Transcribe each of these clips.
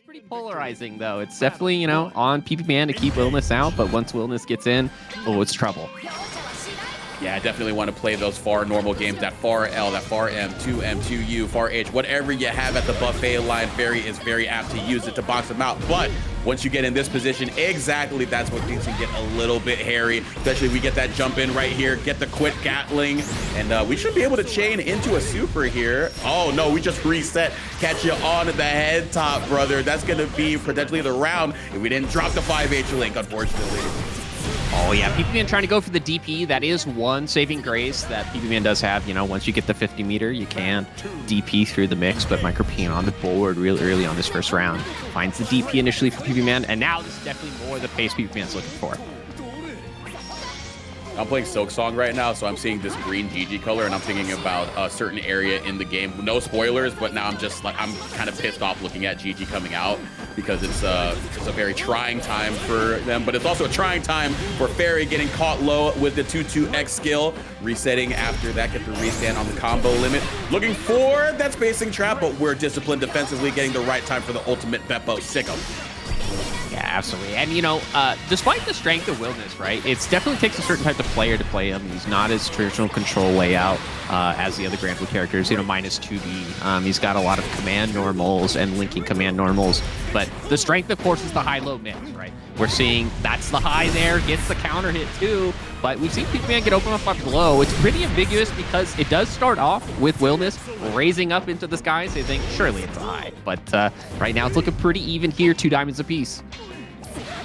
pretty polarizing, though. It's definitely, you know, on PPMAN to keep Wilnas out, but once Wilnas gets in, oh, it's trouble. Yeah, I definitely want to play those far normal games, that far L, that far M, 2M, 2U, far H, whatever you have at the buffet line. Ferry is very apt to use it to box them out. But once you get in this position, exactly, that's what things can get a little bit hairy, especially if we get that jump in right here, get the quick Gatling, and we should be able to chain into a super here. Oh, no, we just reset. Catch you on the head top, brother. That's going to be potentially the round if we didn't drop the 5H link, unfortunately. Oh, yeah, PPMAN trying to go for the DP. That is one saving grace that PPMAN does have. You know, once you get the 50 meter, you can DP through the mix, but MicroPene on the board really early on this first round. Finds the DP initially for PPMAN, and now this is definitely more the pace PPMAN's looking for. I'm playing Silksong right now, so I'm seeing this green GG color, and I'm thinking about a certain area in the game. No spoilers, but now I'm just like, I'm kind of pissed off looking at GG coming out because it's a very trying time for them, but it's also a trying time for Ferry getting caught low with the 2-2X skill, resetting after that, get the restand on the combo limit. Looking for that spacing trap, but we're disciplined defensively, getting the right time for the ultimate Beppo. Sick 'em. Yeah, absolutely. And, you know, despite the strength of Wilnas, right, it definitely takes a certain type of player to play him. He's not as traditional control layout as the other Granblue characters, you know, minus Tubbie. He's got a lot of command normals and linking command normals. But the strength, of course, is the high-low mix, right? We're seeing that's the high there, gets the counter hit too. But we've seen PPMAN get open up on low. It's pretty ambiguous because it does start off with Wilnas raising up into the sky, so you think, surely it's a high. But right now it's looking pretty even here, 2 diamonds apiece.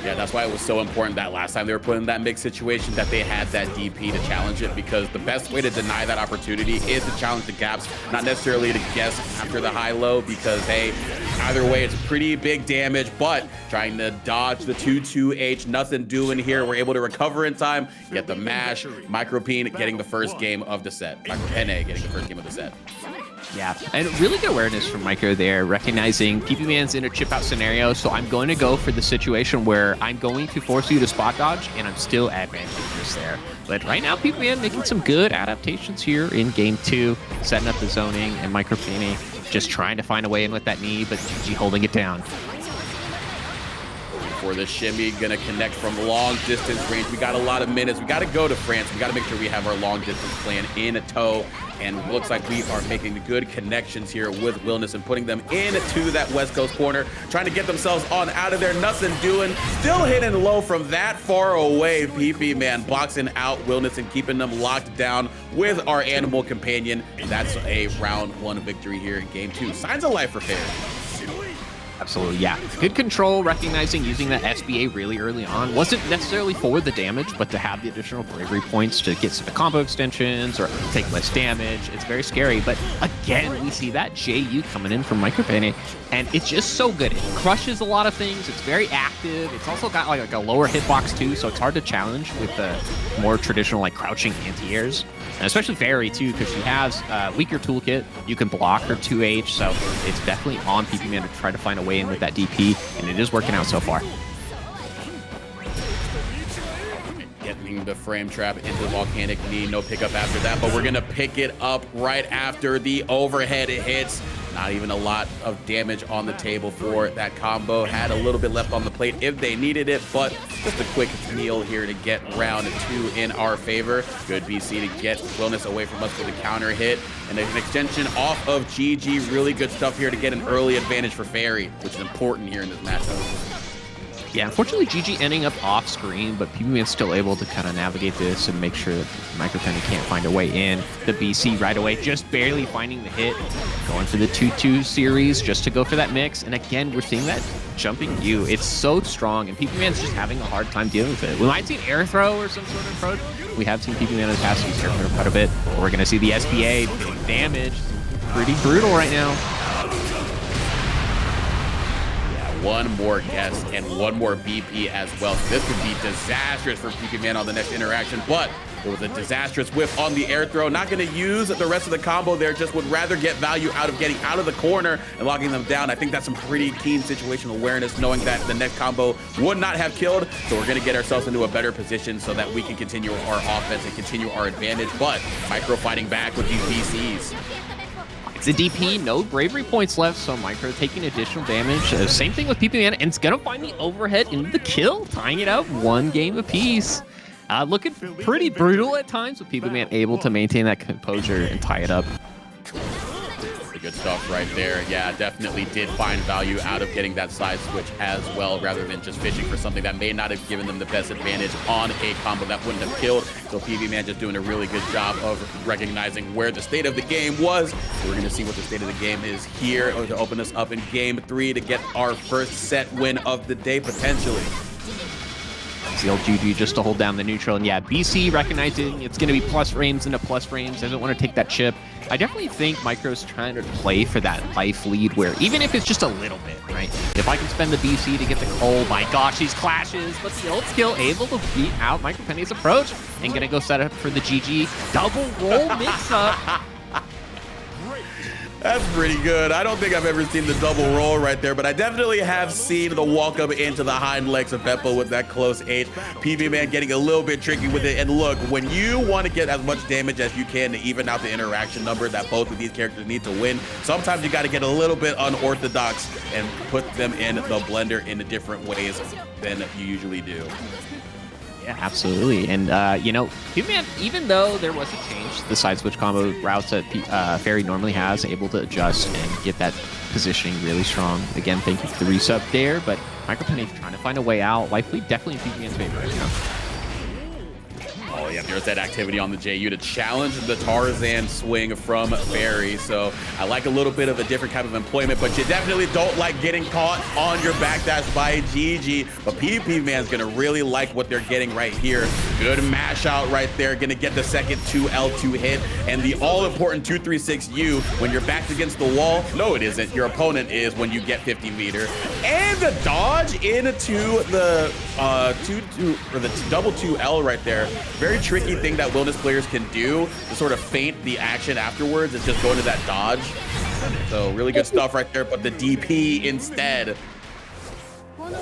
Yeah, that's why it was so important that last time they were put in that mixed situation that they had that DP to challenge it, because the best way to deny that opportunity is to challenge the gaps, not necessarily to guess after the high-low, because, hey, either way, it's pretty big damage, but trying to dodge the 2-2H, nothing doing here. We're able to recover in time, get the mash, MicroPene getting the first game of the set. MicroPene getting the first game of the set. Yeah, and really good awareness from Micro there, recognizing PPMAN's in a chip-out scenario, so I'm going to go for the situation where I'm going to force you to spot dodge, and I'm still advantageous there. But right now, PPMAN making some good adaptations here in Game 2, setting up the zoning, and MicroPene just trying to find a way in with that knee, but GG holding it down. For the shimmy, gonna connect from long distance range. We got a lot of minutes. We got to go to France. We got to make sure we have our long distance plan in a tow. And looks like we are making good connections here with Wilnas and putting them into that West Coast corner, trying to get themselves on out of there. Nothing doing. Still hitting low from that far away. PPMAN boxing out Wilnas and keeping them locked down with our animal companion. And that's a round 1 victory here in Game 2. Signs of life for Ferry. Absolutely, yeah. Good control, recognizing using that SBA really early on. Wasn't necessarily for the damage, but to have the additional bravery points to get some combo extensions or take less damage. It's very scary, but again, we see that JU coming in from MicroPene, and it's just so good. It crushes a lot of things. It's very active. It's also got like a lower hitbox too, so it's hard to challenge with the more traditional like crouching anti-airs. And especially Ferry too, because she has weaker toolkit. You can block her 2H, so it's definitely on PPMAN to try to find a way in with that DP, and it is working out so far. Getting the frame trap into the volcanic knee, no pickup after that, but we're gonna pick it up right after the overhead hits. Not even a lot of damage on the table for that combo. Had a little bit left on the plate if they needed it, but just a quick meal here to get round 2 in our favor. Good BC to get Wilnas away from us with a counter hit and an extension off of GG. Really good stuff here to get an early advantage for Ferry, which is important here in this matchup. Yeah, unfortunately, GG ending up off screen, but PPMAN's still able to kind of navigate this and make sure that MicroPene can't find a way in. The BC right away, just barely finding the hit. Going for the 2-2 series just to go for that mix. And again, we're seeing that jumping U. It's so strong, and PPMAN's just having a hard time dealing with it. We might see an air throw or some sort of approach. We have seen PPMAN in the past use air throw quite a bit. But we're going to see the SBA, big damage. Pretty brutal right now. One more guess and one more BP as well. So this could be disastrous for PPMAN on the next interaction, but it was a disastrous whiff on the air throw. Not going to use the rest of the combo there, just would rather get value out of getting out of the corner and locking them down. I think that's some pretty keen situational awareness, knowing that the next combo would not have killed. So we're going to get ourselves into a better position so that we can continue our offense and continue our advantage. But Micro fighting back with these VCs. It's a DP, no bravery points left, so Micro taking additional damage. Same thing with PPMAN, and it's gonna find the overhead into the kill, tying it out 1 game apiece. Looking pretty brutal at times, with PPMAN able to maintain that composure and tie it up. Good stuff right there. Yeah, definitely did find value out of getting that side switch as well, rather than just fishing for something that may not have given them the best advantage on a combo that wouldn't have killed. So PPMAN just doing a really good job of recognizing where the state of the game was. We're going to see what the state of the game is here to open us up in game 3 to get our first set win of the day, potentially. GG just to hold down the neutral. And yeah, BC recognizing it's going to be plus frames into plus frames, doesn't want to take that chip. I definitely think Micro's trying to play for that life lead where even if it's just a little bit, right? If I can spend the BC to get the oh my gosh, these clashes, but the ult skill able to beat out MicroPene's approach and going to go set up for the GG double roll mix up. That's pretty good. I don't think I've ever seen the double roll right there, but I definitely have seen the walk up into the hind legs of Beppo with that close H. PPMAN getting a little bit tricky with it. And look, when you want to get as much damage as you can to even out the interaction number that both of these characters need to win, sometimes you got to get a little bit unorthodox and put them in the blender in different ways than you usually do. Yeah, absolutely. And, you know, PPMAN, even though there was a change, the side switch combo routes that Ferry normally has, able to adjust and get that positioning really strong. Again, thank you for the resub there, but MicroPene trying to find a way out. Life lead definitely in PPMAN's favor right now. Oh yeah, there's that activity on the JU to challenge the Tarzan swing from Ferry. So I like a little bit of a different type of employment, but you definitely don't like getting caught on your backdash by GG. But PPMAN's gonna really like what they're getting right here. Good mash out right there, gonna get the second 2L2 hit, and the all-important 236U when you're backed against the wall. No, it isn't. Your opponent is when you get 50 meter. And the dodge into the double 2L right there. Very tricky thing that Wilnas players can do to sort of feint the action afterwards is just go into that dodge. So really good stuff right there, but the DP instead.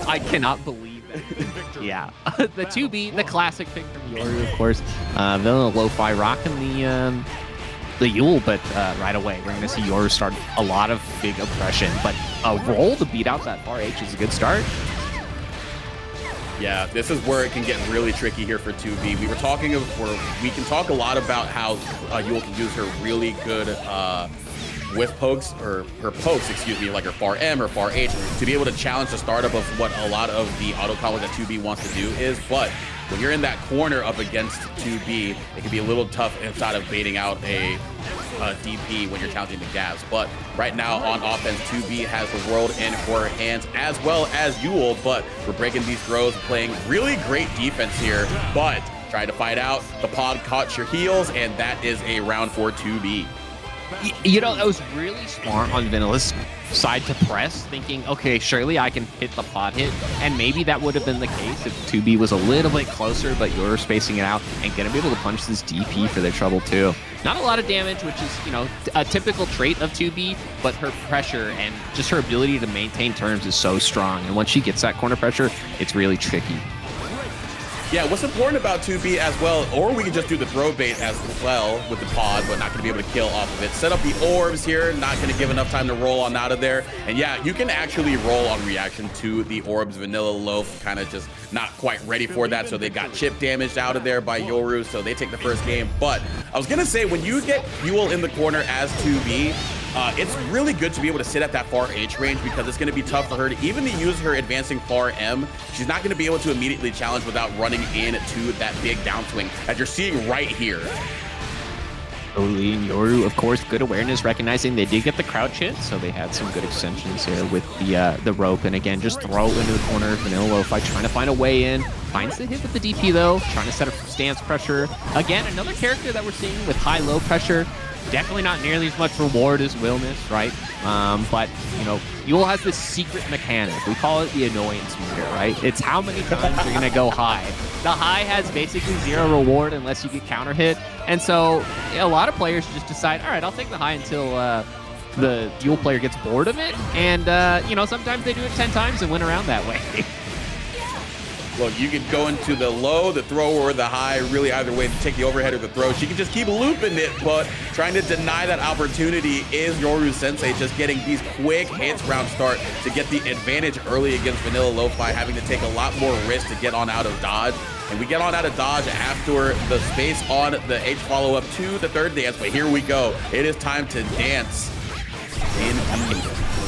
I cannot believe that. Yeah, the 2B, the classic pick from Yoru, of course. VanillaLofi rocking the Yuel, but right away we're going to see Yoru start a lot of big oppression. But a roll to beat out that far H is a good start. Yeah, this is where it can get really tricky here for 2B. We were talking we can talk a lot about how Yuel can use her really good whiff pokes, or her pokes, excuse me, like her far M or far H, to be able to challenge the startup of what a lot of the auto combo that 2B wants to do is. But when you're in that corner up against 2B, it can be a little tough inside of baiting out a DP when you're challenging the gas. But right now on offense, 2B has the world in her hands, as well as Yuel, but we're breaking these throws, playing really great defense here, but trying to fight out. The pod caught your heels, and that is a round for 2B. You know, that was really smart on Vanilla's side to press, thinking, okay, surely I can hit the pod hit, and maybe that would have been the case if 2B was a little bit closer, but you're spacing it out and gonna be able to punch this DP for their trouble too. Not a lot of damage, which is, you know, a typical trait of 2B, but her pressure and just her ability to maintain turns is so strong, and once she gets that corner pressure, it's really tricky. Yeah, what's important about 2B as well, or we can just do the throw bait as well with the pod, but not going to be able to kill off of it. Set up the orbs here, not going to give enough time to roll on out of there. And yeah, you can actually roll on reaction to the orbs. VanillaLofi kind of just not quite ready for that, so they got chip damaged out of there by Yoru, so they take the first game. But I was going to say, when you get Yuel in the corner as 2B, it's really good to be able to sit at that far H range, because it's going to be tough for her to even to use her advancing far M. She's not going to be able to immediately challenge without running into that big downswing, as you're seeing right here. Totally, and Yoru, of course, good awareness, recognizing they did get the crouch hit, so they had some good extensions here with the rope, and again, just throw it into the corner. VanillaLofi trying to find a way in, finds the hit with the DP though, trying to set up stance pressure. Again, another character that we're seeing with high-low pressure. Definitely not nearly as much reward as Wilnas, right? But, you know, Yuel has this secret mechanic. We call it the annoyance meter, right? It's how many times you're going to go high. The high has basically zero reward unless you get counter hit. And so a lot of players just decide, all right, I'll take the high until the Yuel player gets bored of it. And, you know, sometimes they do it 10 times and win around that way. Look, you can go into the low, the throw, or the high, really either way to take the overhead or the throw. She can just keep looping it, but trying to deny that opportunity is Yoru Sensei just getting these quick hits round start to get the advantage early against VanillaLofi, having to take a lot more risk to get on out of dodge. And we get on out of dodge after the space on the H follow-up to the third dance, but here we go. It is time to dance.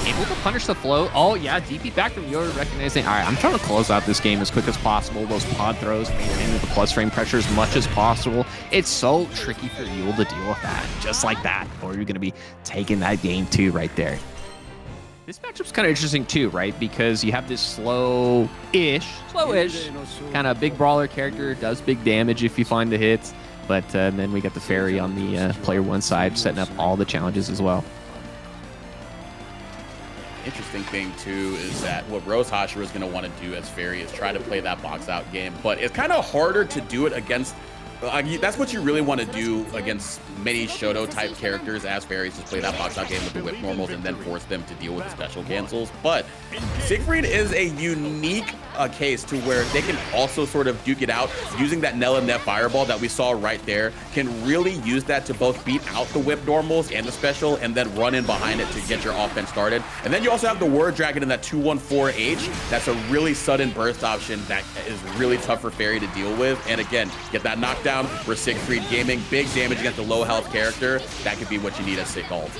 Able to punish the flow. Oh yeah, DP back from Yoru, recognizing, all right, I'm trying to close out this game as quick as possible. Those pod throws, maintaining the plus frame pressure as much as possible. It's so tricky for Yuel to deal with that, just like that, or you're going to be taking that game too right there. This matchup's kind of interesting too, right? Because you have this slow-ish kind of big brawler character, does big damage if you find the hits, but then we got the Ferry on the player one side setting up all the challenges as well. Interesting thing too is that what RoseHashira is going to want to do as Ferry is try to play that box out game, but it's kind of harder to do it against. That's what you really want to do against many Shoto type characters as Ferry, just play that box out game with the whip normals and then force them to deal with the special cancels. But Siegfried is a unique case to where they can also sort of duke it out using that Nell and Net fireball that we saw right there, can really use that to both beat out the whip normals and the special and then run in behind it to get your offense started. And then you also have the Word Dragon in that 214H. That's a really sudden burst option that is really tough for Ferry to deal with. And again, get that knockdown where Siegfried gaming big damage against a low health character. That could be what you need as Sick Alt.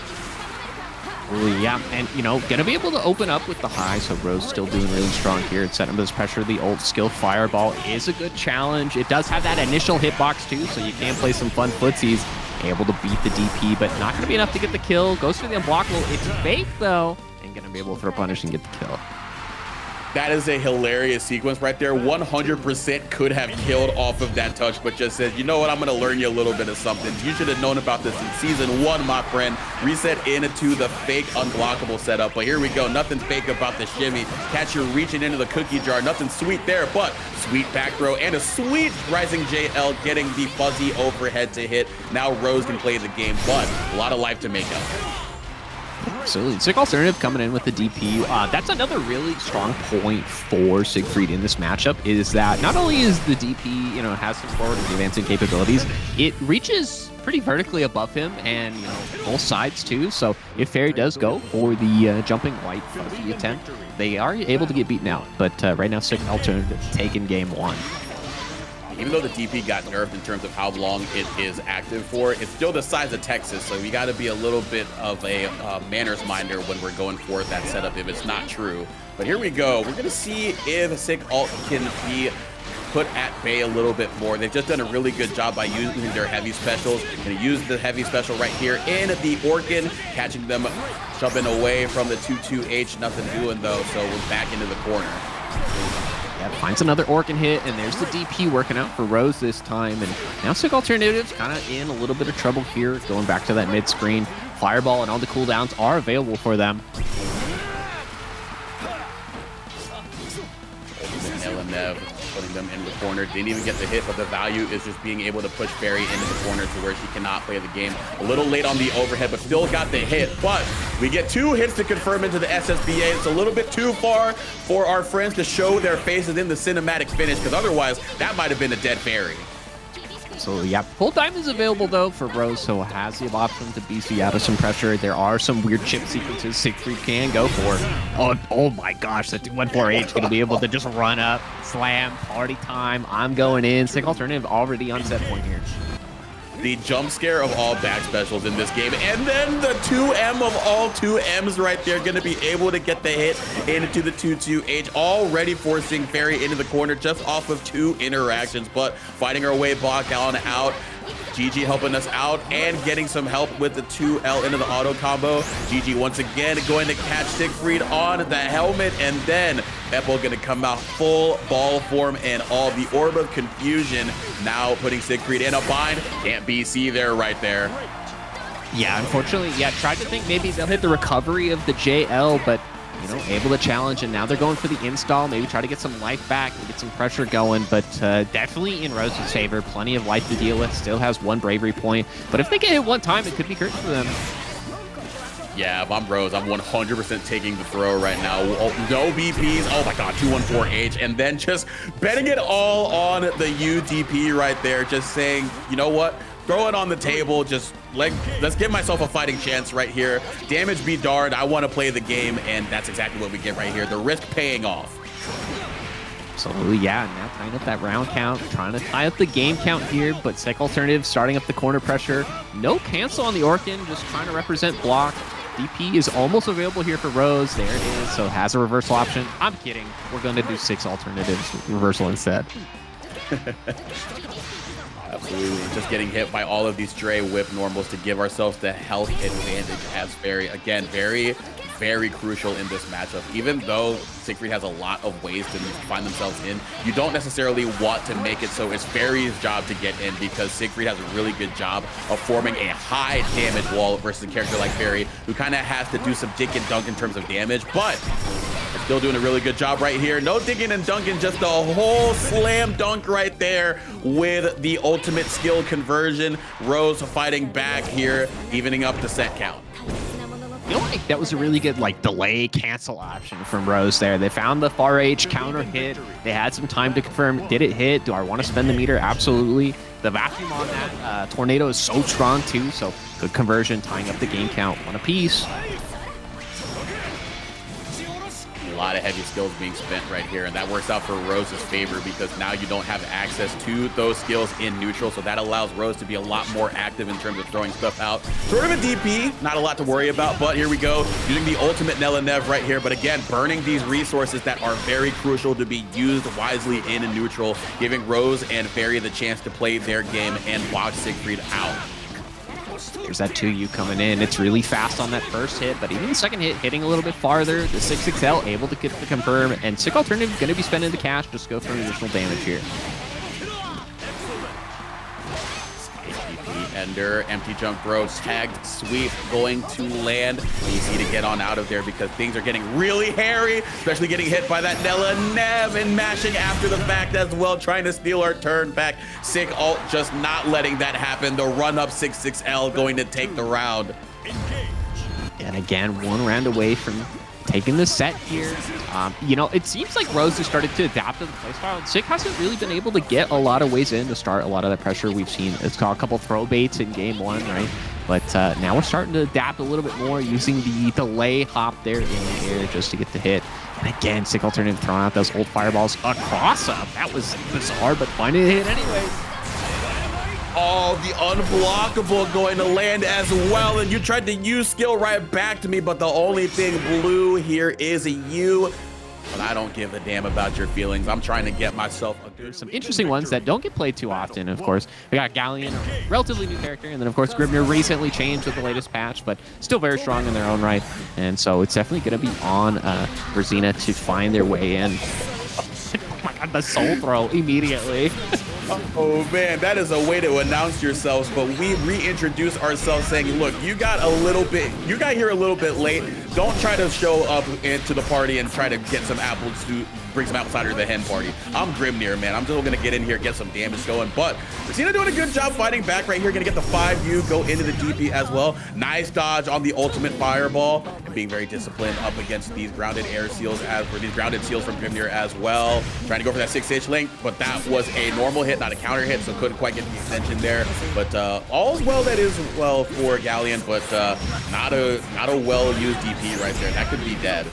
Yeah, and you know, gonna be able to open up with the high, so Rose still doing really strong here. It's setting up this pressure. The old skill Fireball is a good challenge. It does have that initial hitbox too, so you can play some fun footsies. Able to beat the DP, but not gonna be enough to get the kill. Goes for the unblockable. It's fake though, and gonna be able to throw punish and get the kill. That is a hilarious sequence right there. 100% could have killed off of that touch, but just said, you know what, I'm going to learn you a little bit of something. You should have known about this in season 1, my friend. Reset into the fake unblockable setup, but here we go. Nothing fake about the shimmy. Catch you reaching into the cookie jar. Nothing sweet there, but sweet back throw and a sweet rising JL getting the fuzzy overhead to hit. Now Rose can play the game, but a lot of life to make up. Absolutely. SickAlternative coming in with the DP. That's another really strong point for Siegfried in this matchup, is that not only is the DP, you know, has some forward and advancing capabilities, it reaches pretty vertically above him and, you know, both sides too. So if Ferry does go for the jumping white fuzzy attempt, they are able to get beaten out. But right now, SickAlternative taking game 1. Even though the DP got nerfed in terms of how long it is active for, it's still the size of Texas, so we got to be a little bit of a manners minder when we're going for that setup if it's not true. But here we go. We're going to see if Sick Alt can be put at bay a little bit more. They've just done a really good job by using their heavy specials. Going to use the heavy special right here in the Orkin, catching them jumping away from the 2-2H. Nothing doing though, so we're back into the corner. Yeah, finds another Orkin hit, and there's the DP working out for Rose this time. And now SickAlternative's kind of in a little bit of trouble here, going back to that mid-screen. Fireball and all the cooldowns are available for them. Putting them in the corner. Didn't even get the hit, but the value is just being able to push Ferry into the corner to where she cannot play the game. A little late on the overhead, but still got the hit. But we get 2 hits to confirm into the SSBA. It's a little bit too far for our friends to show their faces in the cinematic finish, because otherwise that might have been a dead Ferry. So yeah, full time is available though for Rose, so has the option to BC out of some pressure. There are some weird chip sequences Siegfried can go for. Oh my gosh, that 214H gonna be able to just run up, slam, party time. I'm going in. SickAlternative already on set point here. The jump scare of all back specials in this game, and then the 2M of all 2Ms right there, gonna be able to get the hit into the 2-2H, already forcing Ferry into the corner just off of 2 interactions, but fighting our way back on out. GG helping us out and getting some help with the 2L into the auto combo. GG once again going to catch Siegfried on the helmet, and then Beppo going to come out full ball form and all the orb of confusion, now putting Siegfried in a bind. Can't BC there right there. Yeah, unfortunately, yeah, tried to think maybe they'll hit the recovery of the JL, but you know, able to challenge, and now they're going for the install, maybe try to get some life back and get some pressure going, but definitely in Rose's favor. Plenty of life to deal with, still has 1 bravery point, but if they get hit one time, it could be curtain for them. Yeah, if I'm Rose, I'm 100% taking the throw right now. No BPs. Oh my God, 214H. And then just betting it all on the UDP right there. Just saying, you know what? Throw it on the table. Just let's give myself a fighting chance right here. Damage be darned. I want to play the game. And that's exactly what we get right here. The risk paying off. Absolutely, yeah. Now tying up that round count, trying to tie up the game count here, but SickAlternative starting up the corner pressure. No cancel on the Orkin, just trying to represent block. DP is almost available here for Rose. There it is, so it has a reversal option. I'm kidding. We're going to do SickAlternative's reversal instead. Absolutely, just getting hit by all of these stray whip normals to give ourselves the health advantage as Ferry. Again, very crucial in this matchup. Even though Siegfried has a lot of ways to find themselves in, you don't necessarily want to make it so it's Ferry's job to get in, because Siegfried has a really good job of forming a high damage wall versus a character like Ferry, who kind of has to do some dink and dunk in terms of damage, but still doing a really good job right here. No digging and dunking, just a whole slam dunk right there with the ultimate skill conversion. Rose fighting back here, evening up the set count. I feel like that was a really good delay cancel option from Rose there. They found the far H counter hit. They had some time to confirm, did it hit? Do I want to spend the meter? Absolutely. The vacuum on that tornado is so strong too, so good conversion, tying up the game count, one apiece. A lot of heavy skills being spent right here, and that works out for Rose's favor because now you don't have access to those skills in neutral, so that allows Rose to be a lot more active in terms of throwing stuff out. Sort of a DP, not a lot to worry about, but here we go, using the ultimate Nella Nev right here, but again, burning these resources that are very crucial to be used wisely in neutral, giving Rose and Ferry the chance to play their game and box Siegfried out. There's that 2U coming in. It's really fast on that first hit, but even the second hit hitting a little bit farther. The 6XL able to get the confirm, and SickAlternative going to be spending the cash. Just go for additional damage here. Ender, empty jump bro, tagged sweep going to land. Easy to get on out of there because things are getting really hairy, especially getting hit by that Nella Nev and mashing after the fact as well, trying to steal our turn back. Sick alt just not letting that happen. The run up 6XL going to take the round. And again, one round away from taking the set here. You know, it seems like Rose has started to adapt to the playstyle, and Sick hasn't really been able to get a lot of ways in to start a lot of that pressure we've seen. It's got a couple throw baits in game one, right? But now we're starting to adapt a little bit more, using the delay hop there in the air just to get the hit. And again, SickAlternative throwing out those old fireballs across up. That was bizarre, but finding a hit anyways. Oh, the unblockable going to land as well, and you tried to use skill right back to me, but the only thing blue here is a U. But I don't give a damn about your feelings. I'm trying to get myself a good... Some interesting ones that don't get played too often, of course. We got Galleon, a relatively new character, and then, of course, Grimnir recently changed with the latest patch, but still very strong in their own right. And so it's definitely going to be on Verxina to find their way in. Oh my God, the soul throw immediately. Oh man, that is a way to announce yourselves, but we reintroduce ourselves saying, look, you got here a little bit late. Don't try to show up into the party and try to get some apples to bring some apple cider to the hen party. I'm Grimnir, man. I'm still gonna get in here, get some damage going, but Verxina doing a good job fighting back right here. Gonna get the 5U, go into the DP as well. Nice dodge on the ultimate fireball, and being very disciplined up against these grounded air seals these grounded seals from Grimnir as well. Trying to go for that 6H link, but that was a normal hit, not a counter hit, so couldn't quite get the extension there. But all's well that is well for Galleon, but not a well-used DP right there. That could be dead.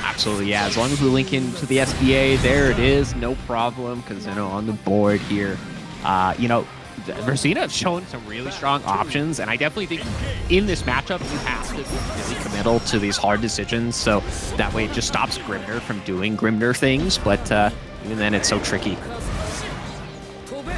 Absolutely, yeah. As long as we link into the SBA, there it is, no problem. Kazeno on the board here. You know, Verxina have shown some really strong options, and I definitely think in this matchup you have to be really committal to these hard decisions, so that way it just stops Grimnir from doing Grimnir things, but even then it's so tricky.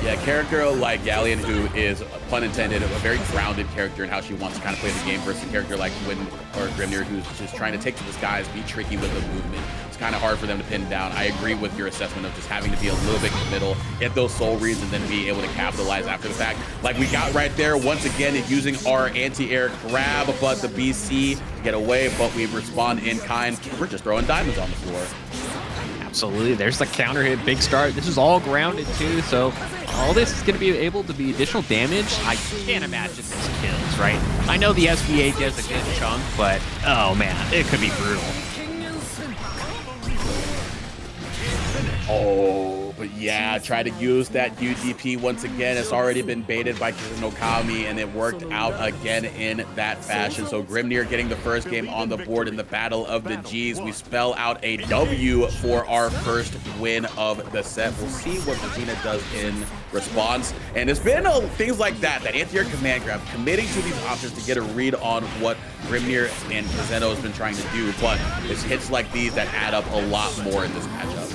Yeah, a character like Galleon, who is, pun intended, a very grounded character in how she wants to kind of play the game, versus a character like Grimnir, who's just trying to take to the skies, be tricky with the movement. It's kind of hard for them to pin down. I agree with your assessment of just having to be a little bit committal, get those soul reads, and then be able to capitalize after the fact. Like we got right there, once again, using our anti-air grab, but the BC to get away, but we respond in kind. We're just throwing diamonds on the floor. Absolutely. There's the counter hit, big start. This is all grounded too, so all this is going to be able to be additional damage. I can't imagine this kills, right? I know the SBA does a good chunk, but oh man, it could be brutal. Oh, but yeah, try to use that UDP once again. It's already been baited by KazenoKami, and it worked out again in that fashion. So Grimnir getting the first game on the board in the Battle of the Gs. We spell out a W for our first win of the set. We'll see what Verxina does in response. And it's been things like that anti-air command grab, committing to these options to get a read on what Grimnir and Kazeno has been trying to do. But it's hits like these that add up a lot more in this matchup.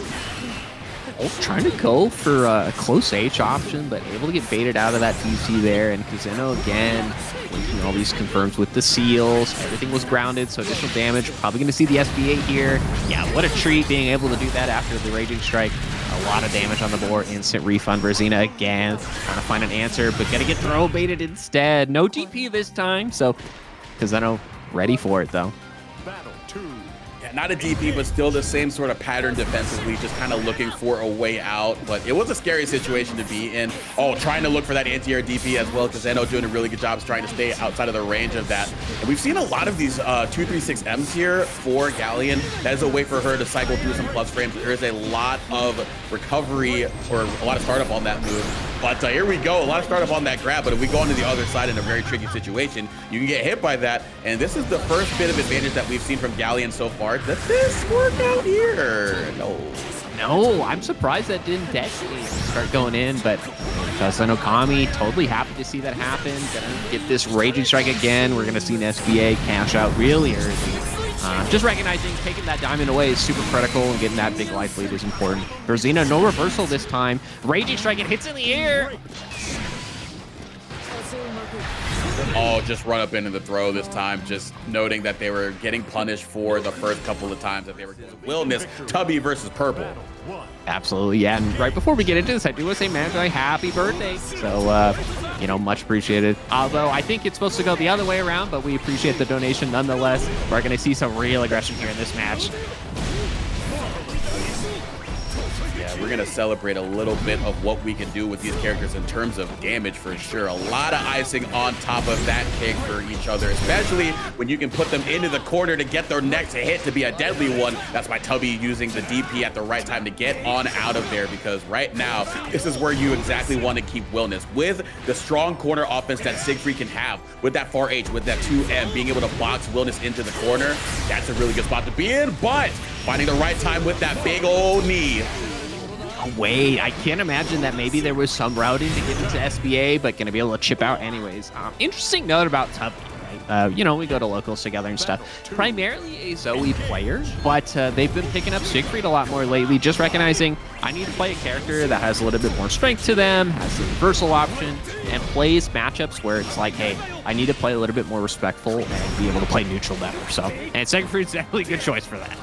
Trying to go for a close H option, but able to get baited out of that DC there. And Kazeno again, making all these confirms with the seals. Everything was grounded, so additional damage. Probably going to see the SBA here. Yeah, what a treat being able to do that after the Raging Strike. A lot of damage on the board. Instant refund. Verxina again, trying to find an answer, but going to get throw baited instead. No DP this time, so Kazeno ready for it though. Battle 2. Not a DP, but still the same sort of pattern defensively, just kind of looking for a way out. But it was a scary situation to be in. Oh, trying to look for that anti-air DP as well. Kazeno doing a really good job trying to stay outside of the range of that. And we've seen a lot of these 236Ms here for Galleon. That is a way for her to cycle through some plus frames. There is a lot of recovery or a lot of startup on that move. But here we go, a lot of startup on that grab. But if we go onto the other side in a very tricky situation, you can get hit by that. And this is the first bit of advantage that we've seen from Galleon so far. Does this work out here? No, I'm surprised that didn't detonate and start going in, but KazenoKami totally happy to see that happen. Gonna get this Raging Strike again. We're gonna see an SBA cash out really early. Just recognizing taking that diamond away is super critical, and getting that big life lead is important. Verxina, no reversal this time. Raging Strike, it hits in the air. Oh, just run up into the throw this time, just noting that they were getting punished for the first couple of times that they were Wilnas, Tubbie versus Purple. Absolutely, yeah. And right before we get into this, I do want to say, Magi, happy birthday. So, you know, much appreciated. Although I think it's supposed to go the other way around, but we appreciate the donation nonetheless. We're going to see some real aggression here in this match. We're going to celebrate a little bit of what we can do with these characters in terms of damage for sure. A lot of icing on top of that cake for each other, especially when you can put them into the corner to get their next hit to be a deadly one. That's why Tubbie using the DP at the right time to get on out of there, because right now, this is where you exactly want to keep Wilnas. With the strong corner offense that Siegfried can have, with that far H, with that 2M, being able to box Wilnas into the corner, that's a really good spot to be in, but finding the right time with that big old knee. Oh, wait, I can't imagine that maybe there was some routing to get into SBA, but going to be able to chip out anyways. Interesting note about Tubbie, right? You know, we go to locals together and stuff. Primarily a Zoe player, but they've been picking up Siegfried a lot more lately, just recognizing I need to play a character that has a little bit more strength to them, has the reversal option, and plays matchups where it's like, hey, I need to play a little bit more respectful and be able to play neutral better. So, and Siegfried's definitely a good choice for that.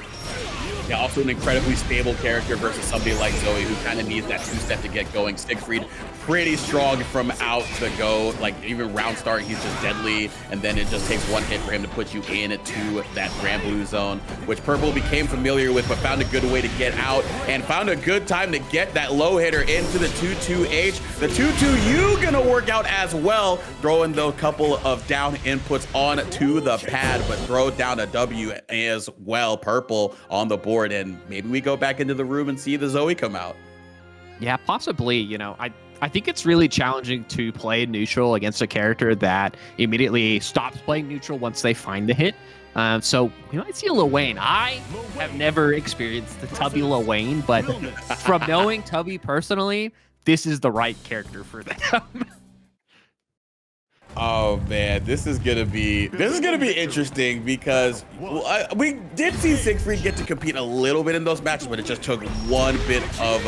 Yeah, also an incredibly stable character versus somebody like Zoe, who kind of needs that two-step to get going. Siegfried, pretty strong from out to go. Like, even round start, he's just deadly, and then it just takes one hit for him to put you in to that Granblue zone, which Purple became familiar with, but found a good way to get out, and found a good time to get that low hitter into the 2-2H. The 2-2U gonna work out as well, throwing the couple of down inputs on to the pad, but throw down a W as well. Purple on the board. And maybe we go back into the room and see the Zoe come out. Yeah, possibly. You know, I think it's really challenging to play neutral against a character that immediately stops playing neutral once they find the hit. So we might see a Lowain. I have never experienced the Tubbie Lowain, but from knowing Tubbie personally, this is the right character for them. Oh man, this is gonna be interesting, because we did see Siegfried get to compete a little bit in those matches, but it just took one bit of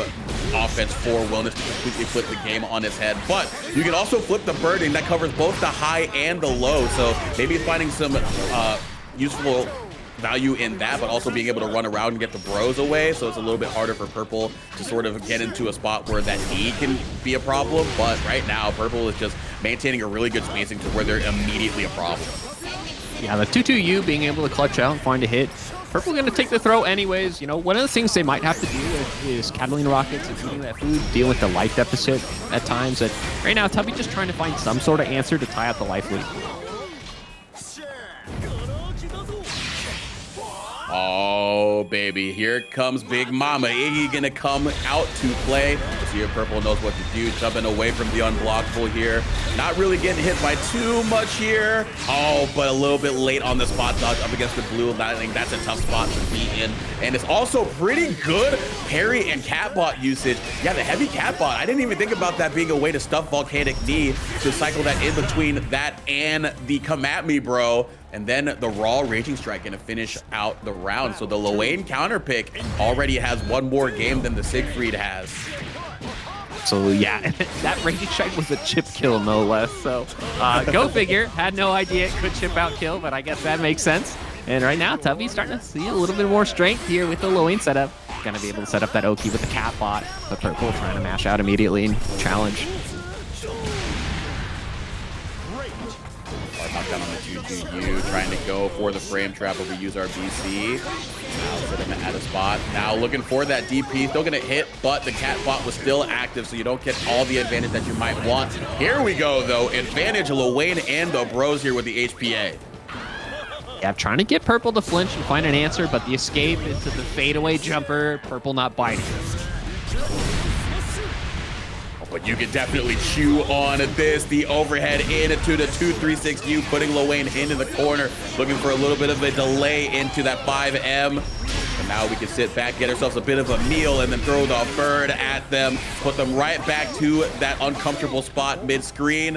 offense for Wilnas to completely flip the game on its head. But you can also flip the burden that covers both the high and the low, so maybe finding some useful value in that, but also being able to run around and get the bros away, so it's a little bit harder for Purple to sort of get into a spot where that knee can be a problem. But right now, Purple is just maintaining a really good spacing to where they're immediately a problem. Yeah, the 2-2U being able to clutch out and find a hit Purple going to take the throw anyways. You know, one of the things they might have to deal with is Catalina Rockets and eating that food, deal with the life deficit at times. And right now, Tubbie just trying to find some sort of answer to tie out the life leak. Oh, baby, here comes Big Mama. Iggy gonna come out to play. This here, Purple knows what to do, jumping away from the unblockable here. Not really getting hit by too much here. Oh, but a little bit late on the spot dodge up against the blue. I think that's a tough spot to be in. And it's also pretty good parry and catbot usage. Yeah, the heavy catbot. I didn't even think about that being a way to stuff Volcanic Knee, to cycle that in between that and the Come At Me, bro. And then the raw Raging Strike gonna finish out the round. So the Lowain counter pick already has one more game than the Siegfried has. So yeah, that Raging Strike was a chip kill, no less. So go figure. Had no idea it could chip out kill, but I guess that makes sense. And right now, Tubbie's starting to see a little bit more strength here with the Lowain setup. Gonna be able to set up that Oki with the cat bot, but Purple trying to mash out immediately and challenge. Knockdown on the 2-2-U, trying to go for the frame trap, but we use our BC. Now set him at a spot. Now looking for that DP, still gonna hit, but the cat bot was still active, so you don't get all the advantage that you might want. Here we go, though. Advantage Lowain and the bros here with the HPA. Yeah, trying to get Purple to flinch and find an answer, but the escape into the fadeaway jumper, Purple not biting. But you can definitely chew on this. The overhead into the 2-3-6-U, putting Lowain into the corner, looking for a little bit of a delay into that 5M. And now we can sit back, get ourselves a bit of a meal, and then throw the bird at them, put them right back to that uncomfortable spot mid-screen.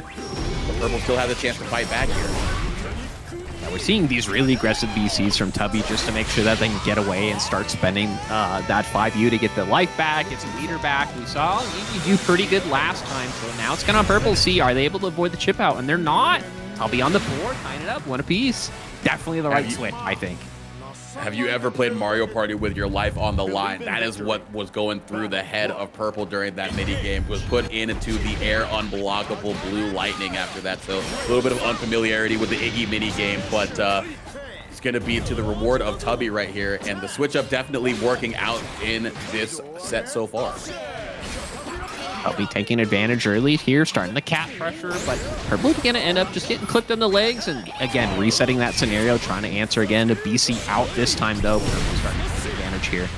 But Purple still has a chance to fight back here. We're seeing these really aggressive BCs from Tubbie just to make sure that they can get away and start spending that 5U to get the life back, get some leader back. We saw Iggy do pretty good last time, so now it's kind of Purple to see, are they able to avoid the chip out? And they're not. Tubbie on the board, tying it up, one apiece. Definitely the right switch, I think. Have you ever played Mario Party with your life on the line? That is what was going through the head of Purple during that mini game, was put into the air unblockable blue lightning after that. So a little bit of unfamiliarity with the Iggy mini game, but it's going to be to the reward of Tubbie right here. And the switch up definitely working out in this set so far. Tubbie taking advantage early here, starting the cat pressure, but Purple's going to end up just getting clipped on the legs and, again, resetting that scenario, trying to answer again to BC out this time, though. Purple's starting to take advantage here.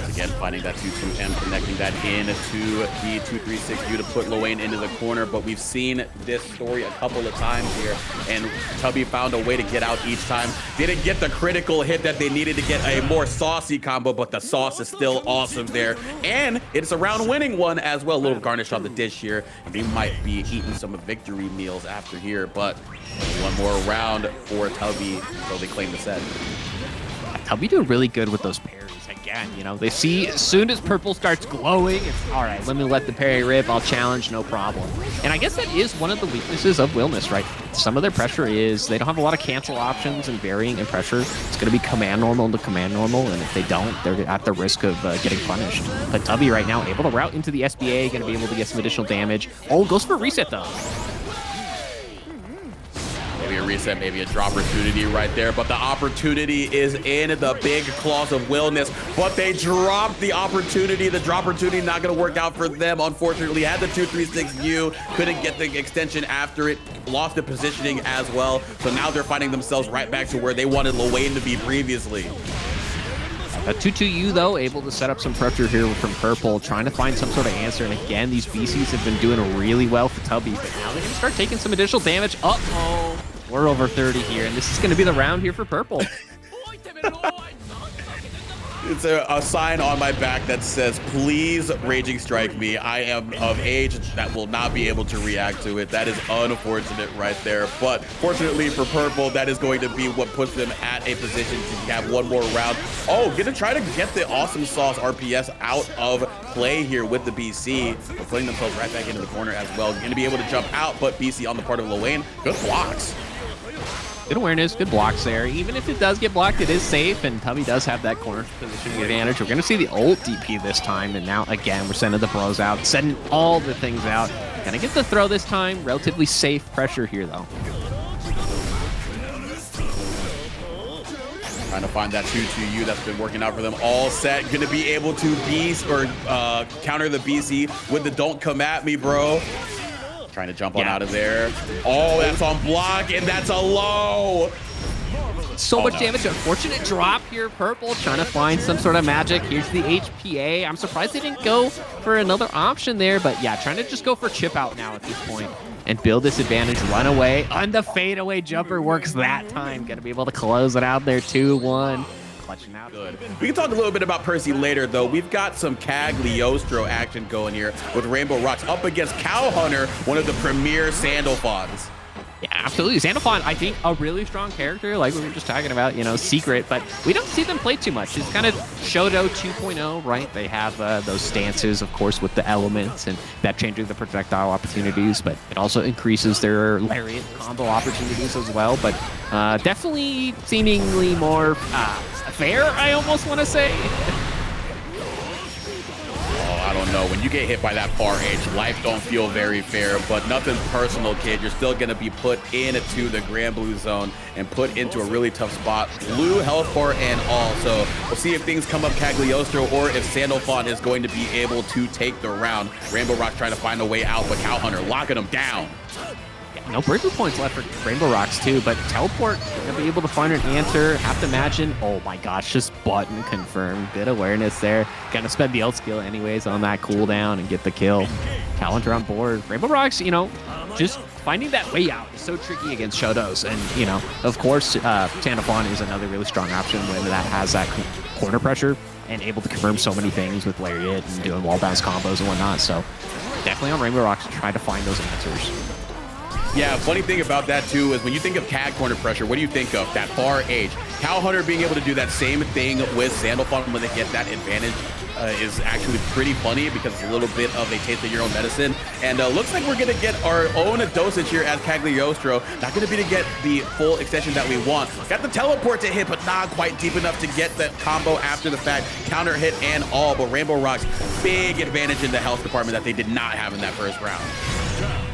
Again, finding that 2-2-M, connecting that into the 2-3-6-U to put Lowain into the corner, but we've seen this story a couple of times here, and Tubbie found a way to get out each time. Didn't get the critical hit that they needed to get a more saucy combo, but the sauce is still awesome there, and it's a round-winning one as well. A little garnish on the dish here, and they might be eating some victory meals after here, but one more round for Tubbie until they claim the set. Tubbie doing really good with those parries. Again, you know, they see as soon as Purple starts glowing, it's all right, let me let the parry rip, I'll challenge, no problem. And I guess that is one of the weaknesses of Wilnas, right? Some of their pressure is they don't have a lot of cancel options and varying in pressure. It's going to be command normal to command normal, and if they don't, they're at the risk of getting punished. But Tubbie right now able to route into the SBA, going to be able to get some additional damage. Oh, goes for a reset though. Maybe a reset, maybe a drop opportunity right there, but the opportunity is in the big claws of Wilnas, but they dropped the opportunity. The drop opportunity not going to work out for them, unfortunately. Had the 2-3-6-U, couldn't get the extension after it, lost the positioning as well, so now they're finding themselves right back to where they wanted Lowain to be previously. A 2-2-U, though, able to set up some pressure here from Purple, trying to find some sort of answer. And again, these BCs have been doing really well for Tubbie, but now they're going to start taking some additional damage. Uh-oh, we're over 30 here, and this is going to be the round here for Purple. It's a sign on my back that says, please Raging Strike me. I am of age that will not be able to react to it. That is unfortunate right there. But fortunately for Purple, that is going to be what puts them at a position to have one more round. Oh, gonna try to get the Awesome Sauce RPS out of play here with the BC. But putting themselves right back into the corner as well. Gonna be able to jump out, but BC on the part of Lowain. Good blocks. Good awareness, good blocks there. Even if it does get blocked, it is safe, and Tubbie does have that corner position advantage. We're going to see the ult DP this time, and now, again, we're sending the bros out, sending all the things out. Gonna get the throw this time. Relatively safe pressure here, though. Trying to find that 2-2U that's been working out for them all set. Gonna be able to counter the BC with the don't come at me, bro. Trying to jump on out of there. Oh, that's on block, and that's a low. So much damage. Unfortunate drop here. Purple trying to find some sort of magic. Here's the HPA. I'm surprised they didn't go for another option there, but yeah, trying to just go for chip out now at this point and build this advantage, run away. And the fadeaway jumper works that time. Gonna be able to close it out there, 2-1. Clutching out. Good. We can talk a little bit about Percy later, though. We've got some Cagliostro action going here with RainbowRocks up against Cowhunter, one of the premier Sandalphons. Yeah, absolutely. Sandalphon, I think, a really strong character, like we were just talking about, you know, secret, but we don't see them play too much. It's kind of Shoto 2.0, right? They have those stances, of course, with the elements and that changing the projectile opportunities, but it also increases their lariat combo opportunities as well. But definitely seemingly more fair, I almost want to say. I don't know. When you get hit by that far H, life don't feel very fair, but nothing personal, kid. You're still going to be put into the Granblue zone and put into a really tough spot. Blue health bar and all. So we'll see if things come up Cagliostro or if Sandalphon is going to be able to take the round. RainbowRocks trying to find a way out, but Cowhunter locking him down. No breaker points left for RainbowRocks too, but teleport, gonna be able to find an answer. Have to imagine, oh my gosh, just button confirmed. Good awareness there. Gonna spend the ult skill anyways on that cooldown and get the kill. Challenger on board. RainbowRocks, you know, just finding that way out is so tricky against Shotos. And, you know, of course, Sandalphon is another really strong option when that has that corner pressure and able to confirm so many things with Lariat and doing wall bounce combos and whatnot. So definitely on RainbowRocks to try to find those answers. Yeah, funny thing about that too is when you think of CAG corner pressure, what do you think of? That far H. Cowhunter being able to do that same thing with Sandalphon when they get that advantage is actually pretty funny because it's a little bit of a taste of your own medicine. And looks like we're going to get our own dosage here at Cagliostro. Not going to be to get the full extension that we want. Got the teleport to hit, but not quite deep enough to get the combo after the fact. Counter hit and all, but RainbowRocks, big advantage in the health department that they did not have in that first round.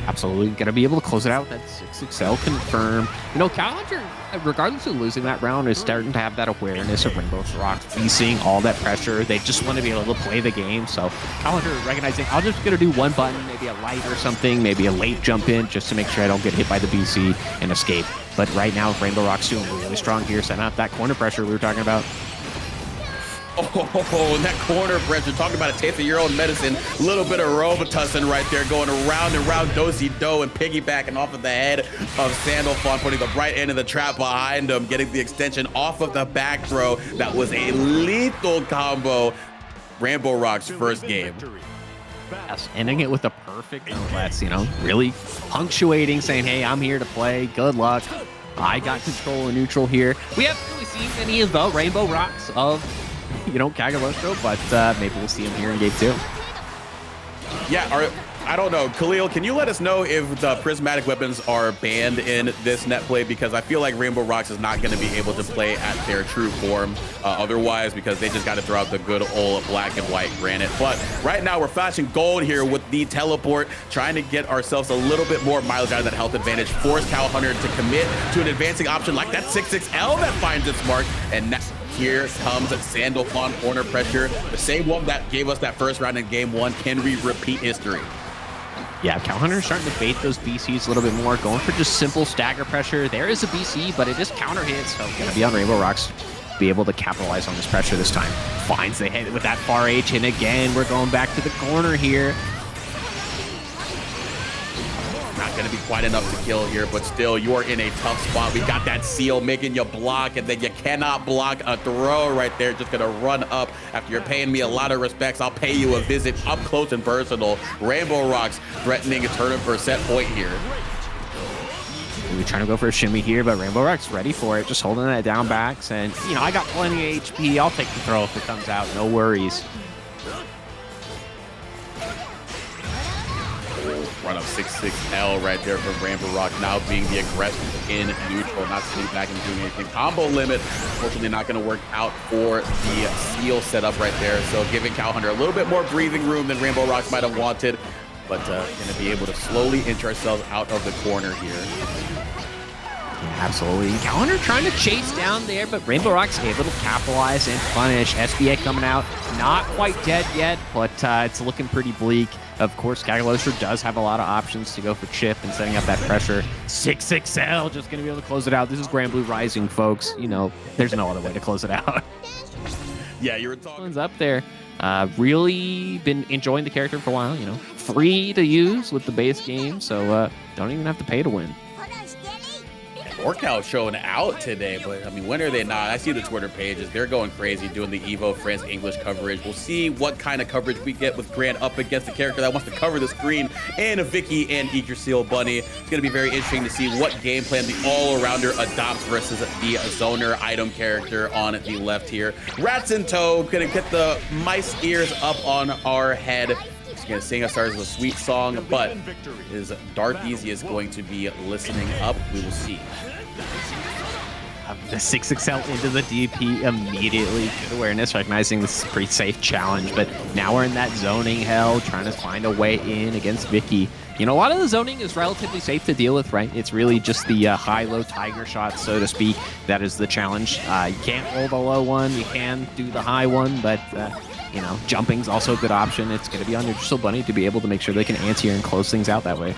Absolutely. Going to be able to close it out with that 6XL confirm. You know, Cowhunter, regardless of losing that round, is starting to have that awareness of RainbowRocks facing all that pressure. They just want to be able to play the game. So Cowhunter recognizing, I'm just going to do one button, maybe a light or something, maybe a late jump in just to make sure I don't get hit by the BC and escape. But right now, RainbowRocks doing really strong here, setting up that corner pressure we were talking about. Oh, and that corner pressure, talking about a taste of your own medicine. A little bit of Robitussin right there, going around and around do-si-do and piggybacking off of the head of Sandalphon, putting the right end of the trap behind him, getting the extension off of the back throw. That was a lethal combo. RainbowRocks' first game. Yes, ending it with a perfect no less, you know, really punctuating, saying, hey, I'm here to play. Good luck. I got control of neutral here. We haven't really seen any of the RainbowRocks of, you know, Cagliostro, but maybe we'll see him here in game 2. Yeah, I don't know. Khalil, can you let us know if the prismatic weapons are banned in this net play? Because I feel like RainbowRocks is not going to be able to play at their true form otherwise, because they just got to throw out the good old black and white granite. But right now we're flashing gold here with the teleport, trying to get ourselves a little bit more mileage out of that health advantage, force Cowhunter to commit to an advancing option like that 6XL that finds its mark. And here comes Sandalphon corner pressure. The same one that gave us that first round in game 1. Can we repeat history? Yeah, Cowhunter starting to bait those BCs a little bit more, going for just simple stagger pressure. There is a BC, but it is counter hit, so gonna be on RainbowRocks. Be able to capitalize on this pressure this time. Finds the hit with that far H, and again, we're going back to the corner here. Not going to be quite enough to kill here, but still, you are in a tough spot. We got that seal making you block, and then you cannot block a throw right there. Just going to run up. After you're paying me a lot of respects, I'll pay you a visit up close and personal. RainbowRocks threatening a turn for a set point here. We're trying to go for a shimmy here, but RainbowRocks ready for it. Just holding that down back, saying, you know, I got plenty of HP. I'll take the throw if it comes out. No worries. Run up 6XL right there from RainbowRocks, now being the aggressive in neutral, not sitting back and doing anything. Combo limit, unfortunately not going to work out for the seal setup right there. So giving Cowhunter a little bit more breathing room than RainbowRocks might have wanted, but going to be able to slowly inch ourselves out of the corner here. Absolutely. Cowhunter trying to chase down there, but RainbowRocks able to capitalize and punish. SBA coming out, not quite dead yet, but it's looking pretty bleak. Of course, Cagliostro does have a lot of options to go for chip and setting up that pressure. 6XL just going to be able to close it out. This is Granblue Rising, folks. You know, there's no other way to close it out. Yeah, you were talking Up there. Really been enjoying the character for a while, you know. Free to use with the base game, so don't even have to pay to win. Orcal showing out today, but I mean, when are they not? I see the Twitter pages. They're going crazy doing the Evo France English coverage. We'll see what kind of coverage we get with Gran up against the character that wants to cover the screen, and Vicky and YggdrasilBunny. It's going to be very interesting to see what game plan the all-arounder adopts versus the zoner item character on the left here. Rats in tow, going to get the mice ears up on our head. Going to sing us ours a sweet song, but is Darthyezus going to be listening up? We will see. The 6XL into the DP immediately. Good awareness, recognizing this is a pretty safe challenge, but now we're in that zoning hell, trying to find a way in against Vicky. You know, a lot of the zoning is relatively safe to deal with, right? It's really just the high-low tiger shot, so to speak. That is the challenge. You can't roll the low one, you can do the high one, but you know, jumping's also a good option. It's going to be on YggdrasilBunny to be able to make sure they can anti-air and close things out that way.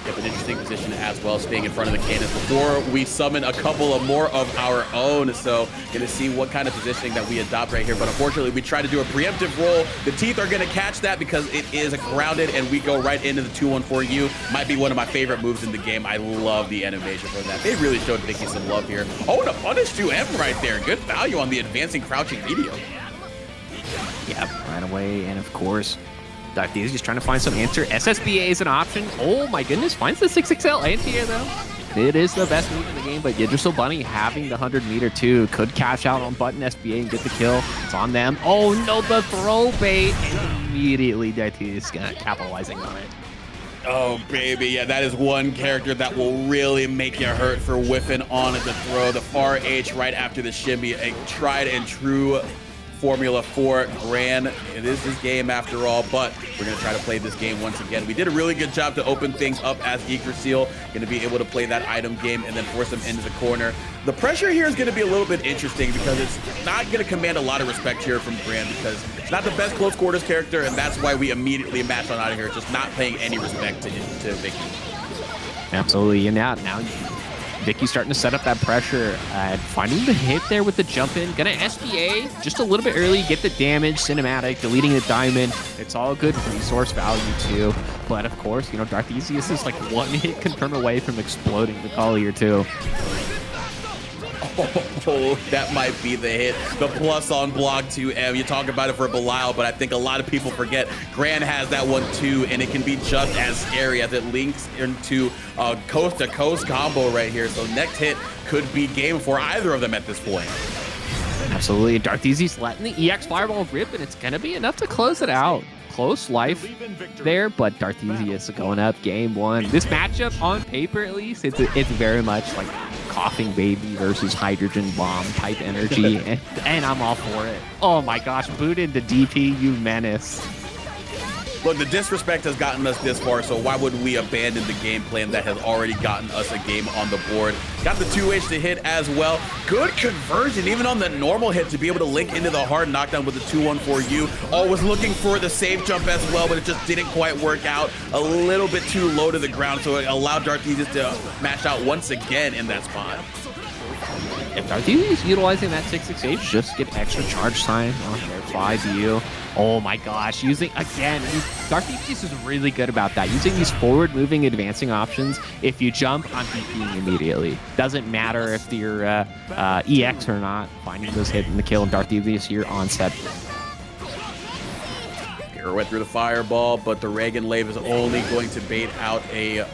Yep, an interesting position as well, staying in front of the cannons before we summon a couple of more of our own. So gonna see what kind of positioning that we adopt right here. But unfortunately, we try to do a preemptive roll. The teeth are gonna catch that because it is grounded and we go right into the 2-1-4U. Might be one of my favorite moves in the game. I love the animation for that. They really showed Vicky some love here. Oh, and a punish 2M right there. Good value on the advancing crouching medium. Yep, right away. And of course, Darthyezus just trying to find some answer. SSBA is an option. Oh my goodness, finds the 6XL anti-air though. It is the best move in the game, but YggdrasilBunny having the 100-meter too could cash out on button SBA and get the kill. It's on them. Oh no, the throw bait. And immediately Darthyezus capitalizing on it. Oh, baby. Yeah, that is one character that will really make you hurt for whiffing on the throw. The far H right after the shimmy. A tried and true formula for Gran. It is his game after all, but we're going to try to play this game once again. We did a really good job to open things up as Yggdrasil. Going to be able to play that item game and then force him into the corner. The pressure here is going to be a little bit interesting because it's not going to command a lot of respect here from Gran because it's not the best close quarters character, and that's why we immediately match on out of here, just not paying any respect to Vicky. Absolutely, and now Vicky's starting to set up that pressure, finding the hit there with the jump in. Gonna SBA just a little bit early, get the damage, cinematic, deleting the diamond. It's all good resource value too. But of course, you know, Darthyezus is like one hit confirm away from exploding the Collier too. Oh, that might be the hit. The plus on block 2M. You talk about it for Belial, but I think a lot of people forget Gran has that one too, and it can be just as scary as it links into a coast-to-coast combo right here. So next hit could be game for either of them at this point. Absolutely. Darthyezus letting the EX Fireball rip, and it's going to be enough to close it out. Close life there, but Darthyezus going up game one. This matchup, on paper at least, it's very much like coughing baby versus hydrogen bomb type energy, and I'm all for it. Oh my gosh, boot into DP, you menace. Look, the disrespect has gotten us this far, so why would we abandon the game plan that has already gotten us a game on the board? Got the 2H to hit as well. Good conversion, even on the normal hit, to be able to link into the hard knockdown with the 2-1-4U. Always looking for the safe jump as well, but it just didn't quite work out. A little bit too low to the ground, so it allowed Darthyezus to match out once again in that spot. If Darthyezus utilizing that 668, just get extra charge time on their 5U. Oh my gosh, using, again, Darthyezus is really good about that. Using these forward-moving advancing options, if you jump, I'm DPing immediately. Doesn't matter if you're EX or not, finding those hit and the kill, and Darthyezus here on set. Went through the fireball, but the Reagan Lave is only going to bait out a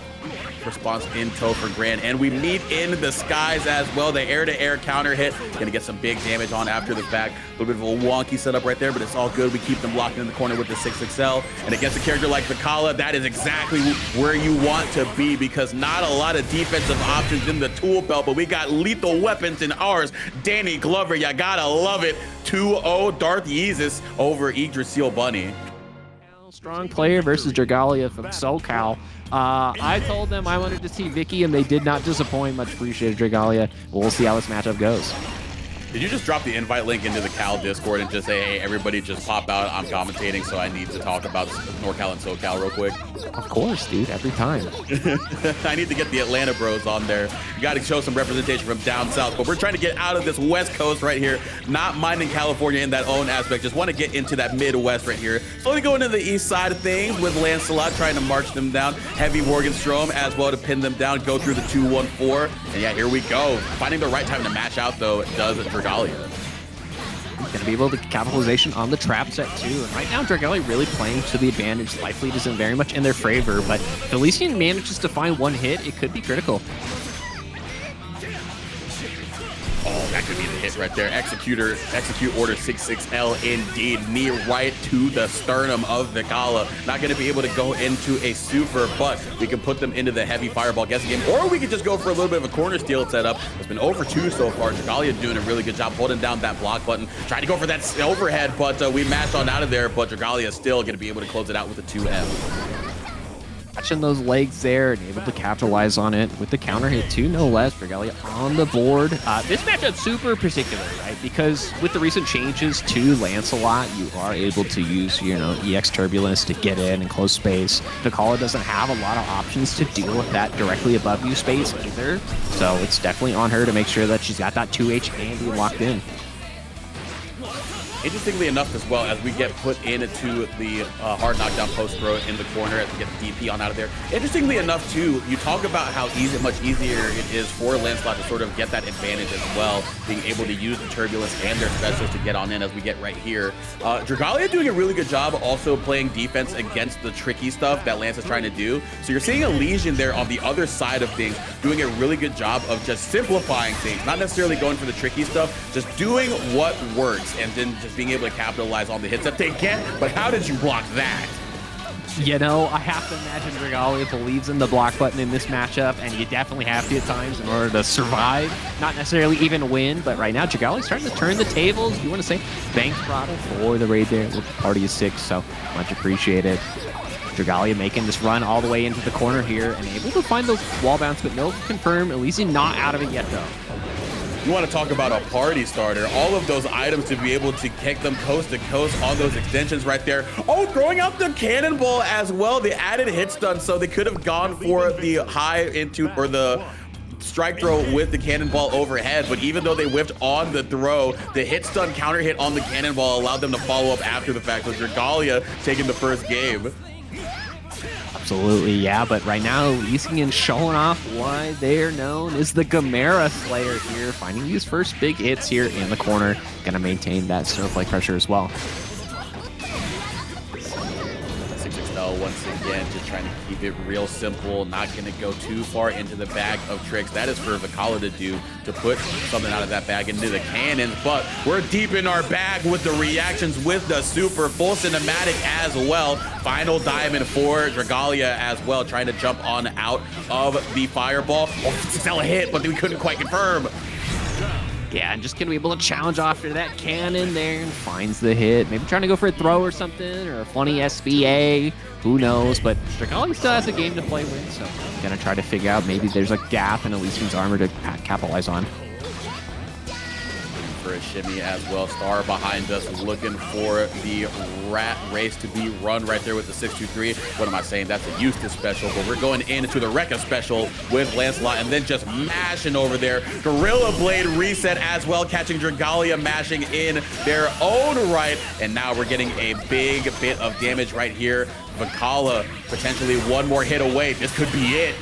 response in tow for Gran, and we meet in the skies as well. The air-to-air counter hit, gonna get some big damage on after the fact. A little bit of a wonky setup right there, but it's all good. We keep them locked in the corner with the 6XL, and against a character like Vikala, that is exactly where you want to be, because not a lot of defensive options in the tool belt, but we got lethal weapons in ours. Danny Glover, you gotta love it. 2-0 Darthyezus over YggdrasilBunny. Strong player versus Dragalia from SoCal. I told them I wanted to see Vicky, and they did not disappoint. Much appreciated, Dragalia. We'll see how this matchup goes. Did you just drop the invite link into the Cal Discord and just say, hey, everybody just pop out, I'm commentating, so I need to talk about NorCal and SoCal real quick? Of course, dude, every time. I need to get the Atlanta bros on there. You got to show some representation from down south, but we're trying to get out of this West Coast right here, not minding California in that own aspect, just want to get into that Midwest right here. Slowly going to the east side of things with Lancelot trying to march them down. Heavy Morgenstrom as well to pin them down, go through the 2-1-4. And yeah, here we go. Finding the right time to match out, though, does Dragalia. Gonna be able to capitalization on the trap set too. And right now, Dragalia really playing to the advantage. Life lead isn't very much in their favor, but if Elysian manages to find one hit, it could be critical. Oh, that could be the hit right there. Execute order 66L indeed. Knee right to the sternum of Vikala. Not going to be able to go into a super, but we can put them into the heavy fireball guessing game, or we could just go for a little bit of a corner steal setup. It's been over 2 so far. Dragalia doing a really good job holding down that block button. Trying to go for that overhead, but we mashed on out of there, but Dragalia is still going to be able to close it out with a 2M. Catching those legs there and able to capitalize on it with the counter hit too, no less. Dragalia on the board. This matchup super particular, right? Because with the recent changes to Lancelot, you are able to use, EX Turbulence to get in close space. Vikala doesn't have a lot of options to deal with that directly above you space either. So it's definitely on her to make sure that she's got that 2H and be locked in. Interestingly enough as well, as we get put into the hard knockdown post throw in the corner as we get the DP on out of there. Interestingly enough too, you talk about how much easier it is for Lancelot to sort of get that advantage as well, being able to use the turbulence and their specials to get on in as we get right here. Dragalia doing a really good job also playing defense against the tricky stuff that Lance is trying to do. So you're seeing Elysian there on the other side of things, doing a really good job of just simplifying things, not necessarily going for the tricky stuff, just doing what works and then just being able to capitalize on the hits that they get. But how did you block that? I have to imagine Dragalia believes in the block button in this matchup, and you definitely have to at times in order to survive, not necessarily even win. But right now, Dragalia's starting to turn the tables. You want to say thanks, Brado, for the raid there. The party is 6, so much appreciated. Dragalia making this run all the way into the corner here and able to find those wall bounce, but no confirm. Elysian not out of it yet, though. You want to talk about a party starter. All of those items to be able to kick them coast to coast on those extensions right there. Oh, throwing out the cannonball as well. The added hit stun, so they could have gone for the high into or the strike throw with the cannonball overhead, but even though they whiffed on the throw, the hit stun counter hit on the cannonball allowed them to follow up after the fact, with Dragalia taking the first game. Absolutely, yeah, but right now, Elysian showing off why they're known as the Gamera Slayer here, finding these first big hits here in the corner, gonna maintain that snowflake pressure as well. 6XL once again, just trying to keep it real simple, not gonna go too far into the bag of tricks. That is for Vikala to do, to put something out of that bag into the cannons, but we're deep in our bag with the reactions with the super full cinematic as well. Final diamond for Dragalia as well, trying to jump on out of the fireball. Oh, 6XL hit, but we couldn't quite confirm. Yeah, and just going to be able to challenge after that cannon there and finds the hit. Maybe trying to go for a throw or something, or a funny SBA. Who knows? But Dragalia still has a game to play with, so going to try to figure out maybe there's a gap in Elysian's armor to capitalize on. For a shimmy as well. Star behind us looking for the rat race to be run right there with the 623. What am I saying? That's a Eustace special, but we're going into the Rekka special with Lancelot and then just mashing over there. Gorilla Blade reset as well, catching Dragalia mashing in their own right. And now we're getting a big bit of damage right here. Vikala potentially one more hit away. This could be it.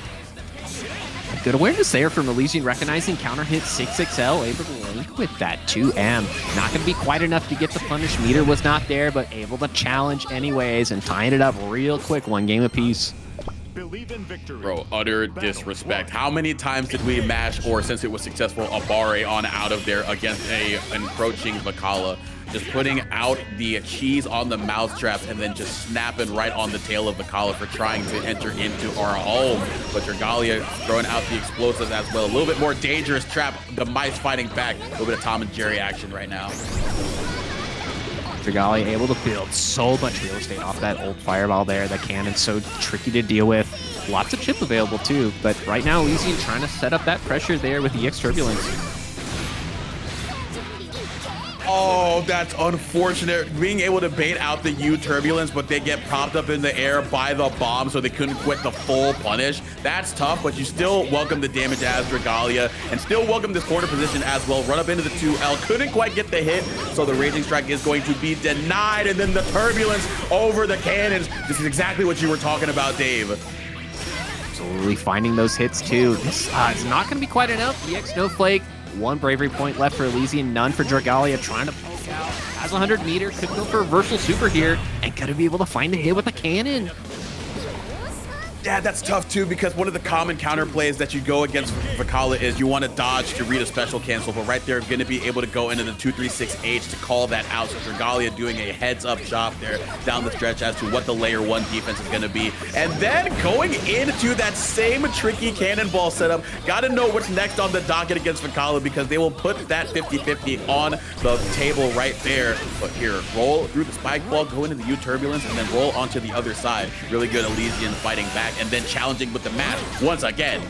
Good awareness there from Elysian, recognizing counter hit 6XL, able to link with that 2M. Not going to be quite enough to get the punish. Meter was not there, but able to challenge anyways and tying it up real quick, 1 game apiece. Bro, utter disrespect. How many times did we mash, or since it was successful, a Barre on out of there against a encroaching Vikala? Just putting out the cheese on the mousetrap and then just snapping right on the tail of Vikala for trying to enter into our home. But Dragalia throwing out the explosives as well. A little bit more dangerous trap. The mice fighting back. A little bit of Tom and Jerry action right now. Dragalia able to build so much real estate off that old fireball there. That cannon's so tricky to deal with. Lots of chip available too, but right now Elysian trying to set up that pressure there with the EX Turbulence. Oh, that's unfortunate. Being able to bait out the U Turbulence, but they get propped up in the air by the bomb, so they couldn't quit the full punish. That's tough, but you still welcome the damage as Dragalia, and still welcome this corner position as well. Run up into the 2L, couldn't quite get the hit, so the Raging Strike is going to be denied, and then the Turbulence over the cannons. This is exactly what you were talking about, Dave. Absolutely finding those hits too. This is not going to be quite enough. EX Snowflake. One bravery point left for Elysian, none for Dragalia, trying to poke out. Has 100 meter, could go for a reversal super here, and gonna be able to find a hit with a cannon. Yeah, that's tough too, because one of the common counter plays that you go against Vikala is you want to dodge to read a special cancel, but right there going to be able to go into the 236H to call that out. So Dragalia doing a heads up shot there down the stretch as to what the layer 1 defense is going to be. And then going into that same tricky cannonball setup, got to know what's next on the docket against Vikala, because they will put that 50-50 on the table right there. But here, roll through the spike ball, go into the U Turbulence, and then roll onto the other side. Really good Elysian fighting back, and then challenging with the match once again.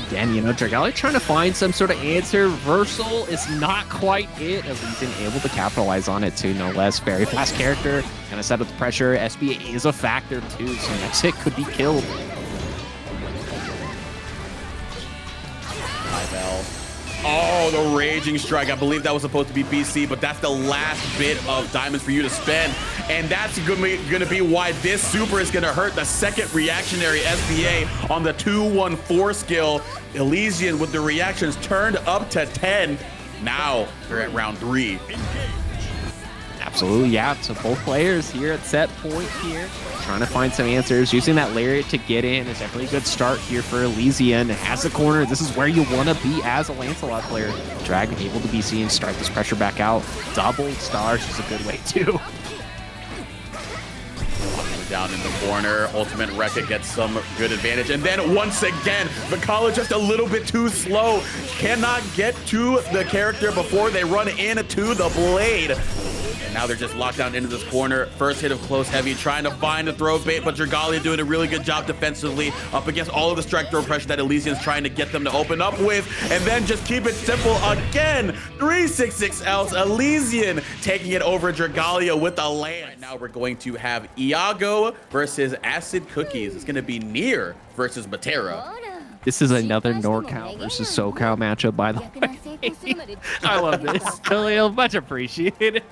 Again, you know, Dragalia trying to find some sort of answer. Reversal is not quite it. Elysian able to capitalize on it too, no less. Very fast character, kind of set up the pressure. SBA is a factor too, so next hit could be killed. 5L. Oh, the Raging Strike. I believe that was supposed to be BC, but that's the last bit of diamonds for you to spend. And that's gonna be why this super is gonna hurt the second reactionary SBA on the 2-1-4 skill. Elysian with the reactions turned up to 10. Now we're at round 3. Absolutely, yeah. So both players here at set point here, trying to find some answers. Using that lariat to get in is definitely a good start here for Elysian. Has the corner. This is where you want to be as a Lancelot player. Drag able to be seen, start this pressure back out. Double stars is a good way too. Down in the corner, Ultimate Wreck-It gets some good advantage, and then once again, Vikala just a little bit too slow, cannot get to the character before they run into the blade. And now they're just locked down into this corner. First hit of close heavy, trying to find a throw bait, but Dragalia doing a really good job defensively up against all of the strike throw pressure that Elysian's trying to get them to open up with, and then just keep it simple again. 366Ls, Elysian taking it over Dragalia with a land. Right now we're going to have Iago versus Acid Cookies. It's going to be Nier versus Matera. This is another NorCal versus SoCal matchup, by the way. I love this. Really much appreciated.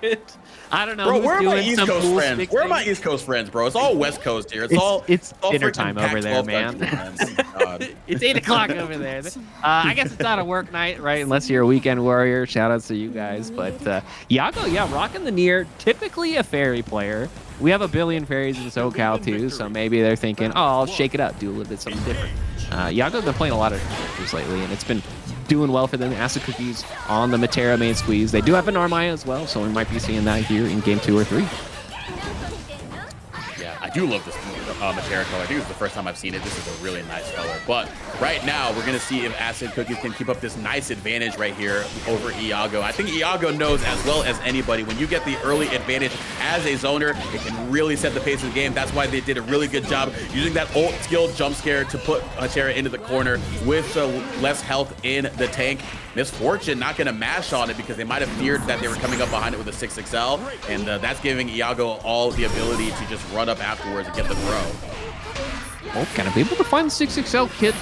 I don't know. Bro, where are my doing East some Coast cool friends? stick Where are my things. East Coast friends, bro? It's all West Coast here. It's all dinner freaking time over there, Pac-12 man. country, God. It's 8 o'clock over there. I guess it's not a work night, right? Unless you're a weekend warrior. Shout outs to you guys. But Iago, yeah, rocking the Nier. Typically a Ferry player. We have a billion Ferries in SoCal too, so maybe they're thinking, oh, I'll shake it up, do a little bit something different. Iago's been playing a lot of characters lately, and it's been doing well for them. Acid Cookies on the Matera main squeeze. They do have an Armaya as well, so we might be seeing that here in game 2 or 3. Yeah, I do love this Matera color. I think it's the first time I've seen it. This is a really nice color. But right now, we're going to see if Acid Cookies can keep up this nice advantage right here over Iago. I think Iago knows as well as anybody, when you get the early advantage as a zoner, it can really set the pace of the game. That's why they did a really good job using that ult skill jump scare to put Matera into the corner with less health in the tank. Misfortune not going to mash on it because they might have feared that they were coming up behind it with a 6XL, and that's giving Iago all the ability to just run up afterwards and get the throw. Oh, gonna be able to find the 6XL kit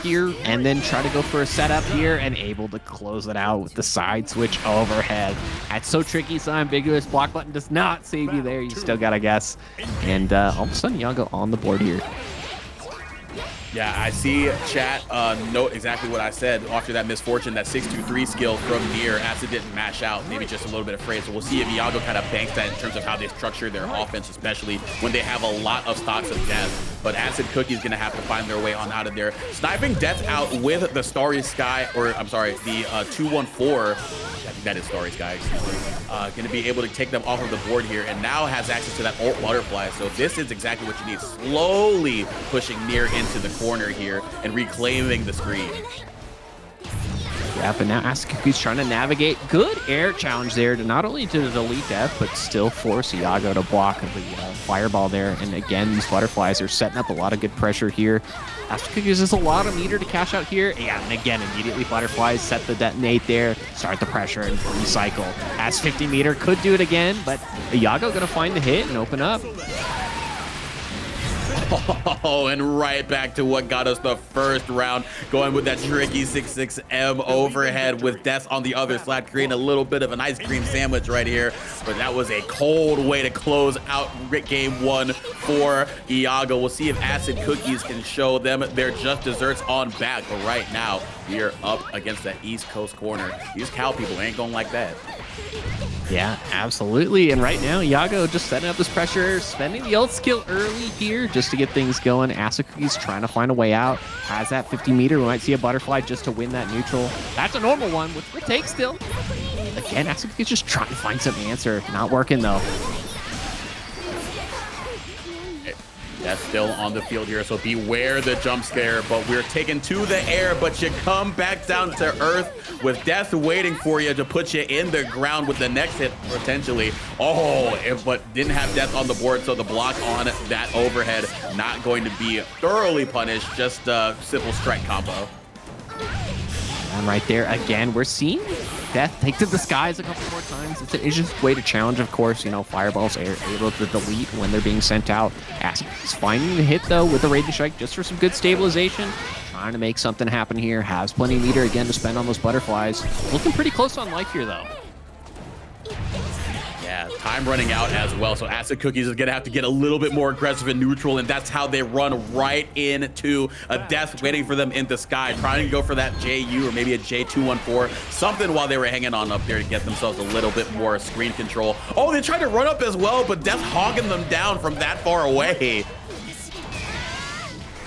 here, and then try to go for a setup here, and able to close it out with the side switch overhead. That's so tricky, so ambiguous. Block button does not save you there. You still gotta guess. And all of a sudden, Iago on the board here. Yeah, I see chat note exactly what I said after that misfortune, that 623 skill from Nier. Acid didn't mash out, maybe just a little bit afraid. So we'll see if Iago kind of banks that in terms of how they structure their offense, especially when they have a lot of stocks of death. But Acid Cookie's gonna have to find their way on out of there. Sniping death out with the Starry Sky, or I'm sorry, the 214. I think that is Starry Sky. Gonna be able to take them off of the board here, and now has access to that ult butterfly. So this is exactly what you need. Slowly pushing Nier into the corner here and reclaiming the screen. Yeah, but now Asukuki's trying to navigate. Good air challenge there to not only to delete death, but still force Iago to block the fireball there. And again, these butterflies are setting up a lot of good pressure here. Asukuki uses a lot of meter to cash out here. Yeah, and again, immediately butterflies set the detonate there, start the pressure and recycle. As 50 meter could do it again, but Iago gonna find the hit and open up. Oh, and right back to what got us the first round, going with that tricky 6-6M overhead with Death on the other side, creating a little bit of an ice cream sandwich right here. But that was a cold way to close out game 1 for Iago. We'll see if Acid Cookies can show them their just desserts on back. But right now, we are up against that East Coast corner. These cow people ain't going like that. Yeah, absolutely. And right now, Iago just setting up this pressure, spending the ult skill early here just to get things going. Asukuki's trying to find a way out. Has that 50 meter. We might see a butterfly just to win that neutral. That's a normal one, which we'll take still. Again, Asukuki's just trying to find some answer. Not working, though. That's still on the field here, so beware the jump scare. But we're taken to the air, but you come back down to earth with Death waiting for you to put you in the ground with the next hit, potentially. Oh, but didn't have Death on the board, so the block on that overhead not going to be thoroughly punished, just a simple strike combo. And right there, again, we're seeing Death take to the skies a couple more times. It's an just way to challenge, of course. You know, fireballs are able to delete when they're being sent out. Asukuki's finding the hit, though, with the Raging Strike just for some good stabilization. Trying to make something happen here. Has plenty of meter, again, to spend on those butterflies. Looking pretty close on life here, though. Yeah, time running out as well, so Acid Cookies is gonna have to get a little bit more aggressive and neutral, and that's how they run right into a Death waiting for them in the sky, trying to go for that JU or maybe a J214, something while they were hanging on up there to get themselves a little bit more screen control. Oh, they tried to run up as well, but Death hogging them down from that far away.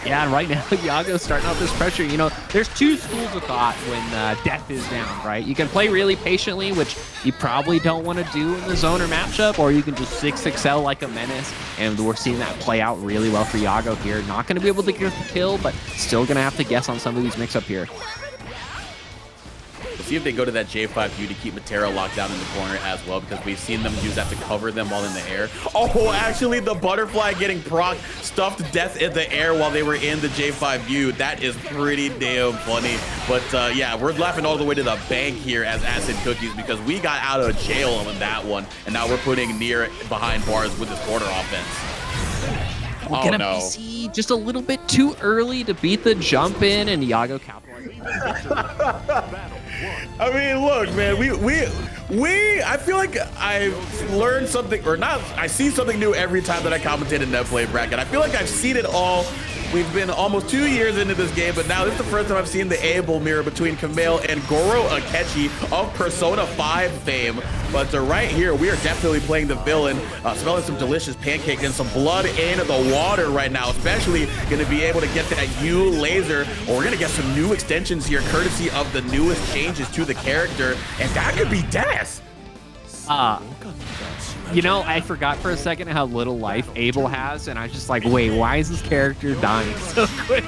Yeah, and right now, Iago's starting out this pressure. You know, there's two schools of thought when Death is down, right? You can play really patiently, which you probably don't want to do in the zone or matchup, or you can just 6-6L like a menace, and we're seeing that play out really well for Iago here. Not going to be able to get the kill, but still going to have to guess on some of these mix-up here. We'll see if they go to that J5U to keep Matera locked down in the corner as well, because we've seen them use that to cover them while in the air. Oh, actually, the butterfly getting proc stuffed Death in the air while they were in the J5U. That is pretty damn funny. But yeah, we're laughing all the way to the bank here as Acid Cookies, because we got out of jail on that one, and now we're putting Nier behind bars with this corner offense. We're gonna BC just a little bit too early to beat the jump in, and Iago capitalized. I mean, look, man, I feel like I've learned something, or not, I see something new every time that I commentate in Netplay Bracket. I feel like I've seen it all. We've been almost 2 years into this game, but now this is the first time I've seen the able mirror between Kamel and Goro Akechi of Persona 5 fame. But right here, we are definitely playing the villain, smelling some delicious pancakes and some blood in the water right now, especially going to be able to get that U laser, or we're going to get some new extensions here, courtesy of the newest changes to the character, and that could be death. You know, I forgot for a second how little life Abel has, and I was just like, wait, why is this character dying so quick?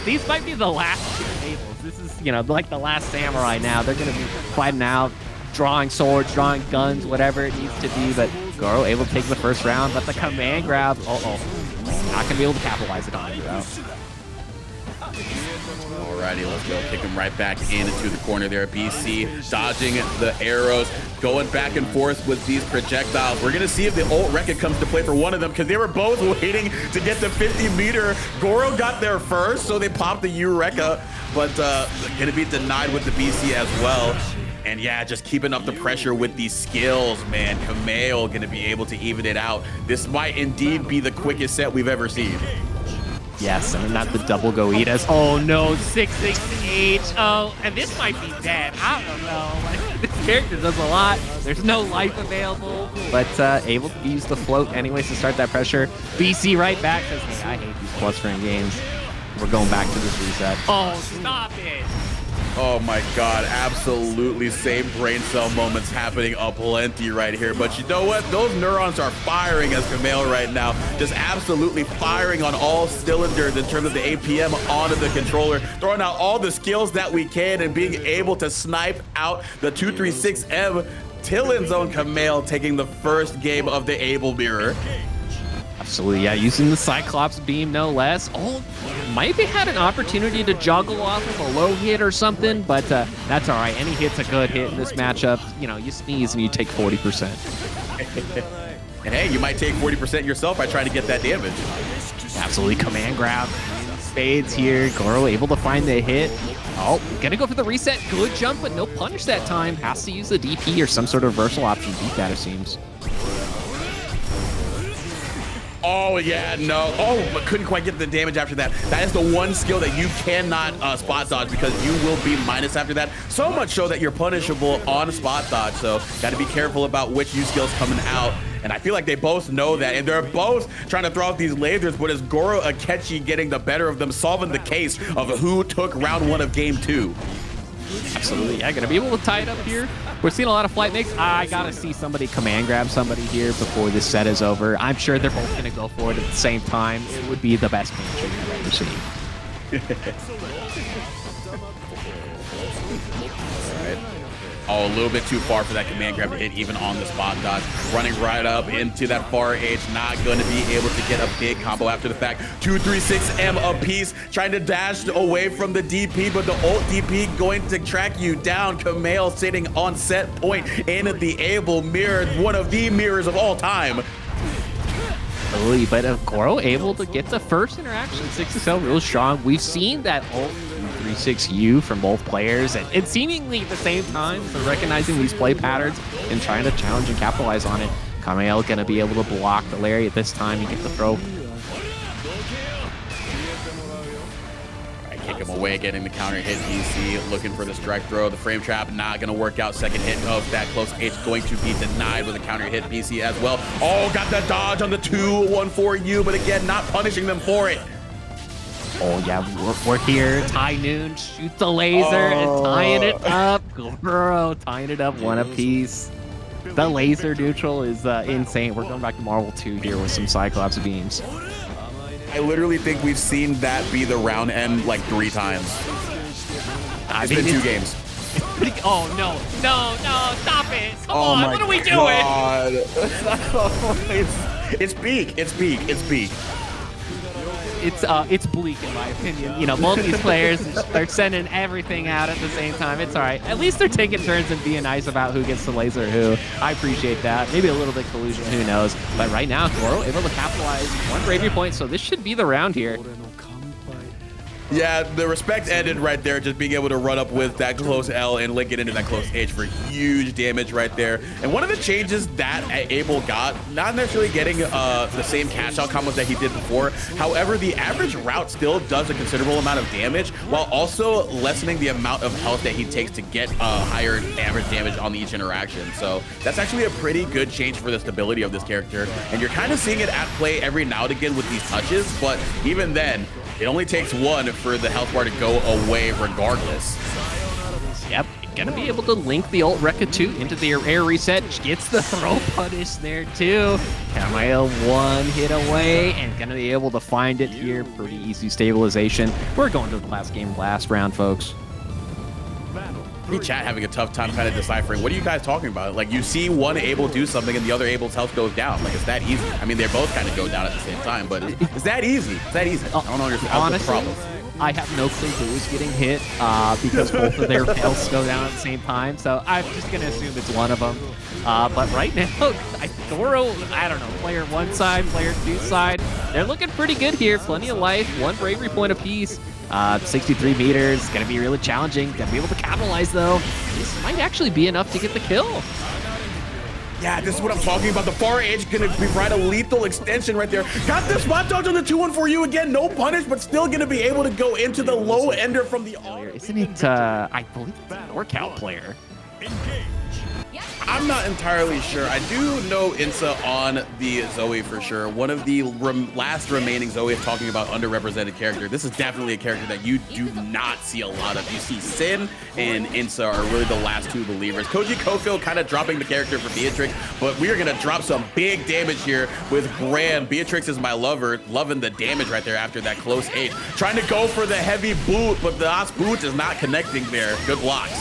These might be the last two Abels. This is, you know, like the last samurai now. They're going to be fighting out, drawing swords, drawing guns, whatever it needs to be, but Goro able to take the first round, but the command grab, not going to be able to capitalize it on it, though. Alrighty, let's go. Kick him right back into the corner there. BC dodging the arrows, going back and forth with these projectiles. We're going to see if the ult Rekka comes to play for one of them, because they were both waiting to get the 50 meter. Goro got there first, so they popped the U Rekka, but going to be denied with the BC as well. And yeah, just keeping up the pressure with these skills, man. Kameo going to be able to even it out. This might indeed be the quickest set we've ever seen. Yes, and not the double Goitas. Oh no, 668. Oh, and this might be dead. I don't know. Like, this character does a lot. There's no life available, but able to use the float anyways to start that pressure. BC right back says, hey, I hate these plus frame games. We're going back to this reset. Oh, stop it. Oh my God, absolutely same brain cell moments happening aplenty right here. But you know what? Those neurons are firing as Kamel right now. Just absolutely firing on all cylinders in terms of the APM onto the controller, throwing out all the skills that we can and being able to snipe out the 236M. Till zone Kamel taking the first game of the Able Mirror. Absolutely, yeah, using the Cyclops beam, no less. Oh, maybe had an opportunity to juggle off of a low hit or something, but that's all right. Any hit's a good hit in this matchup. You know, you sneeze and you take 40%. And hey, you might take 40% yourself by trying to get that damage. Absolutely, command grab. Spades here. Goro able to find the hit. Oh, gonna go for the reset. Good jump, but no punish that time. Has to use the DP or some sort of reversal option. Beat that, it seems. Oh, yeah, no. Oh, but couldn't quite get the damage after that. That is the one skill that you cannot spot dodge because you will be minus after that. So much so that you're punishable on spot dodge. So got to be careful about which U skills coming out. And I feel like they both know that. And they're both trying to throw out these lasers. But is Goro Akechi getting the better of them, solving the case of who took round 1 of game 2? Absolutely, yeah, gonna be able to tie it up here. We're seeing a lot of flight makes. I gotta see somebody command grab somebody here before this set is over. I'm sure they're both gonna go for it at the same time. It would be the best match I've ever seen. Oh, a little bit too far for that command grab to hit even on the spot dodge. Running right up into that far H, not going to be able to get a big combo after the fact. 236M apiece, trying to dash away from the DP, but the ult DP going to track you down. Kamel sitting on set point in the Able Mirror, one of the mirrors of all time. But Goro able to get the first interaction. 6XL real strong. We've seen that ult 36U from both players and seemingly at the same time, so recognizing these play patterns and trying to challenge and capitalize on it. Kamel gonna be able to block the lariat this time and get the throw. Kick him away, getting the counter hit. DC looking for the strike throw. The frame trap not going to work out. Second hit of that close H going to be denied with a counter hit. BC as well. Oh, got the dodge on the 2-1-4U, but again, not punishing them for it. Oh yeah, we're here. Ty Noon shoots the laser and tying it up. Goro tying it up one apiece. The laser neutral is insane. We're going back to Marvel 2 here with some Cyclops beams. I literally think we've seen that be the round end like 3 times. It's been 2 games. Oh no, stop it. Come on, what are we doing? It's peak. It's bleak in my opinion. You know, both these players, they're sending everything out at the same time. It's all right. At least they're taking turns and being nice about who gets to laser who. I appreciate that. Maybe a little bit collusion, who knows. But right now, Goro able to capitalize 1 bravery point, so this should be the round here. Yeah, the respect ended right there, just being able to run up with that close L and link it into that close H for huge damage right there. And one of the changes that Abel got, not necessarily getting the same cash out combos that he did before. However, the average route still does a considerable amount of damage while also lessening the amount of health that he takes to get higher average damage on each interaction. So that's actually a pretty good change for the stability of this character. And you're kind of seeing it at play every now and again with these touches, but even then, it only takes 1 for the health bar to go away regardless. Yep, gonna be able to link the ult Rekka 2 into the air reset. Gets the throw punish there too. Kamel 1 hit away and gonna be able to find it here. Pretty easy stabilization. We're going to the last game, last round, folks. Chat having a tough time kind of deciphering. What are you guys talking about? Like, you see one Able do something and the other Able's health goes down. Like, it's that easy. I mean, they both kind of go down at the same time, but it's that easy. It's that easy. I don't understand. Honestly, the problem. I have no clue who is getting hit because both of their healths go down at the same time. So I'm just going to assume it's one of them. But right now, Goro, I don't know, player 1 side, player 2 side, they're looking pretty good here. Plenty of life, 1 bravery point apiece. 63 meters, gonna be really challenging. Gonna be able to capitalize though. This might actually be enough to get the kill. Yeah, this is what I'm talking about. The far edge gonna provide a lethal extension right there. Got the spot dodge on the 2-1-4U again. No punish, but still gonna be able to go into the low ender from the. Isn't it? I believe it's a NorCal player. I'm not entirely sure. I do know Insa on the Zoe for sure. One of the last remaining Zoe talking about underrepresented character. This is definitely a character that you do not see a lot of. You see Sin and Insa are really the last two believers. Koji Kofil kind of dropping the character for Beatrix, but we are going to drop some big damage here with Gran. Beatrix is my lover, loving the damage right there after that close H. Trying to go for the heavy boot, but the last boot is not connecting there. Good blocks.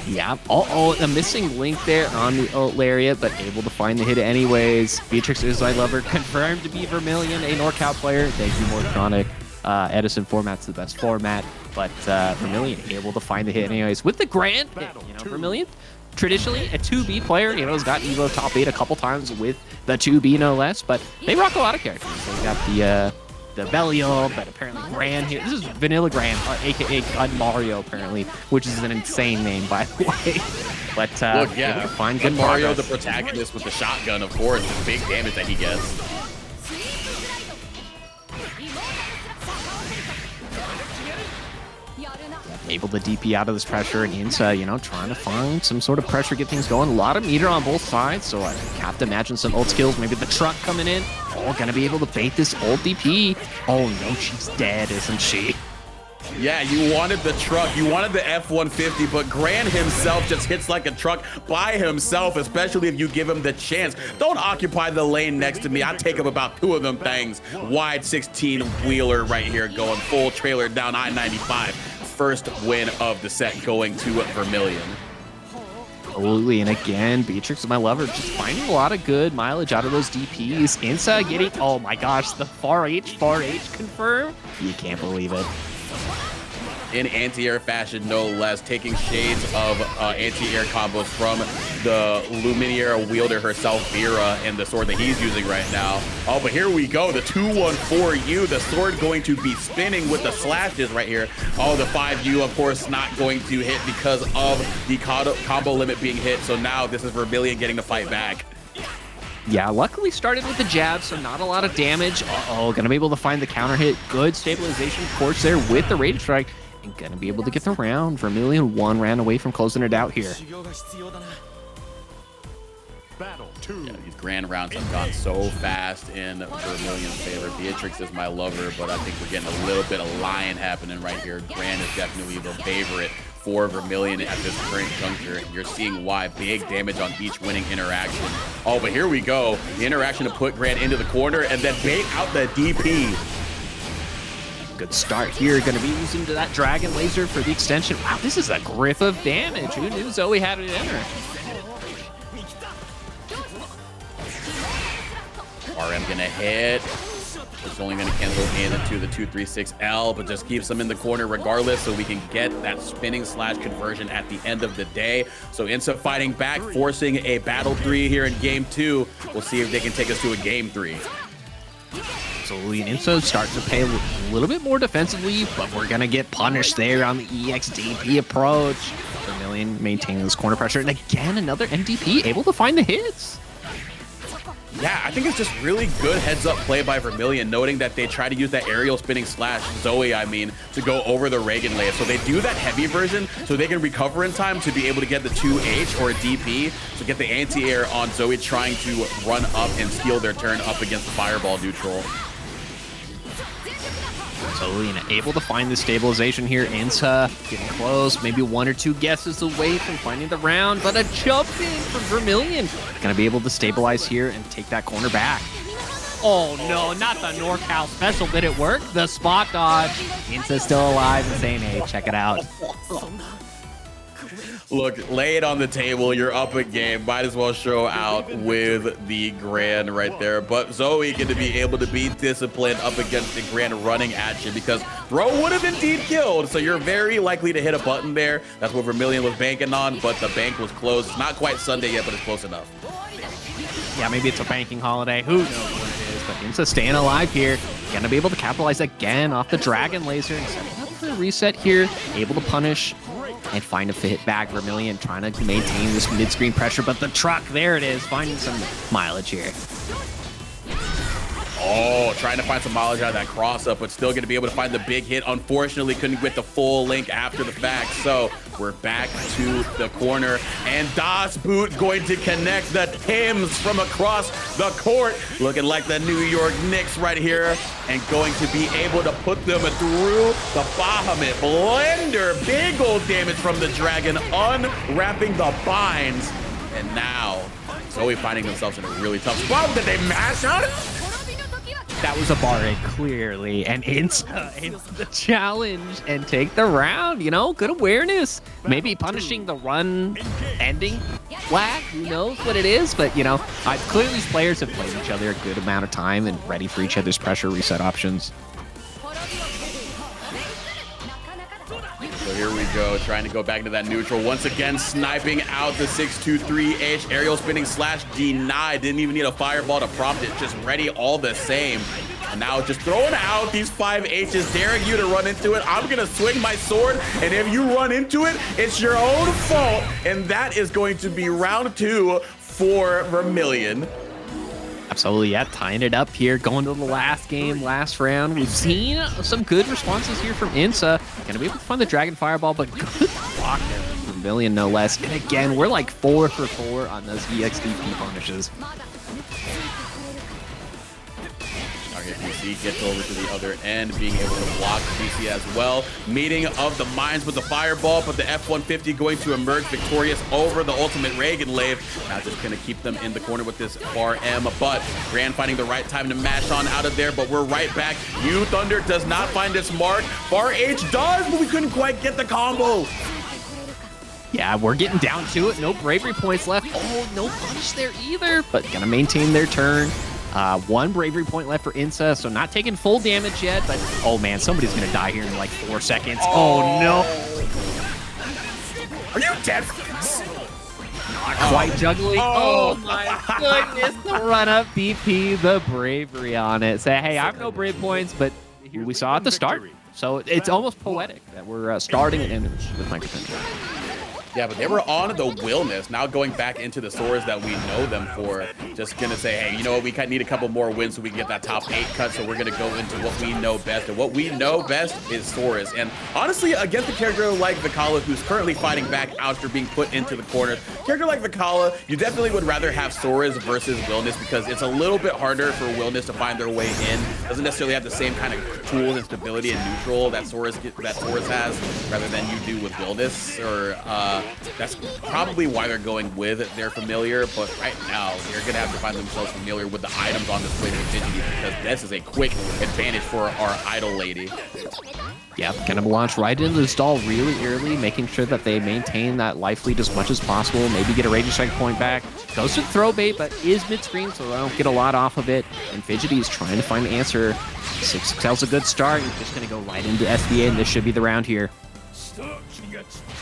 Yeah, a missing link there on the ult lariat, but able to find the hit anyways. Beatrix is my lover, confirmed to be Vermilion, a NorCal player. Thank you, more chronic. Edison format's the best format, but Vermilion able to find the hit anyways. With the Grand pick, Vermilion, traditionally a 2B player, has got Evo top 8 a couple times with the 2B no less, but they rock a lot of characters. They got the Belial, but apparently Gran here. This is Vanilla Gran, aka Mario, apparently, which is an insane name, by the way. But look, yeah, find good Mario, progress. the protagonist with the shotgun, of course, the big damage that he gets. Able to DP out of this pressure, and Insa, trying to find some sort of pressure, get things going. A lot of meter on both sides, so I have to imagine some ult skills. Maybe the truck coming in. Oh, gonna be able to bait this ult DP. Oh no, she's dead, isn't she? Yeah, you wanted the truck, you wanted the F-150, but Gran himself just hits like a truck by himself, especially if you give him the chance. Don't occupy the lane next to me. I take up about 2 of them things. Wide 16-wheeler right here, going full trailer down I-95. First win of the set going to Vermilion. Absolutely, and again, Beatrix is my lover, just finding a lot of good mileage out of those DPs. Insa getting, oh my gosh, the far H confirm. You can't believe it. In anti-air fashion, no less, taking shades of anti-air combos from the Luminaire wielder herself, Vera, and the sword that he's using right now. Oh, but here we go, the 2-1-4U, the sword going to be spinning with the slashes right here. Oh, the 5U, of course, not going to hit because of the combo limit being hit, so now this is Vermilion getting to fight back. Yeah, luckily started with the jab, so not a lot of damage. Uh-oh, gonna be able to find the counter hit. Good stabilization, of course, there with the Rage Strike. And gonna be able to get the round. Vermilion 1 ran away from closing it out here. Yeah, these grand rounds have gone so fast in Vermilion's favor. Beatrix is my lover, but I think we're getting a little bit of lion happening right here. Gran is definitely the favorite for Vermilion at this current juncture. You're seeing why. Big damage on each winning interaction. Oh, but here we go. The interaction to put Gran into the corner and then bait out the DP. Good start here. Going to be using that Dragon Laser for the extension. Wow, this is a grip of damage. Who knew Zoe had it in her? RM going to hit. It's only going to cancel into the 236L, but just keeps them in the corner regardless, so we can get that spinning slash conversion at the end of the day. So Insa fighting back, forcing a battle 3 here in game 2. We'll see if they can take us to a game 3. Absolutely, and Insa starts to play a little bit more defensively, but we're going to get punished there on the EXDP approach. Vermilion maintaining this corner pressure, and again, another MDP able to find the hits. Yeah, I think it's just really good heads-up play by Vermilion, noting that they try to use that aerial spinning slash, Zoe, to go over the Reagan layer. So they do that heavy version so they can recover in time to be able to get the 2H or a DP to get the anti-air on Zoe trying to run up and steal their turn up against the Fireball neutral. Zoe able to find the stabilization here. Insa getting close, maybe 1 or 2 guesses away from finding the round, but a jump in from Vermilion. Gonna be able to stabilize here and take that corner back. Oh no, not the NorCal special. Did it work? The spot dodge. Insa's still alive and saying, hey, check it out. Look, lay it on the table. You're up a game. Might as well show out with the Gran right there. But Zoe going to be able to be disciplined up against the Gran running at you because throw would have indeed killed. So you're very likely to hit a button there. That's what Vermilion was banking on, but the bank was closed. It's not quite Sunday yet, but it's close enough. Yeah, maybe it's a banking holiday. Who knows what it is? But Insa staying alive here. Going to be able to capitalize again off the Dragon Laser and setting up for a reset here. Able to punish and find a fit back. Vermilion trying to maintain this mid-screen pressure, but the truck, there it is, finding some mileage here. Oh, trying to find some mileage out of that cross-up, but still going to be able to find the big hit. Unfortunately, couldn't get the full link after the fact. So we're back to the corner, and Das Boot going to connect the Tims from across the court. Looking like the New York Knicks right here, and going to be able to put them through the Bahamut. Blender, big old damage from the Dragon, unwrapping the binds. And now, Zoe finding themselves in a really tough spot. Did they mash on it? That was a Barret, clearly, and Insa the challenge and take the round, you know, good awareness. Maybe punishing the run ending lag, who knows what it is, but, you know, clearly these players have played each other a good amount of time and ready for each other's pressure reset options. So here we go, trying to go back into that neutral. Once again, sniping out the 623H. Aerial spinning slash denied. Didn't even need a fireball to prompt it. Just ready all the same. And now just throwing out these 5Hs, daring you to run into it. I'm going to swing my sword, and if you run into it, it's your own fault. And that is going to be round 2 for Vermilion. Absolutely, yeah, tying it up here, going to the last game, last round. We've seen some good responses here from Insa. Gonna be able to find the Dragon Fireball, but good block there from Vermilion, no less. And again, we're like 4 for 4 on those EXDP punishes. Okay, PC gets over to the other end, being able to block PC as well. Meeting of the minds with the fireball, but the F-150 going to emerge victorious over the ultimate Reagan Lave. Now just gonna keep them in the corner with this bar M, but Gran finding the right time to mash on out of there, but we're right back. U Thunder does not find its mark. Bar H does, but we couldn't quite get the combo. Yeah, we're getting down to it. No bravery points left. Oh, no punish there either, but gonna maintain their turn. 1 bravery point left for Insa, so not taking full damage yet, but oh man, somebody's gonna die here in like 4 seconds. Oh no. Are you dead? Not quite juggling. Oh my goodness, the run up BP, the bravery on it. Say, hey, I have no brave points, but here we saw at the start. So it's almost poetic that we're starting an image with MicroPene. Yeah, but they were on the Wilnas, now going back into the swords that we know them for. Just gonna say, hey, you know what, we need a couple more wins so we can get that top 8 cut, so we're gonna go into what we know best. And what we know best is Saurus. And honestly, against a character like Vikala, who's currently fighting back after being put into the corner, character like Vikala, you definitely would rather have Saurus versus Wilnas, because it's a little bit harder for Wilnas to find their way in. Doesn't necessarily have the same kind of tools and stability and neutral that Saurus has, rather than you do with Wilnas, or that's probably why they're going with their familiar, but right now they're gonna have to find themselves familiar with the items on display with Fidgety, because this is a quick advantage for our idol lady. Yeah, gonna launch right into the stall really early, making sure that they maintain that life lead as much as possible, maybe get a Rage Strike point back. Goes to throw bait, but is mid-screen, so they don't get a lot off of it. And Fidgety is trying to find the answer. 6XL's a good start. He's just gonna go right into SBA, and this should be the round here.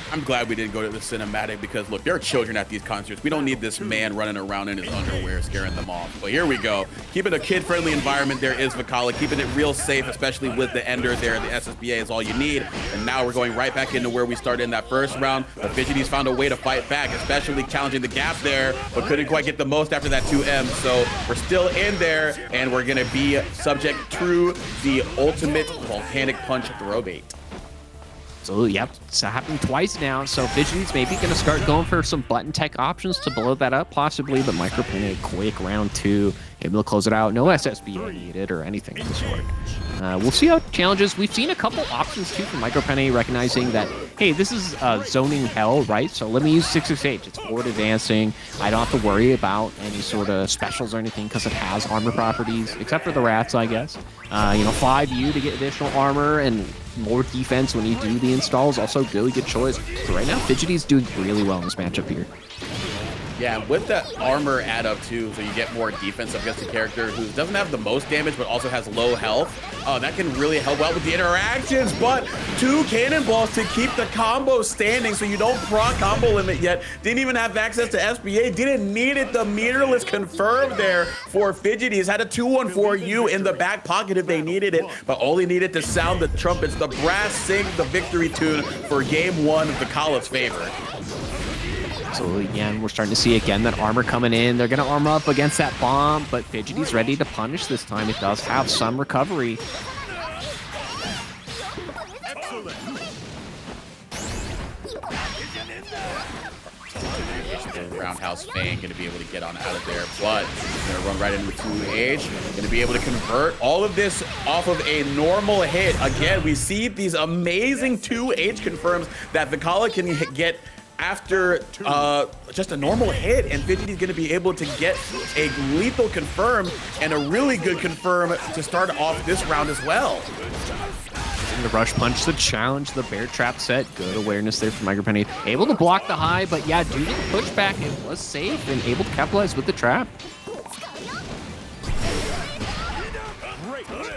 I'm glad we didn't go to the cinematic, because look, there are children at these concerts. We don't need this man running around in his underwear scaring them off. But here we go. Keeping a kid-friendly environment, there is Vikala. Keeping it real safe, especially with the ender there. The SSBA is all you need. And now we're going right back into where we started in that first round. But Fidgety's found a way to fight back, especially challenging the gap there, but couldn't quite get the most after that 2M. So we're still in there, and we're going to be subject to the ultimate volcanic punch throw bait. So, yep, it's happened twice now. So Fidgety's maybe going to start going for some button tech options to blow that up, possibly. But MicroPene, a quick round 2, able to close it out. No SSBA needed or anything of the sort. We'll see how it challenges. We've seen a couple options, too, from MicroPene, recognizing that, hey, this is zoning hell, right? So let me use 668. It's forward advancing. I don't have to worry about any sort of specials or anything, because it has armor properties, except for the rats, I guess. 5U to get additional armor and more defense when you do the installs. Also, really good choice. So right now, Fidgety's doing really well in this matchup here. Yeah, with that armor add up too, so you get more defense against a character who doesn't have the most damage but also has low health. That can really help out with the interactions, but 2 cannonballs to keep the combo standing, so you don't proc combo limit yet. Didn't even have access to SBA, didn't need it. The meterless confirmed there for Fidgety's. Had a 2-1-4U in the back pocket if they needed it, but only needed to sound the trumpets. The brass sing the victory tune for game 1 of Vikala's favor. So again, we're starting to see again that armor coming in. They're going to armor up against that bomb, but Fidgety's ready to punish this time. It does have some recovery. Roundhouse Fang going to be able to get on out of there, but going to run right into 2H. Going to be able to convert all of this off of a normal hit. Again, we see these amazing 2H confirms that Vikala can get after just a normal hit, and Fidgety's going to be able to get a lethal confirm and a really good confirm to start off this round as well. The rush punch, the challenge, the bear trap set. Good awareness there from MicroPene. Able to block the high, but yeah, due to the pushback, it was safe and able to capitalize with the trap.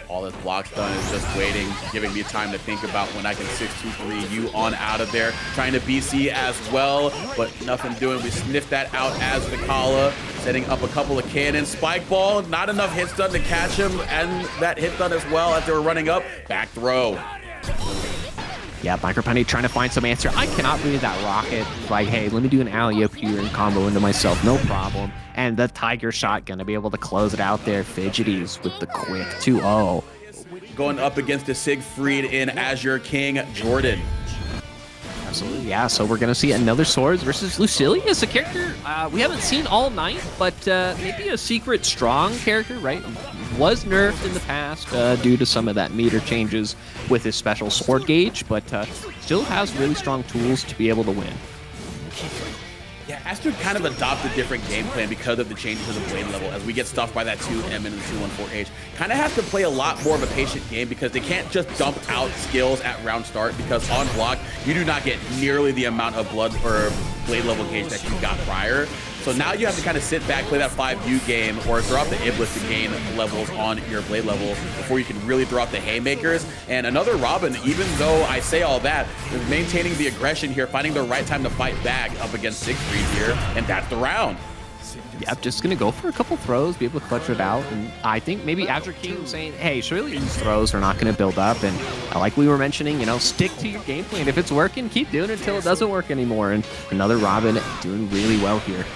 All this block's done is just waiting, giving me time to think about when I can 6-2-3 you on out of there. Trying to BC as well, but nothing doing. We sniffed that out as Vikala, setting up a couple of cannons. Spike ball, not enough hits done to catch him, and that hit done as well as they were running up. Back throw. Yeah, MicroPene trying to find some answer. I cannot read that rocket. Like, hey, let me do an alley-oop here and combo into myself, no problem. And the Tiger Shot gonna be able to close it out there. Fidgety's with the quick 2-0. Going up against the Siegfried in Azure King Jordan. Absolutely, yeah. So we're going to see another Swords versus Lucilius, a character we haven't seen all night, but maybe a secret strong character, right? Was nerfed in the past due to some of that meter changes with his special sword gauge, but still has really strong tools to be able to win. Yeah, has to kind of adopt a different game plan because of the changes to the blade level as we get stuffed by that 2M and the 214H. Kind of have to play a lot more of a patient game because they can't just dump out skills at round start, because on block, you do not get nearly the amount of blood or blade level gauge that you got prior. So now you have to kind of sit back, play that 5U game, or throw out the Iblis to gain levels on your blade level before you can really throw out the haymakers. And another Robin, even though I say all that, is maintaining the aggression here, finding the right time to fight back up against Siegfried here, and that's the round. Yep, just going to go for a couple throws, be able to clutch it out. And I think maybe Azure King saying, hey, surely these throws are not going to build up. And like we were mentioning, you know, stick to your game plan. If it's working, keep doing it until it doesn't work anymore. And another Robin doing really well here.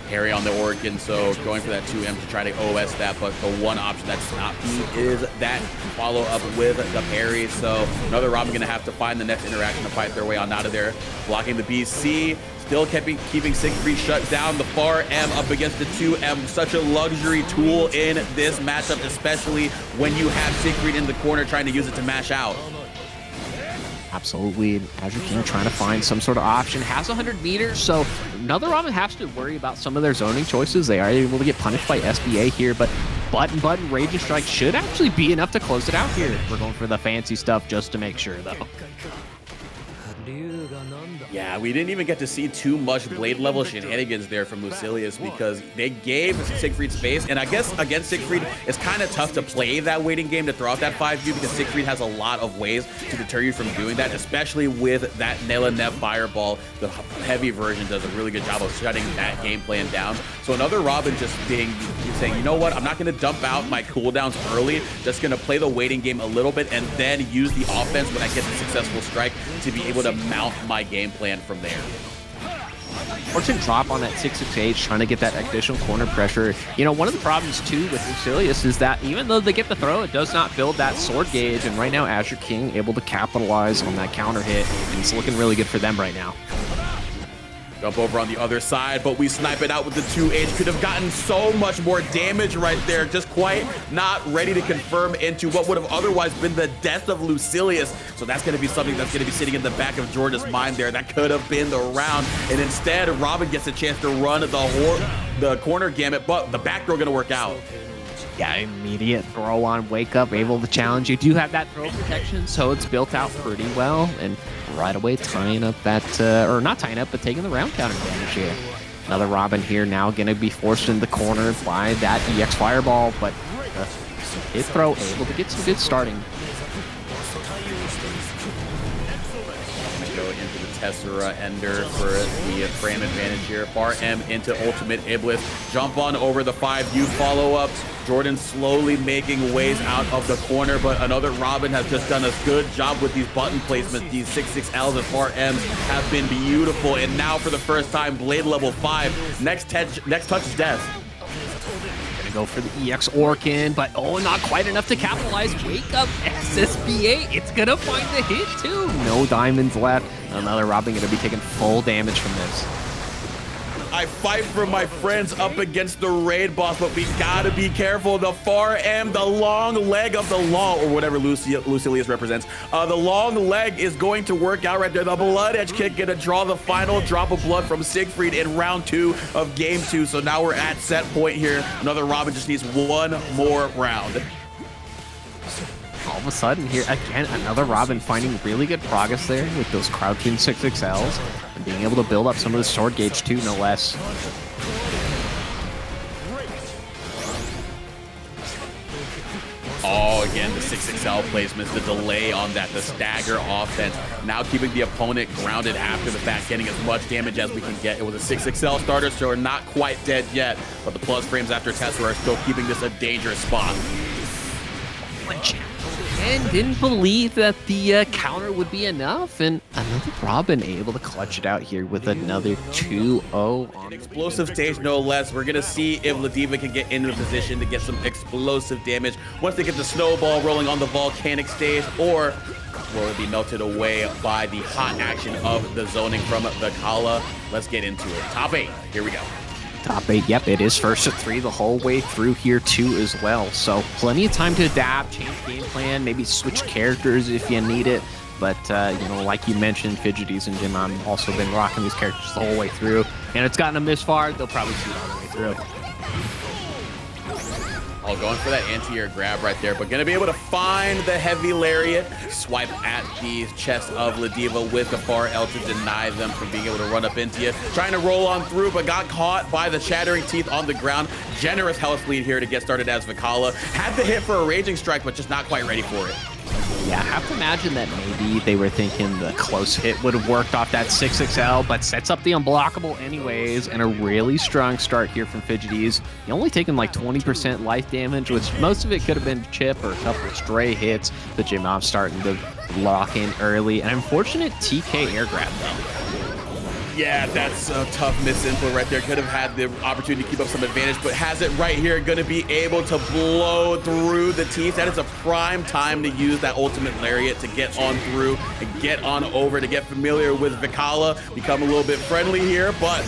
Harry on the Oregon, so going for that 2M to try to OS that, but the one option that's not beat is that follow up with the parry. So another Robin gonna have to find the next interaction to fight their way on out of there. Blocking the BC, still keeping Siegfried shut down. The far M up against the 2M, such a luxury tool in this matchup, especially when you have Siegfried in the corner trying to use it to mash out. Absolutely. Azure King trying to find some sort of option. Has 100 meters, so another Robin has to worry about some of their zoning choices. They are able to get punished by SBA here, but button, Rage and Strike should actually be enough to close it out here. We're going for the fancy stuff just to make sure, though. Yeah, we didn't even get to see too much blade level shenanigans there from Lucilius because they gave Siegfried space, and I guess against Siegfried, it's kind of tough to play that waiting game to throw out that 5U because Siegfried has a lot of ways to deter you from doing that, especially with that Nela Fireball. The heavy version does a really good job of shutting that game plan down. So another Robin just saying, you know what, I'm not going to dump out my cooldowns early, just going to play the waiting game a little bit and then use the offense when I get the successful strike to be able to mount my game plan from there. Fortune drop on that 6-6-H, trying to get that additional corner pressure. You know, one of the problems too with Lucilius is that even though they get the throw, it does not build that sword gauge, and right now Azure King able to capitalize on that counter hit, and it's looking really good for them right now. Jump over on the other side, but we snipe it out with the 2H. Could have gotten so much more damage right there. Just quite not ready to confirm into what would have otherwise been the death of Lucilius. So that's going to be something that's going to be sitting in the back of George's mind there. That could have been the round. And instead, Robin gets a chance to run the corner gamut, but the back throw going to work out. Yeah, immediate throw on Wake Up, able to challenge. You do have that throw protection, so it's built out pretty well. And right away tying up that, or not tying up, but taking the round counter damage here. Another Robin here now going to be forced in the corner by that EX Fireball, but hit throw able to get some good starting. into the Tessera Ender for the frame advantage here. Far M into Ultimate Iblis. Jump on over the 5U follow-up. Jordan slowly making ways out of the corner, but another Robin has just done a good job with these button placements. These 6-6Ls and Far M's have been beautiful. And now for the first time, Blade level 5. Next touch is death. Go for the EX Orkin, but not quite enough to capitalize. Wake up, SSBA. It's gonna find the hit too. No diamonds left. Another Robin gonna be taking full damage from this. I fight for my friends up against the raid boss, but we gotta be careful. The Far M, the long leg of the law, or whatever Lucilius represents. The long leg is going to work out right there. The Blood Edge kick gonna draw the final drop of blood from Siegfried in round 2 of game 2. So now we're at set point here. Another Robin just needs one more round. All of a sudden here, again, another Robin finding really good progress there with those crouching 6-6Ls and being able to build up some of the sword gauge too, no less. Oh, again, the 6-6L placements, the delay on that, the stagger offense. Now keeping the opponent grounded after the fact, getting as much damage as we can get. It was a 6-6L starter, so we're not quite dead yet, but the plus frames after Tessera are still keeping this a dangerous spot. And didn't believe that the counter would be enough, and another Robin able to clutch it out here with another 2-0. An explosive stage, no less. We're gonna see if Ladiva can get into a position to get some explosive damage once they get the snowball rolling on the volcanic stage, or will it be melted away by the hot action of the zoning from Vikala? Let's get into it. Top 8, here we go. Top 8, yep, it is first to 3 the whole way through here too as well. So plenty of time to adapt, change game plan, maybe switch characters if you need it. But, you know, like you mentioned, Fidgeties and Jimon also been rocking these characters the whole way through. And it's gotten them this far, they'll probably see it all the way through. Oh, going for that anti-air grab right there, but gonna be able to find the heavy lariat, swipe at the chest of Ladiva with the Far L to deny them from being able to run up into you. Trying to roll on through, but got caught by the Shattering Teeth on the ground. Generous health lead here to get started as Vikala. Had the hit for a Raging Strike, but just not quite ready for it. Yeah, I have to imagine that maybe they were thinking the close hit would have worked off that 6-6L, but sets up the unblockable anyways, and a really strong start here from Fidgeties. He only taken like 20% life damage, which most of it could have been chip or a couple of stray hits, but Jimon starting to lock in early. An unfortunate TK air grab though. Yeah, that's a tough misinfo right there. Could have had the opportunity to keep up some advantage, but has it right here. Going to be able to blow through the teeth. That is a prime time to use that ultimate lariat to get on through and get on over, to get familiar with Vikala. Become a little bit friendly here, but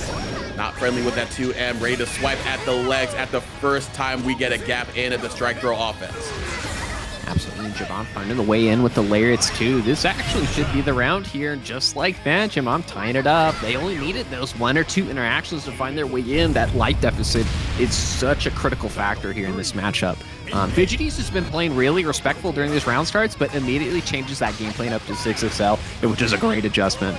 not friendly with that 2M. Ready to swipe at the legs at the first time we get a gap in at the strike throw offense. Absolutely, Jimon finding the way in with the lariats too. This actually should be the round here, just like that. Jimon tying it up. They only needed those 1 or 2 interactions to find their way in. That life deficit is such a critical factor here in this matchup. Fidgeties has been playing really respectful during these round starts, but immediately changes that game plan up to 6XL, which is a great adjustment.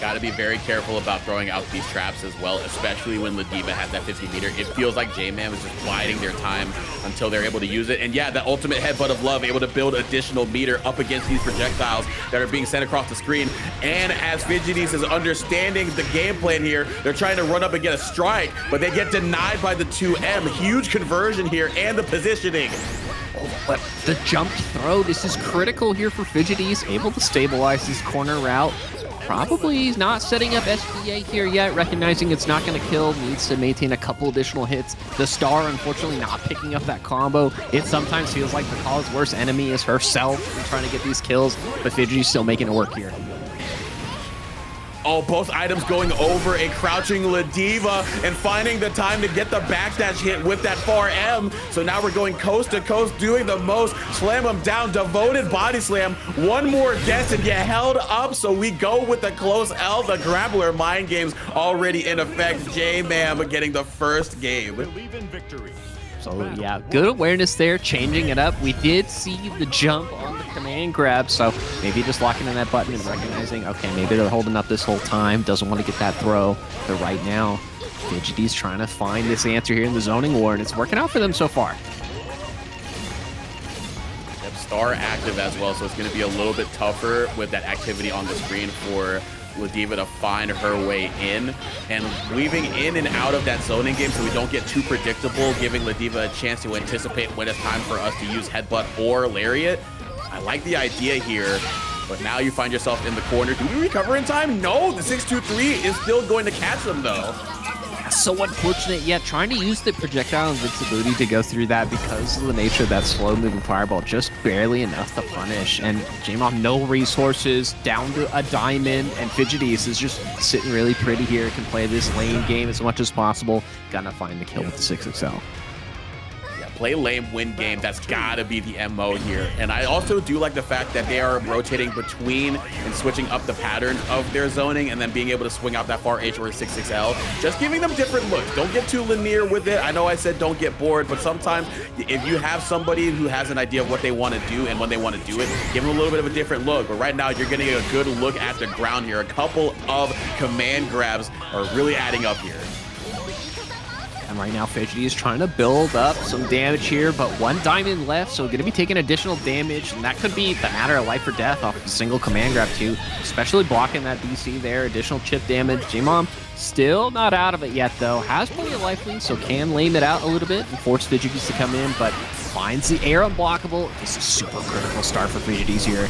Got to be very careful about throwing out these traps as well, especially when Ladiva has that 50 meter. It feels like J-Man was just biding their time until they're able to use it. And yeah, that ultimate headbutt of love, able to build additional meter up against these projectiles that are being sent across the screen. And as Fidgeties is understanding the game plan here, they're trying to run up and get a strike, but they get denied by the 2M. Huge conversion here and the positioning. But the jump throw, this is critical here for Fidgeties, able to stabilize this corner route. Probably not setting up SBA here yet, recognizing it's not going to kill, needs to maintain a couple additional hits. The Star, unfortunately, not picking up that combo. It sometimes feels like Vikala's worst enemy is herself in trying to get these kills, but Fidgety's still making it work here. Oh, both items going over a crouching Ladiva and finding the time to get the backdash hit with that Far M. So now we're going coast to coast, doing the most. Slam him down, devoted body slam. One more guess and you held up. So we go with the close L. The Grappler mind games already in effect. J-Man getting the first game. Believe in victory. So yeah, good awareness there, changing it up. We did see the jump on the command grab, so maybe just locking in that button and recognizing, okay, maybe they're holding up this whole time, doesn't want to get that throw. But right now, Fidgety's trying to find this answer here in the zoning war, and it's working out for them so far. star active as well, so it's going to be a little bit tougher with that activity on the screen for Ladiva to find her way in, and weaving in and out of that zoning game so we don't get too predictable, giving Ladiva a chance to anticipate when it's time for us to use Headbutt or Lariat. I like the idea here, but now you find yourself in the corner. Do we recover in time? No, the 623 is still going to catch them though. So unfortunate, yet trying to use the projectile invincibility to go through that because of the nature of that slow-moving fireball, just barely enough to punish. And J-Mom, no resources, down to a diamond, and Fidgeties is just sitting really pretty here, can play this lane game as much as possible. Gonna find the kill with the 6XL. Play lame, win game. That's gotta be the MO here. And I also do like the fact that they are rotating between and switching up the patterns of their zoning and then being able to swing out that far H or 6XL. Just giving them different looks. Don't get too linear with it. I know I said don't get bored, but sometimes if you have somebody who has an idea of what they want to do and when they want to do it, give them a little bit of a different look. But right now, you're getting a good look at the ground here. A couple of command grabs are really adding up here. And right now, Fidgety is trying to build up some damage here, but one diamond left, so going to be taking additional damage, and that could be the matter of life or death off of a single command grab too, especially blocking that BC there, additional chip damage. J-Mom still not out of it yet though, has plenty of life lead, so can lame it out a little bit and force Fidgeties to come in, but finds the air unblockable. This is super critical start for Fidgeties here.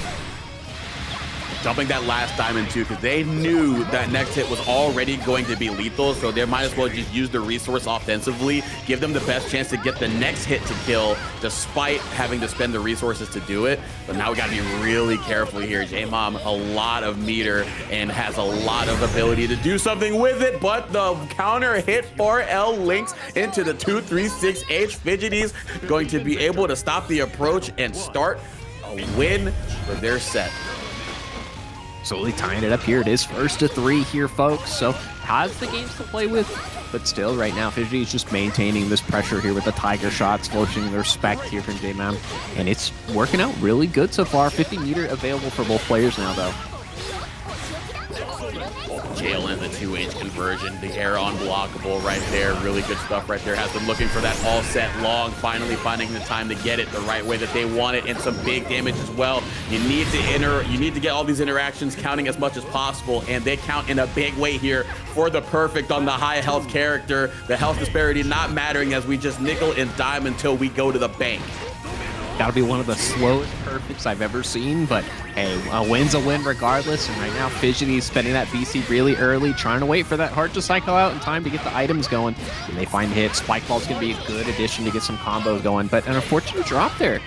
Dumping that last diamond too, because they knew that next hit was already going to be lethal, so they might as well just use the resource offensively, give them the best chance to get the next hit to kill, despite having to spend the resources to do it. But now we gotta be really careful here. J-Mom, a lot of meter and has a lot of ability to do something with it, but the counter hit for L links into the 236H. Fidgeties going to be able to stop the approach and start a win for their set. Slowly tying it up here. It is first to 3 here, folks. So has the games to play with, but still right now, Fidgety is just maintaining this pressure here with the Tiger shots, forcing the respect here from J-Mom. And it's working out really good so far. 50 meter available for both players now, though. Jail in the 2H conversion, the air unblockable right there. Really good stuff right there. Has been looking for that all set long, finally finding the time to get it the right way that they want it, and some big damage as well. You need to get all these interactions counting as much as possible, and they count in a big way here for the perfect on the high health character. The health disparity not mattering as we just nickel and dime until we go to the bank. That'll be one of the slowest perfects I've ever seen, but hey, a win's a win regardless. And right now, Fidgety is spending that BC really early, trying to wait for that heart to cycle out in time to get the items going. And they find hit. Spike Ball's going to be a good addition to get some combos going, but an unfortunate drop there.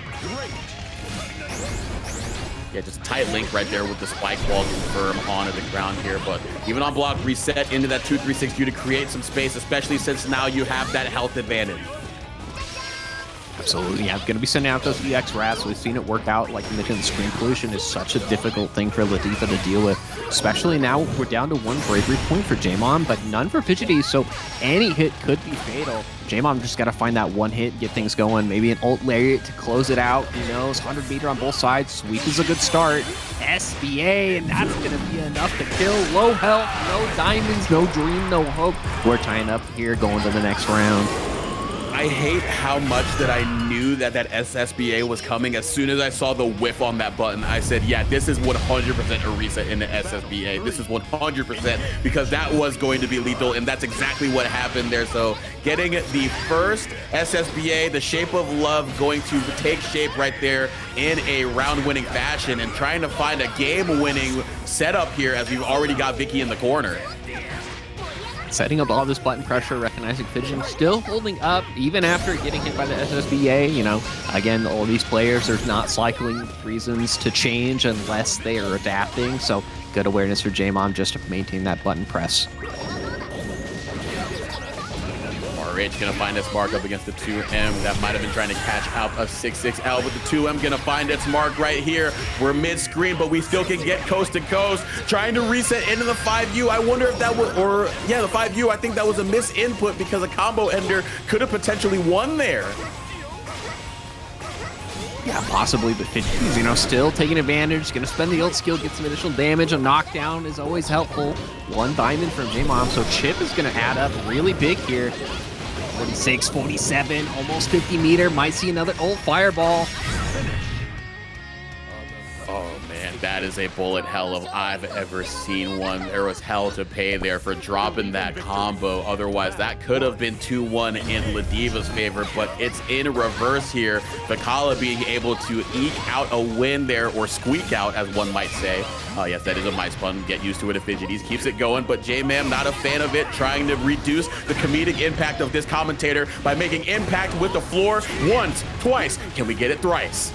Yeah, just tight link right there with the spike ball confirm onto the ground here. But even on block, reset into that 236U to create some space, especially since now you have that health advantage. Absolutely, yeah. Going to be sending out those EX rats. We've seen it work out. Like you mentioned, screen pollution is such a difficult thing for Ladiva to deal with. Especially now, we're down to 1 bravery point for J-Mom, but none for Fidgety, so any hit could be fatal. J-Mom just got to find that one hit, get things going. Maybe an ult lariat to close it out. Who knows? 100 meter on both sides. Sweep is a good start. SBA, and that's going to be enough to kill. Low health, no diamonds, no dream, no hope. We're tying up here, going to the next round. I hate how much that I knew that SSBA was coming. As soon as I saw the whiff on that button, I said, yeah, this is 100% a reset in the SSBA. This is 100% because that was going to be lethal, and that's exactly what happened there. So getting the first SSBA, the Shape of Love, going to take shape right there in a round-winning fashion and trying to find a game-winning setup here as we've already got Vicky in the corner. Setting up all this button pressure, recognizing Fidgeting still holding up even after getting hit by the SSBA. You know, again, all these players, there's not cycling reasons to change unless they are adapting. So good awareness for J-Mom just to maintain that button press. RH gonna find its mark up against the 2M. That might have been trying to catch out a 6-6L, but the 2M gonna find its mark right here. We're mid-screen, but we still can get coast to coast. Trying to reset into the 5U. I wonder if that was, or yeah, the 5U, I think that was a misinput because a combo ender could have potentially won there. Yeah, possibly, but Fidgety's, you know, still taking advantage. Gonna spend the ult skill, get some additional damage. A knockdown is always helpful. 1 diamond from J-Mom, so chip is gonna add up really big here. 46, 47, almost 50 meter. Might see another ult fireball. That is a bullet hell if I've ever seen one. There was hell to pay there for dropping that combo. Otherwise, that could have been 2-1 in Ladiva's favor, but it's in reverse here. Vikala being able to eke out a win there, or squeak out, as one might say. Yes, that is a mice pun. Get used to it if Fidgeties keeps it going, but J-Man not a fan of it, trying to reduce the comedic impact of this commentator by making impact with the floor once, twice. Can we get it thrice?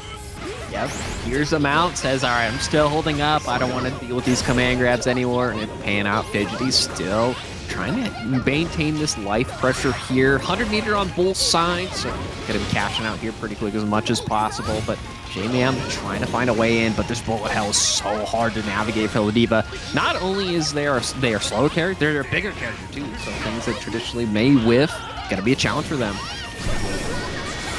Yep, here's a mount, says, all right, I'm still holding up. I don't want to deal with these command grabs anymore. And it's paying out. Fidgety's still trying to maintain this life pressure here. 100 meter on both sides, so gonna be cashing out here pretty quick as much as possible. But J-Man trying to find a way in, but this bullet hell is so hard to navigate for Ladiva. Not only is they are slow character, they're a bigger character too. So things that traditionally may whiff, gonna be a challenge for them.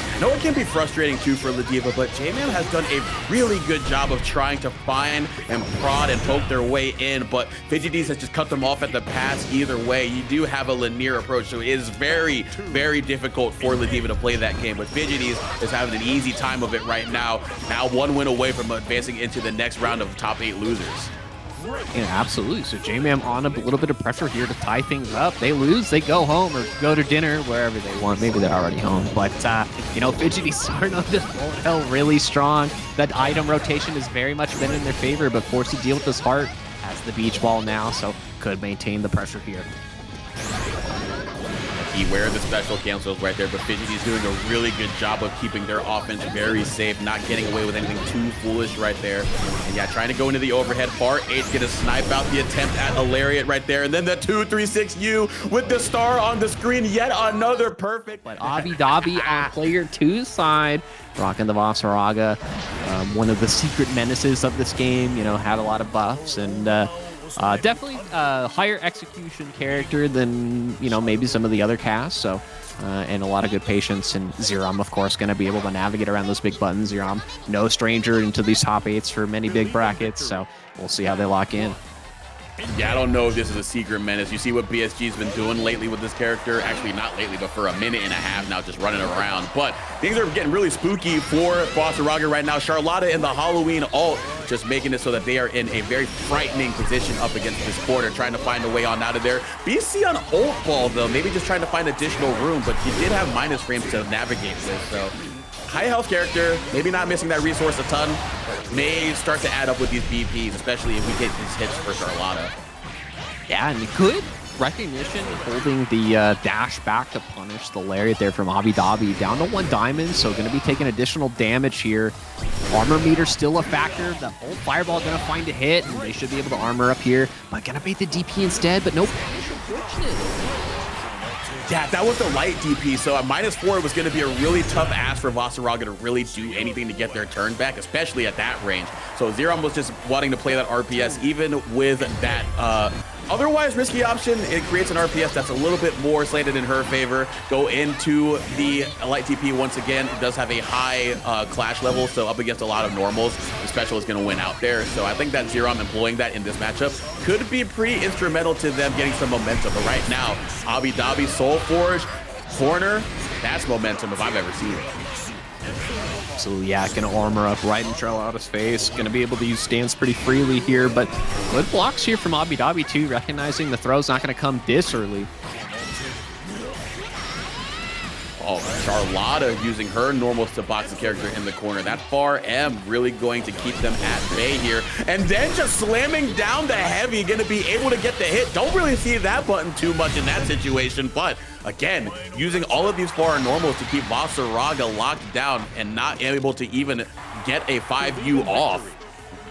I know it can be frustrating too for Ladiva, but J-Man has done a really good job of trying to find and prod and poke their way in, but Fidgeties has just cut them off at the pass either way. You do have a linear approach, so it is very, very difficult for Ladiva to play that game, but Fidgeties is having an easy time of it right now. Now 1 win away from advancing into the next round of top 8 losers. Yeah, absolutely. So J-Man on a little bit of pressure here to tie things up. They lose, they go home or go to dinner, wherever they want. Maybe they're already home. But, you know, Fidgety starting on this bullet hell really strong. That item rotation has very much been in their favor, but forced to deal with this heart has the beach ball now, so could maintain the pressure here. Beware the special cancels right there, but Fidgety's doing a really good job of keeping their offense very safe, not getting away with anything too foolish right there. And yeah, trying to go into the overhead. Far H gonna snipe out the attempt at a lariat right there, and then the 2-3-6-U with the star on the screen. Yet another perfect. But Abidabi on player 2's side, rocking the Vasaraga, one of the secret menaces of this game. You know, had a lot of buffs and definitely a higher execution character than, you know, maybe some of the other casts. So, and a lot of good patience. And Zerom, of course, going to be able to navigate around those big buttons. Zerom, no stranger into these top 8s for many big brackets. So we'll see how they lock in. Yeah, I don't know if this is a secret menace. You see what BSG's been doing lately with this character. Actually, not lately, but for a minute and a half now, just running around. But things are getting really spooky for Vasaraga right now. Charlotta and the Halloween ult just making it so that they are in a very frightening position up against this quarter, trying to find a way on out of there. BC on ult ball, though, maybe just trying to find additional room, but he did have minus frames to navigate this, so high health character, maybe not missing that resource a ton, may start to add up with these BPs, especially if we get these hits for Charlotta. Yeah, and good recognition, holding the dash back to punish the lariat there from Abidabi. Down to 1 diamond, so going to be taking additional damage here. Armor meter still a factor. The old fireball going to find a hit, and they should be able to armor up here, but going to bait the DP instead, but no punish, unfortunate. Yeah, that was the light DP, so at -4 it was going to be a really tough ask for Vasaraga to really do anything to get their turn back, especially at that range. So Zerom was just wanting to play that RPS, even with that otherwise risky option. It creates an RPS that's a little bit more slated in her favor. Go into the light DP once again. It does have a high clash level, so up against a lot of normals, the special is going to win out there. So I think that Zerom employing that in this matchup could be pretty instrumental to them getting some momentum. But right now, Abidabi Soul Forge corner, that's momentum if I've ever seen it. So yeah, gonna armor up right in Charlotta's face. Gonna be able to use stance pretty freely here, but good blocks here from Abidabi too, recognizing the throw's not gonna come this early. Oh, Charlotta using her normals to box the character in the corner. That far M really going to keep them at bay here. And then just slamming down the heavy, going to be able to get the hit. Don't really see that button too much in that situation, but again, using all of these far normals to keep Vasaraga locked down and not able to even get a 5U off.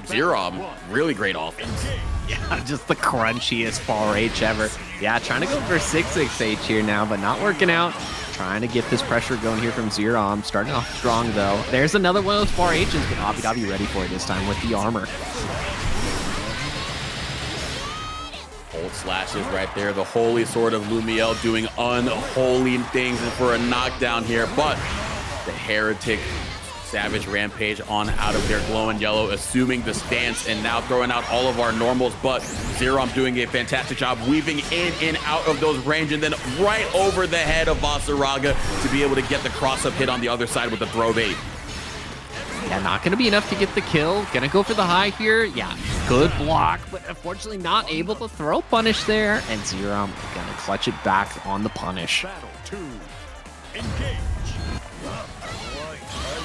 Zerom, really great offense. Yeah, just the crunchiest far H ever. Yeah, trying to go for 6-6H here now, but not working out. Trying to get this pressure going here from Zerom. Starting off strong, though. There's another one of those far H's, but Abidabi ready for it this time with the armor. Old slashes right there. The holy sword of Lumiel doing unholy things for a knockdown here, but the heretic Savage Rampage on out of their glowing yellow, assuming the stance and now throwing out all of our normals, but Zerom doing a fantastic job weaving in and out of those range, and then right over the head of Vasaraga to be able to get the cross-up hit on the other side with the throw bait. Yeah, not going to be enough to get the kill. Going to go for the high here. Yeah, good block, but unfortunately not able to throw punish there. And Zerom going to clutch it back on the punish. Battle 2. Engage.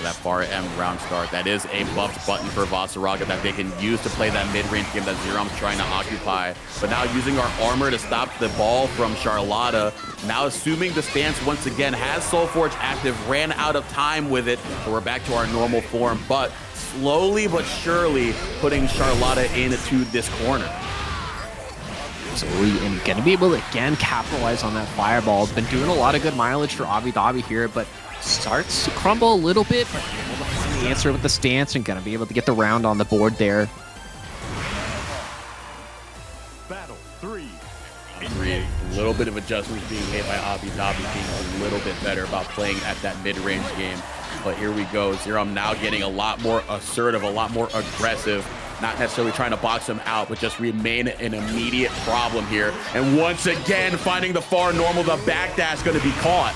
That far M round start. That is a buffed button for VanillaLofi that they can use to play that mid-range game that Zerom's trying to occupy. But now using our armor to stop the ball from Charlotta. Now assuming the stance once again has Soulforge active, ran out of time with it, so we're back to our normal form. But slowly but surely putting Charlotta into this corner. Absolutely, and going to be able to again capitalize on that fireball. Been doing a lot of good mileage for Avidavi here, but starts to crumble a little bit, but able to find the answer with the stance and going to be able to get the round on the board there. Battle 3. A little bit of adjustments being made by Avidavi, being a little bit better about playing at that mid-range game. But here we go, Zerom now getting a lot more assertive, a lot more aggressive. Not necessarily trying to box him out, but just remain an immediate problem here. And once again, finding the far normal, the backdash going to be caught.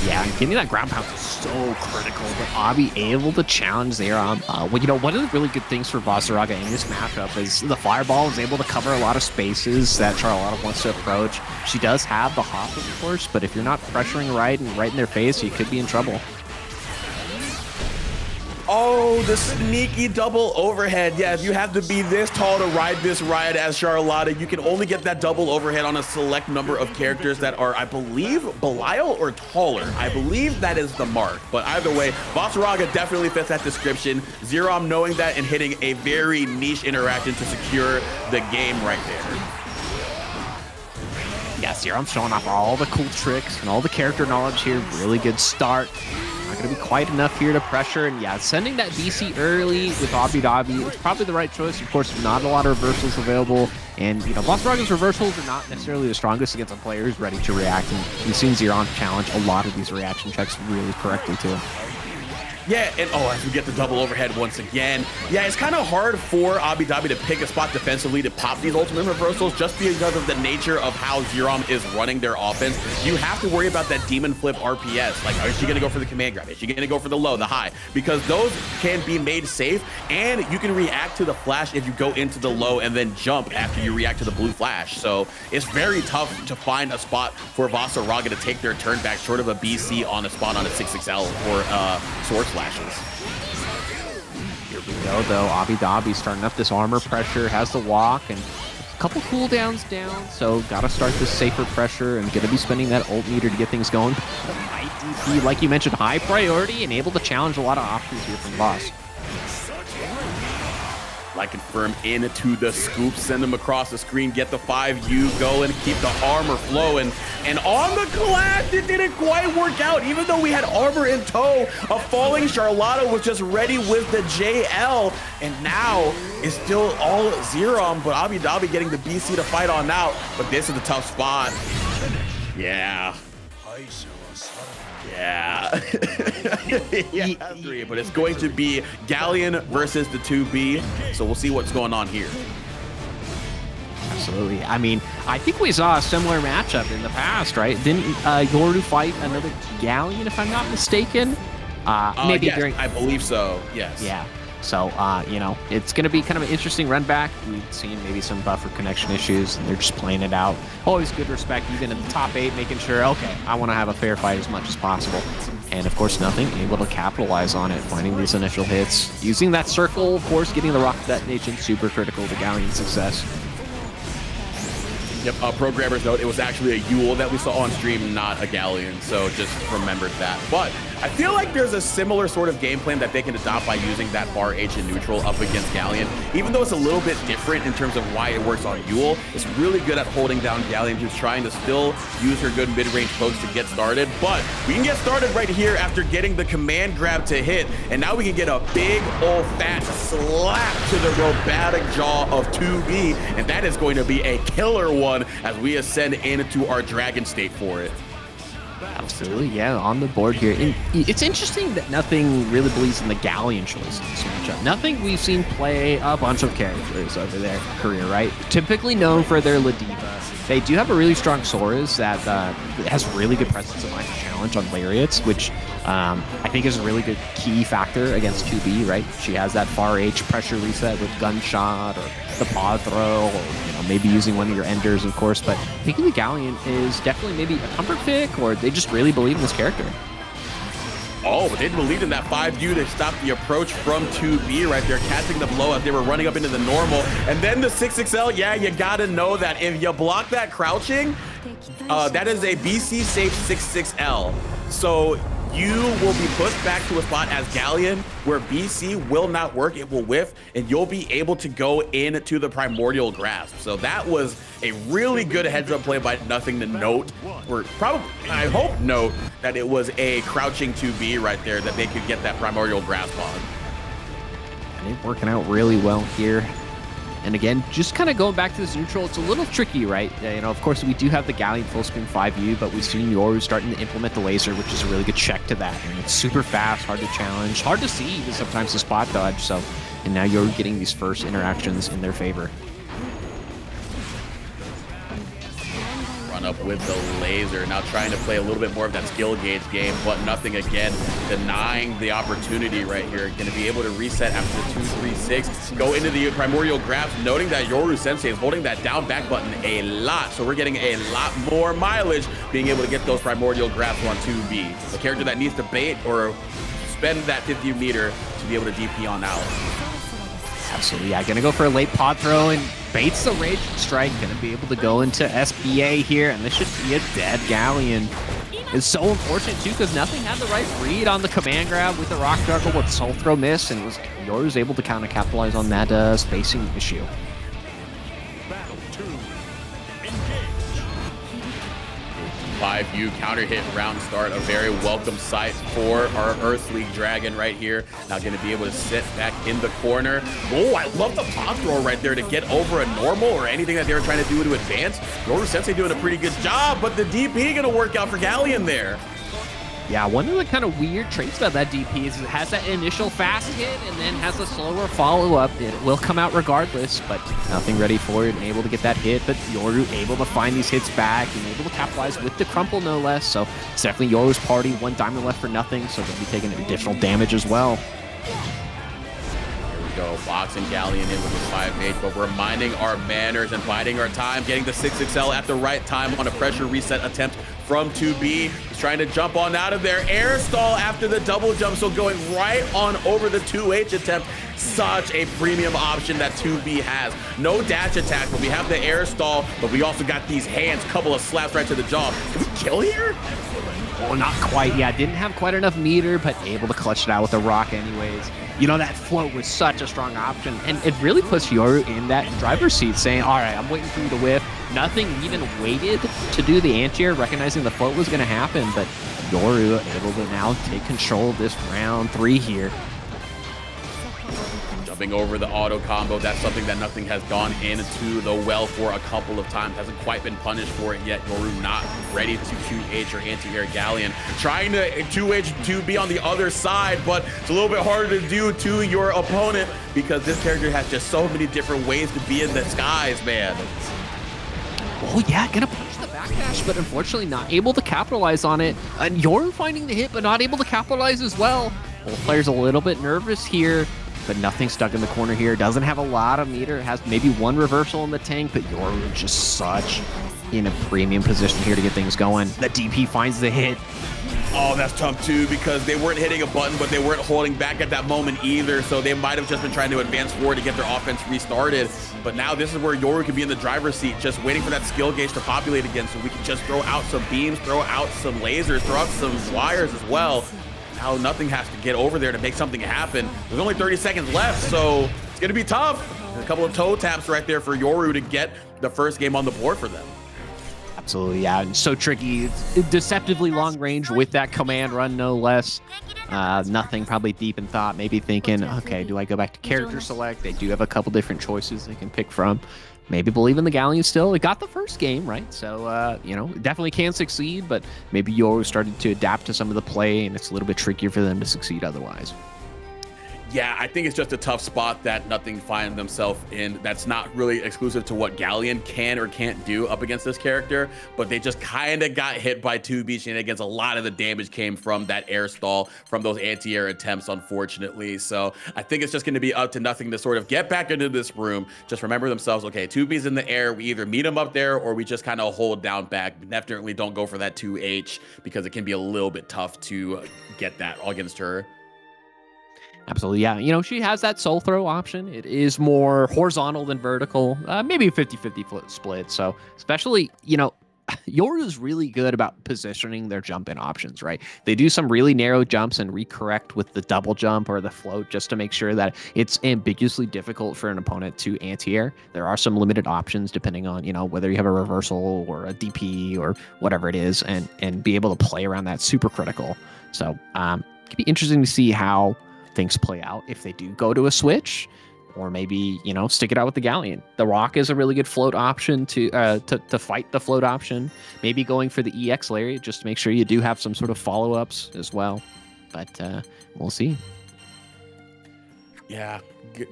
Yeah, and getting that ground pound is so critical, but Avi able to challenge Zerom. Well, you know, one of the really good things for VanillaLofi in this matchup is the fireball is able to cover a lot of spaces that Charlotta wants to approach. She does have the hop, of course, but if you're not pressuring right and right in their face, you could be in trouble. Oh, the sneaky double overhead. Yeah, if you have to be this tall to ride this ride as Charlotta, you can only get that double overhead on a select number of characters that are, I believe, Belial or taller. I believe that is the mark. But either way, VanillaLofi definitely fits that description. Zerom knowing that and hitting a very niche interaction to secure the game right there. Yeah, Zerom's showing off all the cool tricks and all the character knowledge here. Really good start. Not going to be quite enough here to pressure, and yeah, sending that BC early with Avidavi is probably the right choice. Of course, not a lot of reversals available, and you know, VanillaLofi's reversals are not necessarily the strongest against a player who's ready to react, and we've seen Zerom challenge a lot of these reaction checks really correctly too. Yeah, and oh, as we get the double overhead once again. Yeah, it's kind of hard for Avidavi to pick a spot defensively to pop these ultimate reversals just because of the nature of how Zerom is running their offense. You have to worry about that demon flip RPS. Like, is she going to go for the command grab? Is she going to go for the low, the high? Because those can be made safe, and you can react to the flash if you go into the low and then jump after you react to the blue flash. So it's very tough to find a spot for VanillaLofi to take their turn back short of a BC on a spot on a 6XL or Sword Flashes. Here we go, though. Avidavi starting up this armor pressure, has the walk, and a couple cooldowns down, so gotta start this safer pressure and gonna be spending that ult meter to get things going. The Might DP, like you mentioned, high priority and able to challenge a lot of options here from Boss. Like confirm into the scoop, send them across the screen, get the 5U going, keep the armor flowing. And on the clash, it didn't quite work out. Even though we had armor in tow, a falling Charlotta was just ready with the JL. And now it's still all Zerom, but Avidavi getting the BC to fight on out. But this is a tough spot. Yeah. Yeah. Yeah, three, but it's going to be Galleon versus the 2B. So we'll see what's going on here. Absolutely. I mean, I think we saw a similar matchup in the past, right? Didn't Yoru fight another Galleon, if I'm not mistaken? Maybe yes, during. I believe so. Yes. Yeah. So, you know, it's going to be kind of an interesting run back. We've seen maybe some buffer connection issues, and they're just playing it out. Always good respect, even in the top 8, making sure, okay, I want to have a fair fight as much as possible. And, of course, nothing, able to capitalize on it, finding these initial hits. Using that circle, of course, getting the rocket detonation, super critical to Galleon's success. Yep, programmer's note, it was actually a Yuel that we saw on stream, not a Galleon, so just remembered that. But I feel like there's a similar sort of game plan that they can adopt by using that bar H in neutral up against Galleon. Even though it's a little bit different in terms of why it works on Yuel, it's really good at holding down Galleon, who's trying to still use her good mid-range pokes to get started. But we can get started right here after getting the command grab to hit, and now we can get a big old fat slap to the robotic jaw of 2B, and that is going to be a killer one as we ascend into our dragon state for it. Absolutely, yeah, on the board here. And it's interesting that nothing really believes in the Galleon choice in this matchup. Nothing we've seen play a bunch of characters over their career, right? Typically known for their Ladiva. They do have a really strong Soras that has really good presence in line challenge on Lariats, which I think is a really good key factor against 2B, right? She has that far H pressure reset with gunshot or the pod throw, or maybe using one of your enders, of course. But I think the Galleon is definitely maybe a comfort pick, or they just really believe in this character. Oh, but they believed in that 5U to stop the approach from 2B right there, catching the blow as they were running up into the normal. And then the 6XL, yeah, you gotta know that if you block that crouching, that is a BC safe 6XL. So you will be pushed back to a spot as Galleon where BC will not work, it will whiff, and you'll be able to go into the Primordial Grasp. So that was a really good heads-up play by Nothing to note, or probably, I hope note, that it was a crouching 2B right there that they could get that Primordial Grasp on. And it's working out really well here. And again, just kind of going back to this neutral, it's a little tricky, right? Of course, we do have the Galleon full screen 5U, but we've seen Yoru starting to implement the laser, which is a really good check to that. And it's super fast, hard to challenge, hard to see even sometimes the spot dodge. So, and now Yoru getting these first interactions in their favor. Up with the laser, now trying to play a little bit more of that skill gauge game, but Nothing again denying the opportunity right here. Going to be able to reset after the 236, go into the Primordial Grasp, noting that Yoru Sensei is holding that down back button a lot, so we're getting a lot more mileage being able to get those Primordial Grasps on 2B. A character that needs to bait or spend that 50 meter to be able to DP on out. Absolutely, yeah. Gonna go for a late pod throw and baits the Rage Strike. Gonna be able to go into SBA here, and this should be a dead Galleon. It's so unfortunate too, because Nothing had the right read on the command grab with the Rock Juggle with Soul Throw miss, and Yoru's able to kind of capitalize on that spacing issue. Battle 2. 5U counter hit round start, a very welcome sight for our Earth League Dragon right here. Now going to be able to sit back in the corner. Oh, I love the pop throw right there to get over a normal or anything that they were trying to do to advance. Yoru Sensei doing a pretty good job, but the DP going to work out for Galleon there. Yeah, one of the kind of weird traits about that DP is it has that initial fast hit and then has a slower follow-up. It will come out regardless, but Nothing ready for it and able to get that hit. But Yoru able to find these hits back and able to capitalize with the crumple, no less. So it's definitely Yoru's party. 1 diamond left for Nothing, so they'll be taking additional damage as well. Go boxing Galleon in with the 5H, but we're minding our manners and biding our time, getting the 6XL at the right time on a pressure reset attempt from 2B. He's trying to jump on out of there. Air stall after the double jump, so going right on over the 2H attempt. Such a premium option that 2B has. No dash attack, but we have the air stall, but we also got these hands, couple of slaps right to the jaw. Can we kill here? Oh, not quite. Yeah, didn't have quite enough meter, but able to clutch it out with a rock anyways. That float was such a strong option, and it really puts Yoru in that driver's seat saying, all right, I'm waiting for you to whiff. Nothing even waited to do the anti-air, recognizing the float was going to happen, but Yoru able to now take control of this round 3 here. Jumping over the auto combo, that's something that Nothing has gone into the well for a couple of times. Hasn't quite been punished for it yet. Yoru not ready to 2H or anti-air Galleon. Trying to 2H 2B on the other side, but it's a little bit harder to do to your opponent because this character has just so many different ways to be in the skies, man. Oh yeah, gonna punch the backdash, but unfortunately not able to capitalize on it. And Yoru finding the hit, but not able to capitalize as well. Both players a little bit nervous here. But Nothing stuck in the corner here. Doesn't have a lot of meter. Has maybe 1 reversal in the tank, but Yoru just such in a premium position here to get things going. The DP finds the hit. Oh, that's tough too, because they weren't hitting a button, but they weren't holding back at that moment either. So they might have just been trying to advance forward to get their offense restarted. But now this is where Yoru can be in the driver's seat, just waiting for that skill gauge to populate again so we can just throw out some beams, throw out some lasers, throw out some wires as well. Now Nothing has to get over there to make something happen. There's only 30 seconds left, so it's going to be tough. A couple of toe taps right there for Yoru to get the first game on the board for them. Absolutely, yeah. And so tricky. It's deceptively long range with that command run, no less. Nothing probably deep in thought, maybe thinking, okay, do I go back to character select? They do have a couple different choices they can pick from. Maybe believe in the Galleon still. It got the first game, right? So, definitely can succeed, but maybe Yoru started to adapt to some of the play, and it's a little bit trickier for them to succeed otherwise. Yeah, I think it's just a tough spot that Nothing find themselves in. That's not really exclusive to what Galleon can or can't do up against this character, but they just kind of got hit by Tubbie shenanigans. A lot of the damage came from that air stall, from those anti-air attempts, unfortunately. So I think it's just going to be up to Nothing to sort of get back into this room. Just remember themselves, okay, Tubbie's in the air. We either meet him up there or we just kind of hold down back. Definitely don't go for that 2H because it can be a little bit tough to get that against her. Absolutely, yeah. You know, she has that soul throw option. It is more horizontal than vertical, maybe a 50-50 split. So especially, you know, Yoru's really good about positioning their jump in options, right? They do some really narrow jumps and recorrect with the double jump or the float just to make sure that it's ambiguously difficult for an opponent to anti-air. There are some limited options depending on, you know, whether you have a reversal or a DP or whatever it is, and be able to play around that super critical. So it could be interesting to see how things play out if they do go to a switch, or maybe, you know, stick it out with the Galleon. The Rock is a really good float option to fight the float option. Maybe going for the EX Lariat just to make sure you do have some sort of follow-ups as well. But we'll see. Yeah,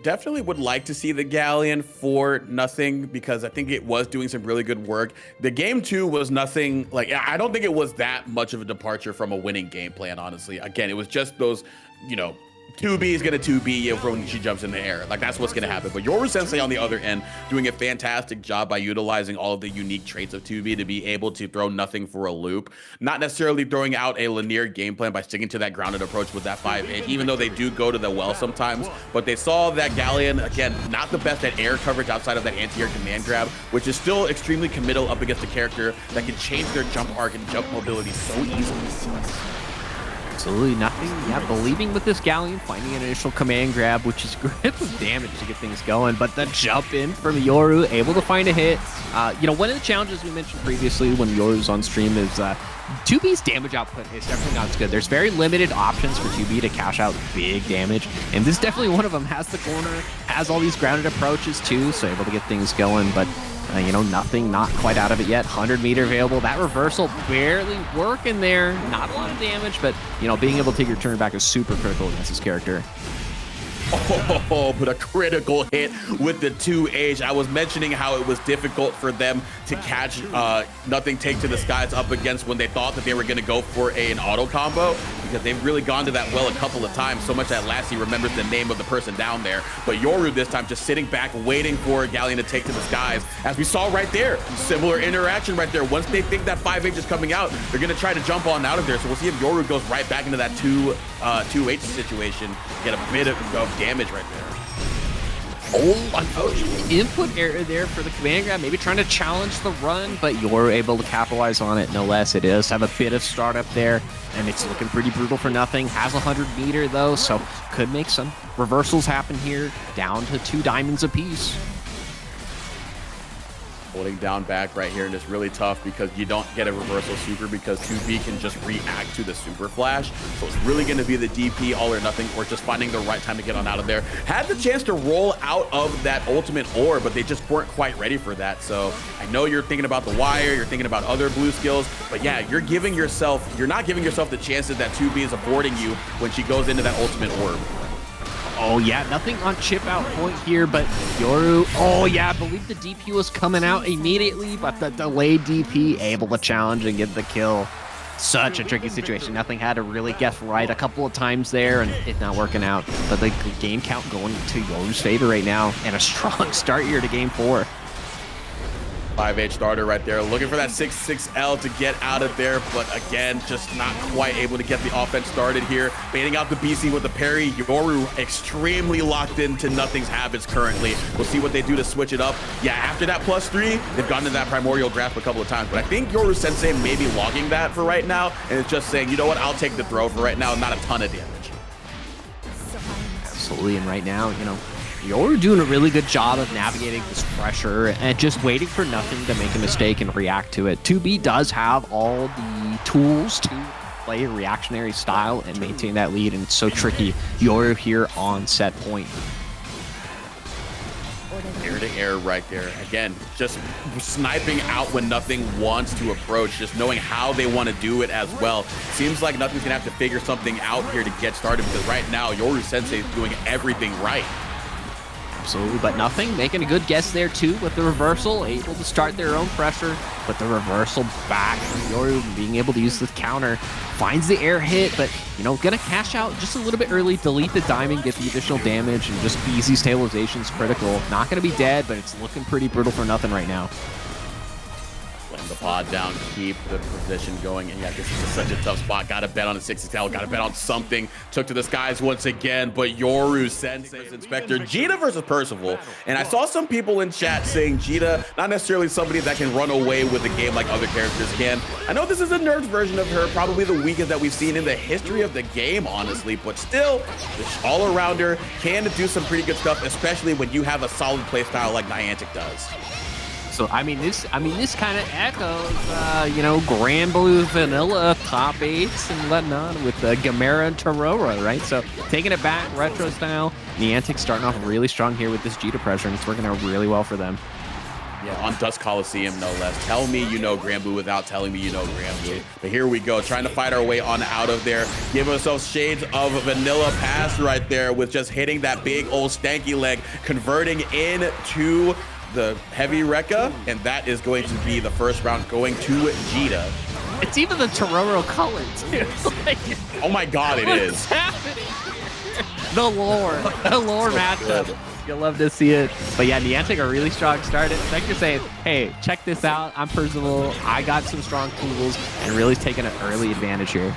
definitely would like to see the Galleon for Nothing because I think it was doing some really good work. The game 2 was Nothing, like, I don't think it was that much of a departure from a winning game plan, honestly. Again, it was just those, you know, Tubbie is going to 2B you when she jumps in the air. Like, that's what's going to happen. But Yoru Sensei on the other end doing a fantastic job by utilizing all of the unique traits of Tubbie to be able to throw Nothing for a loop. Not necessarily throwing out a linear game plan by sticking to that grounded approach with that 5H, even though they do go to the well sometimes. But they saw that Galleon, again, not the best at air coverage outside of that anti-air command grab, which is still extremely committal up against a character that can change their jump arc and jump mobility so easily. Absolutely nothing. Yeah, believing with this Galleon, finding an initial command grab, which is great with damage to get things going, but the jump in from Yoru, able to find a hit. You know, one of the challenges we mentioned previously when Yoru's on stream is Tubbie's damage output is definitely not as good. There's very limited options for Tubbie to cash out big damage, and this is definitely one of them. Has the corner, has all these grounded approaches too, so able to get things going, but you know, Nothing, not quite out of it yet. 100 meter available. That reversal barely working there. Not a lot of damage, but, you know, being able to take your turn back is super critical against this character. Oh, but a critical hit with the 2H. I was mentioning how it was difficult for them to catch Nothing take to the skies up against when they thought that they were going to go for an auto combo, because they've really gone to that well a couple of times, so much that Lassie remembers the name of the person down there. But Yoru this time just sitting back waiting for Galleon to take to the skies, as we saw right there. Similar interaction right there. Once they think that 5H is coming out, they're going to try to jump on out of there. So we'll see if Yoru goes right back into that 2H situation, get a bit of damage right there. Oh, unfortunate input error there for the command grab. Maybe trying to challenge the run, but you're able to capitalize on it no less. It does have a bit of startup there, and it's looking pretty brutal for Nothing. Has 100 meter though, so could make some reversals happen here. Down to 2 diamonds apiece. Holding down back right here, and it's really tough because you don't get a reversal super because 2B can just react to the super flash. So it's really going to be the DP all or nothing, or just finding the right time to get on out of there. Had the chance to roll out of that ultimate ore, but they just weren't quite ready for that. So I know you're thinking about the wire, you're thinking about other blue skills, but yeah, you're not giving yourself the chances that 2B is affording you when she goes into that ultimate orb. Oh yeah, nothing on chip out point here, but Yoru, oh yeah, I believe the DP was coming out immediately, but the delayed DP able to challenge and get the kill. Such a tricky situation. Nothing had to really guess right a couple of times there, and it not working out. But the game count going to Yoru's favor right now, and a strong start here to game 4. 5H starter right there, looking for that 6-6L to get out of there, but again, just not quite able to get the offense started here. Baiting out the BC with the parry. Yoru extremely locked into Nothing's habits currently. We'll see what they do to switch it up. Yeah, after that +3, they've gotten to that primordial grasp a couple of times, but I think Yoru Sensei may be logging that for right now, and it's just saying, you know what, I'll take the throw for right now, not a ton of damage. Absolutely, and right now, you know, Yoru doing a really good job of navigating this pressure and just waiting for Nothing to make a mistake and react to it. 2B does have all the tools to play a reactionary style and maintain that lead, and it's so tricky. Yoru here on set point. air right there. Again, just sniping out when nothing wants to approach, just knowing how they want to do it as well. Seems like nothing's gonna have to figure something out here to get started, because right now Yoru Sensei is doing everything right. Absolutely, but nothing. Making a good guess there too with the reversal, able to start their own pressure, but the reversal back from Yoru, being able to use the counter, finds the air hit, but you know, gonna cash out just a little bit early, delete the diamond, get the additional damage, and just easy stabilization is critical. Not gonna be dead, but it's looking pretty brutal for nothing right now. Letting the pod down, keep the position going. And yeah, this is just such a tough spot. Got to bet on a 6XL, got to bet on something. Took to the skies once again, but Yoru Sensei's Inspector. Jita versus Percival. And I saw some people in chat saying Jita, not necessarily somebody that can run away with the game like other characters can. I know this is a nerfed version of her, probably the weakest that we've seen in the history of the game, honestly, but still, the all-arounder can do some pretty good stuff, especially when you have a solid playstyle like Niantic does. So I mean this kind of echoes, you know, Granblue vanilla top 8s and whatnot with Gamera and Torora, right? So taking it back retro style, Niantic starting off really strong here with this Jita pressure, and it's working out really well for them. Yeah, on Dust Coliseum, no less. Tell me you know Granblue without telling me you know Granblue. But here we go, trying to fight our way on out of there. Give ourselves shades of a vanilla pass right there with just hitting that big old stanky leg, converting into the heavy Rekka, and that is going to be the first round going to Jita. It's even the Tororo color too. Like, oh my god, it is. What's happening here? The lore matchup. You'll love to see it. But yeah, Niantic a really strong start. Like you're saying, hey, check this out. I'm Percival. I got some strong tools, and really taking an early advantage here.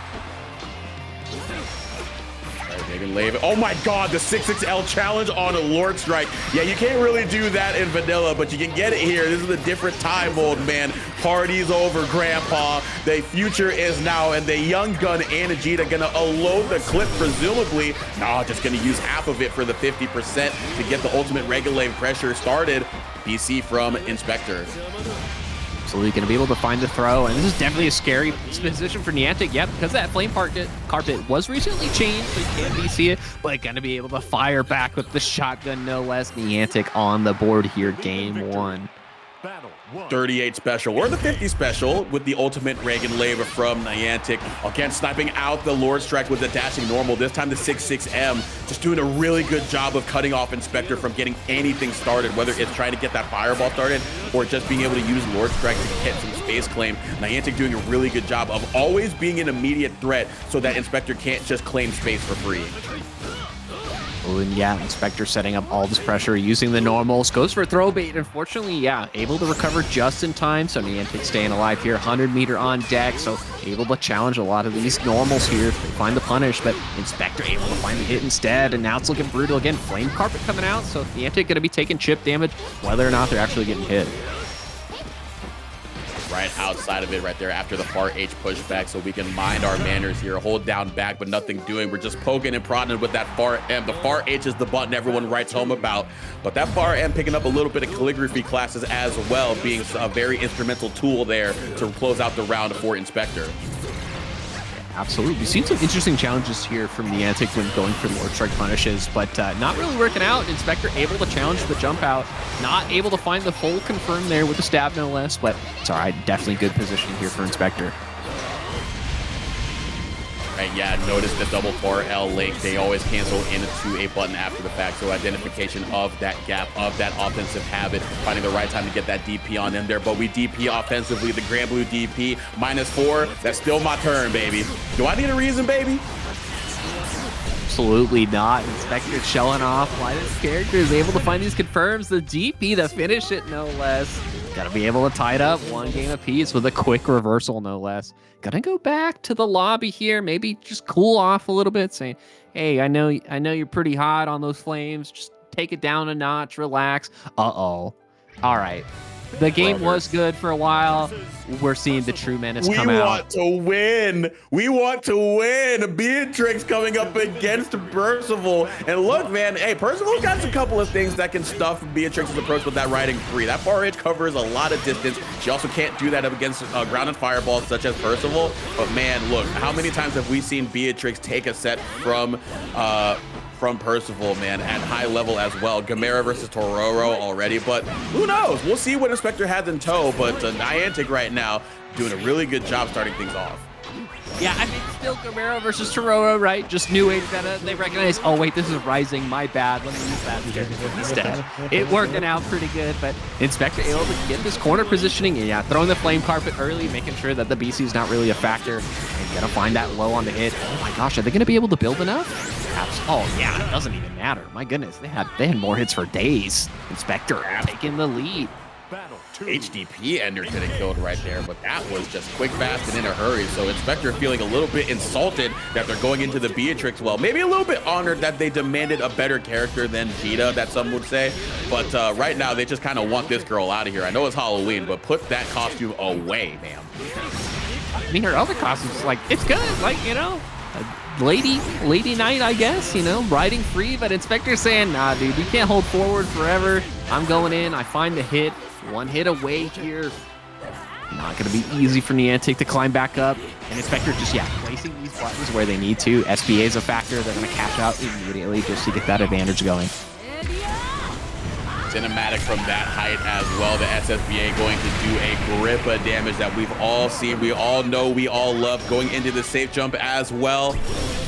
Oh my god, the 6XL challenge on a Lord Strike. Yeah, you can't really do that in vanilla, but you can get it here. This is a different time mode, man. Party's over, Grandpa. The future is now, and the young gun and Jita gonna load the clip, presumably. No, just gonna use half of it for the 50% to get the ultimate regulated pressure started. BC from Inspector. Absolutely going to be able to find the throw, and this is definitely a scary position for Niantic. Yep, because that flame carpet was recently changed, so you can't BC it, but going to be able to fire back with the shotgun, no less. Niantic on the board here, game 1. 38 special or the 50 special with the ultimate Reagan Lava from Niantic. Again, sniping out the Lord Strike with the dashing normal. This time the 6-6M just doing a really good job of cutting off Inspector from getting anything started, whether it's trying to get that fireball started or just being able to use Lord Strike to get some space claim. Niantic doing a really good job of always being an immediate threat so that Inspector can't just claim space for free. Oh, and yeah, Inspector setting up all this pressure, using the normals, goes for a throw bait. Unfortunately, yeah, able to recover just in time. So Niantic staying alive here, 100 meter on deck. So able to challenge a lot of these normals here. They find the punish, but Inspector able to find the hit instead. And now it's looking brutal again. Flame carpet coming out. So Niantic going to be taking chip damage, whether or not they're actually getting hit. Right outside of it right there after the far H pushback, so we can mind our manners here, hold down back but nothing doing. We're just poking and prodding with that far M. The far H is the button everyone writes home about, but that far M picking up a little bit of calligraphy classes as well, being a very instrumental tool there to close out the round for Inspector. Absolutely. We've seen some interesting challenges here from Niantic when going for Lord Strike punishes, but not really working out. Inspector able to challenge the jump out, not able to find the full confirm there with the stab, no less, but it's all right. Definitely good positioning here for Inspector. Right, yeah, notice the double far L link. They always cancel into a button after the fact, so identification of that gap, of that offensive habit, finding the right time to get that DP on them there. But we DP offensively, the Granblue DP, -4. That's still my turn, baby. Do I need a reason, baby? Absolutely not. Inspector shelling off. Why this character is able to find these confirms, the DP to finish it, no less. Gotta be able to tie it up one game apiece with a quick reversal, no less. Gonna go back to the lobby here, maybe just cool off a little bit, saying, hey, I know you're pretty hot on those flames. Just take it down a notch, relax. Uh-oh. All right. The game was good for a while. We're seeing the true menace come out. We want to win. We want to win. Beatrix coming up against Percival. And look, man, hey, Percival's got a couple of things that can stuff Beatrix's approach with that riding free. That far edge covers a lot of distance. She also can't do that up against ground and fireballs such as Percival. But man, look, how many times have we seen Beatrix take a set from from Percival, man, at high level as well. Gamera versus Tororo already, but who knows? We'll see what Inspector has in tow, but Niantic right now doing a really good job starting things off. Yeah, I mean, still Gamera versus Tororo, right? Just new age meta. They recognize, oh, wait, this is Rising. My bad. Let me use that instead. It working out pretty good, but Inspector able to get this corner positioning. And yeah, throwing the flame carpet early, making sure that the BC is not really a factor. And gonna find that low on the hit. Oh my gosh, are they gonna be able to build enough? Oh yeah, it doesn't even matter. My goodness, they had more hits for days. Inspector taking the lead. Battle 2. HDP ender getting killed right there, but that was just quick, fast, and in a hurry. So Inspector feeling a little bit insulted that they're going into the Beatrix well. Maybe a little bit honored that they demanded a better character than Vita, that some would say. But right now, they just kind of want this girl out of here. I know it's Halloween, but put that costume away, ma'am. I mean, her other costumes, like, it's good. Like, you know, lady night, I guess, you know, riding free. But Inspector's saying, nah, dude, you can't hold forward forever. I'm going in. I find the hit. One hit away here. Not going to be easy for Niantic to climb back up. And Inspector just, yeah, placing these buttons where they need to. SBA is a factor. They're going to cash out immediately just to get that advantage going. Cinematic from that height as well. The SSBA going to do a grip of damage that we've all seen, we all know, we all love. Going into the safe jump as well.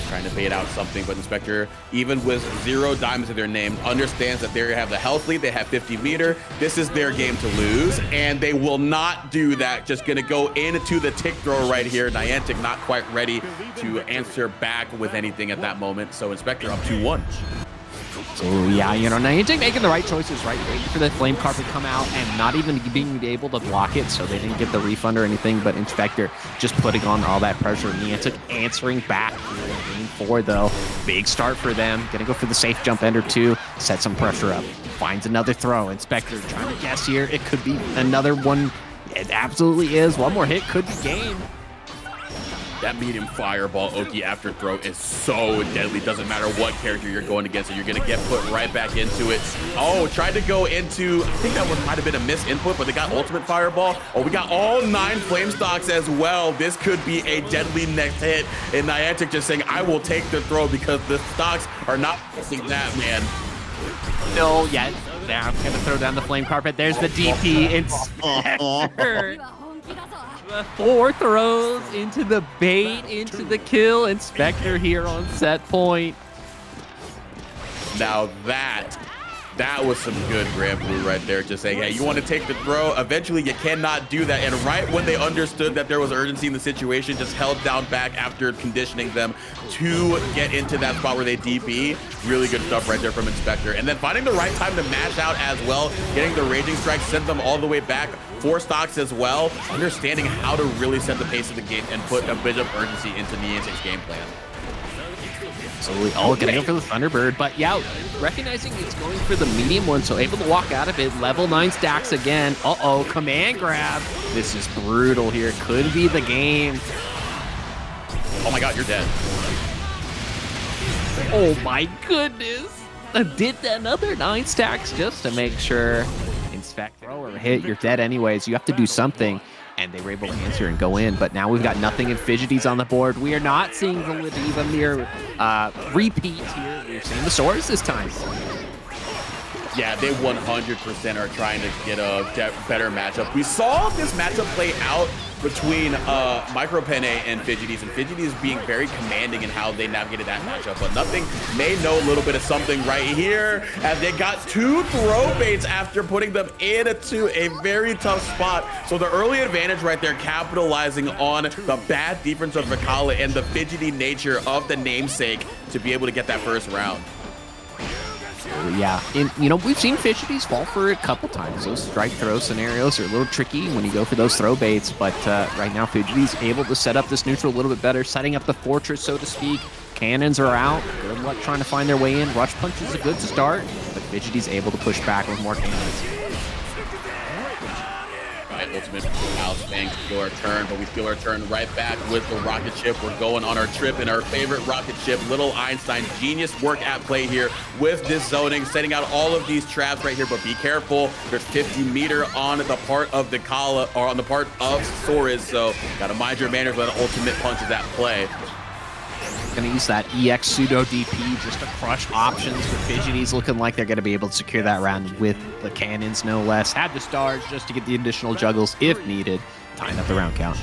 Trying to bait out something, but Inspector, even with 0 diamonds in their name, understands that they have the health lead. They have 50 meter. This is their game to lose, and they will not do that. Just going to go into the tick throw right here. Niantic not quite ready to answer back with anything at that moment. So Inspector up 2-1. So yeah, you know, Niantic making the right choices, right? Waiting for the flame carpet to come out and not even being able to block it, so they didn't get the refund or anything, but Inspector just putting on all that pressure. Niantic answering back here in game 4, though. Big start for them. Gonna go for the safe jump ender 2, set some pressure up. Finds another throw. Inspector trying to guess here. It could be another one. It absolutely is. One more hit could be game. That medium fireball Oki after throw is so deadly. Doesn't matter what character you're going against, you're going to get put right back into it. Oh, tried to go into, I think that might have been a miss input, but they got ultimate fireball. Oh, we got all 9 flame stocks as well. This could be a deadly next hit. And Niantic just saying, I will take the throw because the stocks are not missing that, man. No, yet. Now I'm going to throw down the flame carpet. There's the DP. Inspector. 4 throws into the bait, into the kill. Inspector here on set point. Now that was some good Granblue right there. Just saying, hey, you want to take the throw? Eventually, you cannot do that. And right when they understood that there was urgency in the situation, just held down back after conditioning them to get into that spot where they DP. Really good stuff right there from Inspector. And then finding the right time to mash out as well. Getting the Raging Strike, sent them all the way back. 4 stocks as well. Understanding how to really set the pace of the game and put a bit of urgency into Niantic's game plan. So we all gonna go for the Thunderbird, but yeah, recognizing it's going for the medium one, so able to walk out of it. Level 9 stacks again. Uh-oh, command grab. This is brutal here. Could be the game. Oh my god, you're dead. Oh my goodness. Did another 9 stacks just to make sure. Inspector or hit, you're dead anyways. You have to do something. And they were able to answer and go in, but now we've got nothing in Fidgeties on the board. We are not seeing the Ladiva Nier repeat here. We're seeing the Swords this time. Yeah, they 100% are trying to get a better matchup. We saw this matchup play out between MicroPene and Fidgeties being very commanding in how they navigated that matchup. But Nothing may know a little bit of something right here as they got 2 throw baits after putting them into a very tough spot. So the early advantage right there, capitalizing on the bad defense of Vikala and the fidgety nature of the namesake to be able to get that first round. Yeah, and you know, we've seen Fidgeties fall for it a couple times. Those strike throw scenarios are a little tricky when you go for those throw baits, but right now Fidgeties able to set up this neutral a little bit better, setting up the fortress, so to speak. Cannons are out. Good luck trying to find their way in. Rush Punch is a good start, but Fidgeties able to push back with more cannons. Ultimate house bank feel our turn, but we feel our turn right back with the rocket ship. We're going on our trip in our favorite rocket ship. Little Einstein, genius work at play here with this zoning, setting out all of these traps right here, but be careful. There's 50 meter on the part of Vikala, or on the part of Soris, so gotta mind your manners when the ultimate punch is at play. Gonna use that EX pseudo DP just to crush options, but Fidgety's looking like they're gonna be able to secure that round with the cannons, no less. Had the stars just to get the additional juggles if needed, tying up the round count.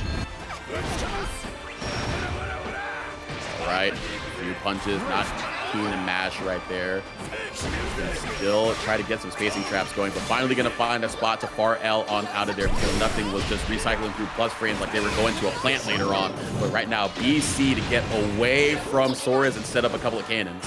All right, a few punches, not keen and mash right there. Still try to get some spacing traps going, but finally gonna find a spot to far L on out of there because nothing was just recycling through plus frames like they were going to a plant later on. But right now, BC to get away from Soras and set up a couple of cannons.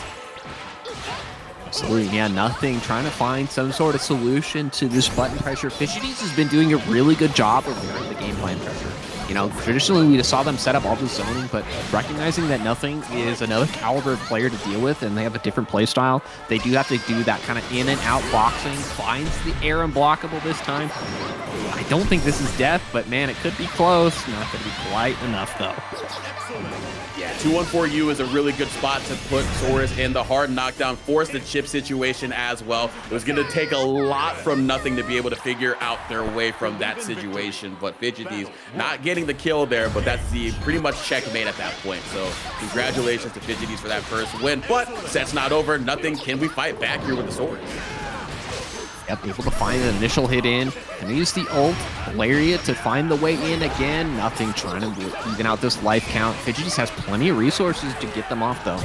Absolutely, yeah, nothing. Trying to find some sort of solution to this button pressure. Fidgety's has been doing a really good job of wearing the game plan pressure. You know, traditionally we just saw them set up all the zoning, but recognizing that nothing is another caliber of player to deal with and they have a different play style, they do have to do that kind of in and out boxing. Finds the air unblockable this time. I don't think this is death, but man, it could be close. Not going to be quite enough though. Yeah, 214U is a really good spot to put Soras in the hard knockdown, force the chip situation as well. It was going to take a lot from nothing to be able to figure out their way from that situation, but Fidgety's not getting the kill there, but that's the pretty much checkmate at that point. So congratulations to Fidgety's for that first win, but set's not over. Nothing. Can we fight back here with the Soras? Yep, able to find an initial hit in. And use the ult, Lariat to find the way in again. Nothing, trying to even out this life count. Fidgety's has plenty of resources to get them off though.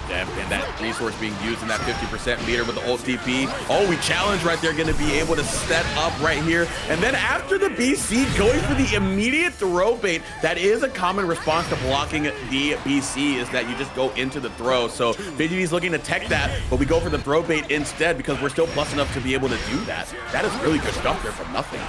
And that resource being used in that 50% meter with the ult TP. Oh, we challenge right there, going to be able to set up right here. And then after the BC, going for the immediate throw bait. That is a common response to blocking the BC, is that you just go into the throw. So Fidgety's looking to tech that, but we go for the throw bait instead because we're still plus enough to be able to do that. That is really good stuff there from nothing.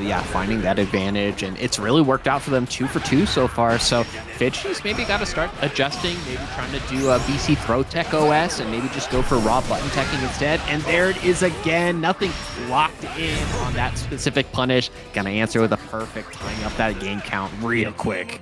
Yeah, finding that advantage, and it's really worked out for them 2 for 2 so far. So Fidgety's maybe got to start adjusting, maybe trying to do a BC throw tech OS and maybe just go for raw button teching instead. And there it is again, nothing locked in on that specific punish. Gonna answer with a perfect, tying up that game count real quick.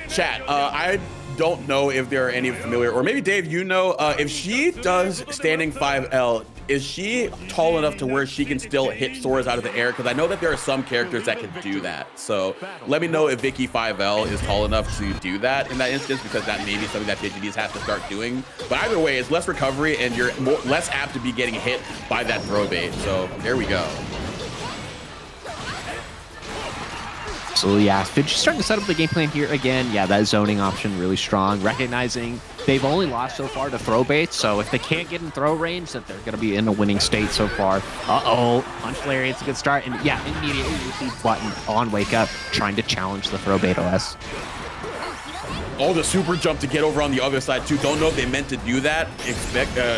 Chat, I don't know if there are any familiar, or maybe Dave, you know, if she does standing 5L, is she tall enough to where she can still hit Soras out of the air? Because I know that there are some characters that can do that. So let me know if Vicky 5L is tall enough to do that in that instance, because that may be something that Fidgety's has to start doing. But either way, it's less recovery and you're less apt to be getting hit by that throw bait. So there we go. So yeah, Fidgety's starting to set up the game plan here again. Yeah, that zoning option really strong. Recognizing they've only lost so far to throw baits, so if they can't get in throw range, that they're going to be in a winning state so far. Uh-oh, punch Lariat's a good start, and yeah, immediately you see Button on Wake Up trying to challenge the throw bait OS. Oh, the super jump to get over on the other side too. Don't know if they meant to do that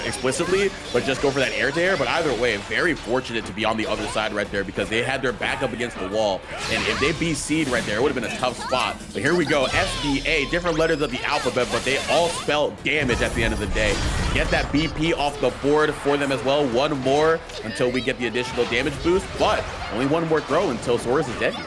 explicitly, but just go for that air to air. But either way, very fortunate to be on the other side right there because they had their back up against the wall. And if they BC'd right there, it would have been a tough spot. But here we go, SBA, different letters of the alphabet, but they all spell damage at the end of the day. Get that BP off the board for them as well. One more until we get the additional damage boost, but only one more throw until Soras is dead here.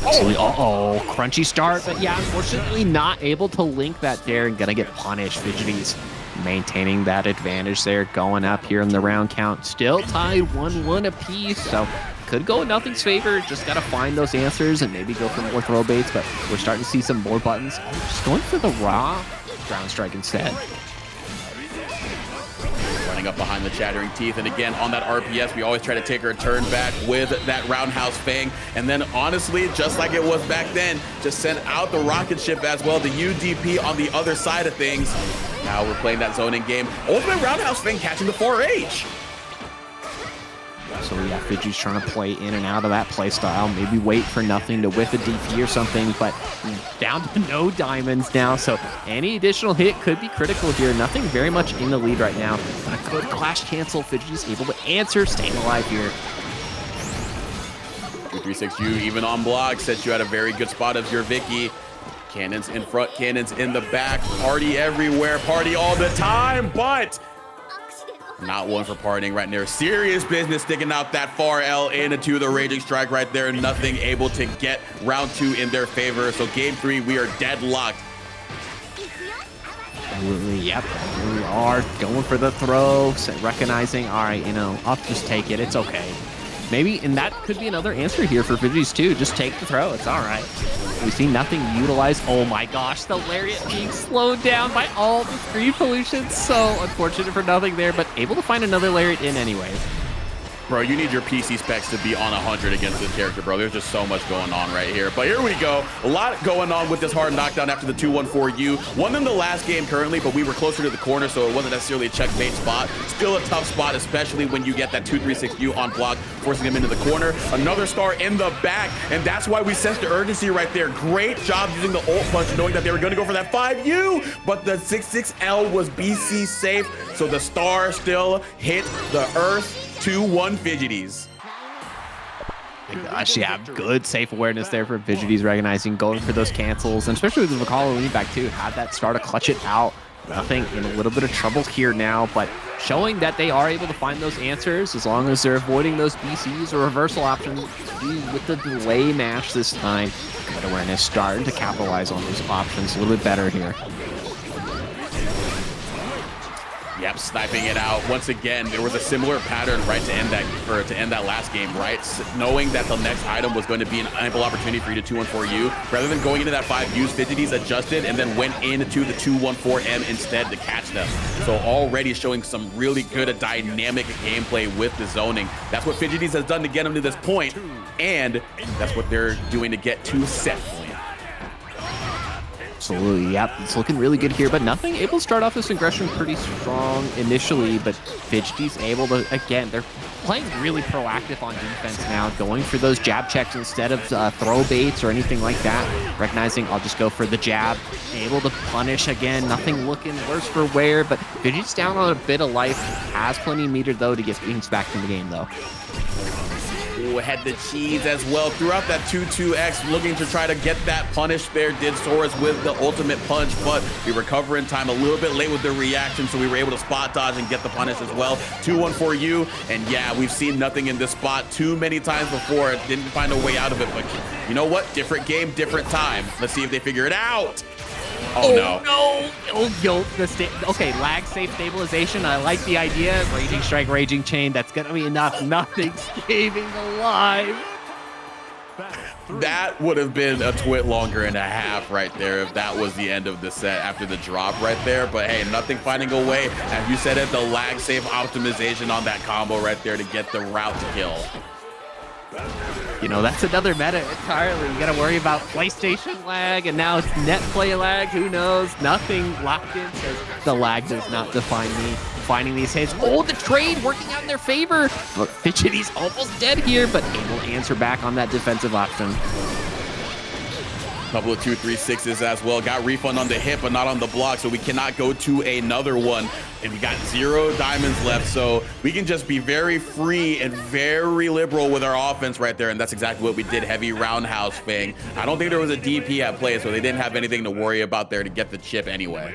Uh-oh, crunchy start, but yeah, unfortunately not able to link that there and gonna get punished. Fidgety's maintaining that advantage there, going up here in the round count. Still tied 1-1 apiece, so could go in nothing's favor. Just gotta find those answers and maybe go for more throw baits, but we're starting to see some more buttons. Oh, just going for the raw ground strike instead. Running up behind the chattering teeth, and again on that RPS we always try to take our turn back with that roundhouse fang, and then honestly just like it was back then, just send out the rocket ship as well, the UDP on the other side of things. Now we're playing that zoning game. Ultimate roundhouse fang catching the 4H. So yeah, Fidgety's trying to play in and out of that play style. Maybe wait for nothing to whiff a DP or something, but down to no diamonds now. So any additional hit could be critical here. Nothing very much in the lead right now, but a good clash cancel. Fidgety's able to answer, staying alive here. 236U even on block, sets you at a very good spot of your Vicky. Cannons in front, cannons in the back, party everywhere, party all the time, but not one for partying right there. Serious business sticking out that far L into the Raging Strike right there. Nothing able to get round 2 in their favor. So game 3, we are deadlocked. Absolutely, yep. We are going for the throw, recognizing, all right, you know, I'll just take it. It's okay. maybe, and that could be another answer here for Fidgeties too. Just take the throw. It's all right. We see nothing utilized. Oh my gosh, the Lariat being slowed down by all the screen pollution. So unfortunate for nothing there, but able to find another Lariat in anyways. Bro, you need your PC specs to be on 100 against this character, bro. There's just so much going on right here. But here we go. A lot going on with this hard knockdown after the 2-1-4U. Won in the last game currently, but we were closer to the corner, so it wasn't necessarily a checkmate spot. Still a tough spot, especially when you get that 2-3-6U on block, forcing him into the corner. Another star in the back, and that's why we sensed the urgency right there. Great job using the ult punch, knowing that they were going to go for that 5U, but the 6-6L was BC safe, so the star still hit the earth. 2-1 Fidgeties. Gosh, yeah, good safe awareness there for Fidgeties, recognizing going for those cancels, and especially with the Vikala lean back too, had that star to clutch it out. Nothing, in a little bit of trouble here now, but showing that they are able to find those answers as long as they're avoiding those BCs or reversal options with the delay mash this time. Good awareness, starting to capitalize on those options a little bit better here. Yep, sniping it out. Once again, there was a similar pattern, right, to end that last game, right? Knowing that the next item was going to be an ample opportunity for you to 2-1-4U, rather than going into that 5U's, Fidgeties adjusted and then went into the 2-1-4M instead to catch them. So already showing some really good dynamic gameplay with the zoning. That's what Fidgeties has done to get them to this point, and that's what they're doing to get to set point. Absolutely, yep. It's looking really good here, but nothing. Able to start off this aggression pretty strong initially, but Fidgeties able to, again, they're playing really proactive on defense now, going for those jab checks instead of throw baits or anything like that. Recognizing I'll just go for the jab, able to punish again. Nothing looking worse for wear, but Fidgeties down on a bit of life. Has plenty of meter though to get things back in the game though. Ooh, had the cheese as well throughout that 2-2X, looking to try to get that punish there. Did Soros with the ultimate punch, but we recover in time a little bit late with the reaction, so we were able to spot dodge and get the punish as well. 2-1-4U, and yeah, we've seen nothing in this spot too many times before. Didn't find a way out of it, but you know what? Different game, different time. Let's see if they figure it out. Oh no. Oh, yo, okay, lag safe stabilization. I like the idea. Raging strike, raging chain. That's gonna be enough. Nothing saving alive. That would have been a twit longer and a half right there if that was the end of the set after the drop right there. But hey, nothing finding a way. As you said it, the lag safe optimization on that combo right there to get the route to kill. You know, that's another meta entirely. You gotta worry about PlayStation lag, and now it's net play lag. Who knows? Nothing locked in says the lag does not define me. Finding these hits. Oh, the trade working out in their favor. Look, Fidgeties almost dead here, but able to answer back on that defensive option. Couple of 2-3-6s as well. Got refund on the hit, but not on the block, so we cannot go to another one. And we got 0 diamonds left, so we can just be very free and very liberal with our offense right there, and that's exactly what we did. Heavy roundhouse thing. I don't think there was a DP at play, so they didn't have anything to worry about there to get the chip anyway.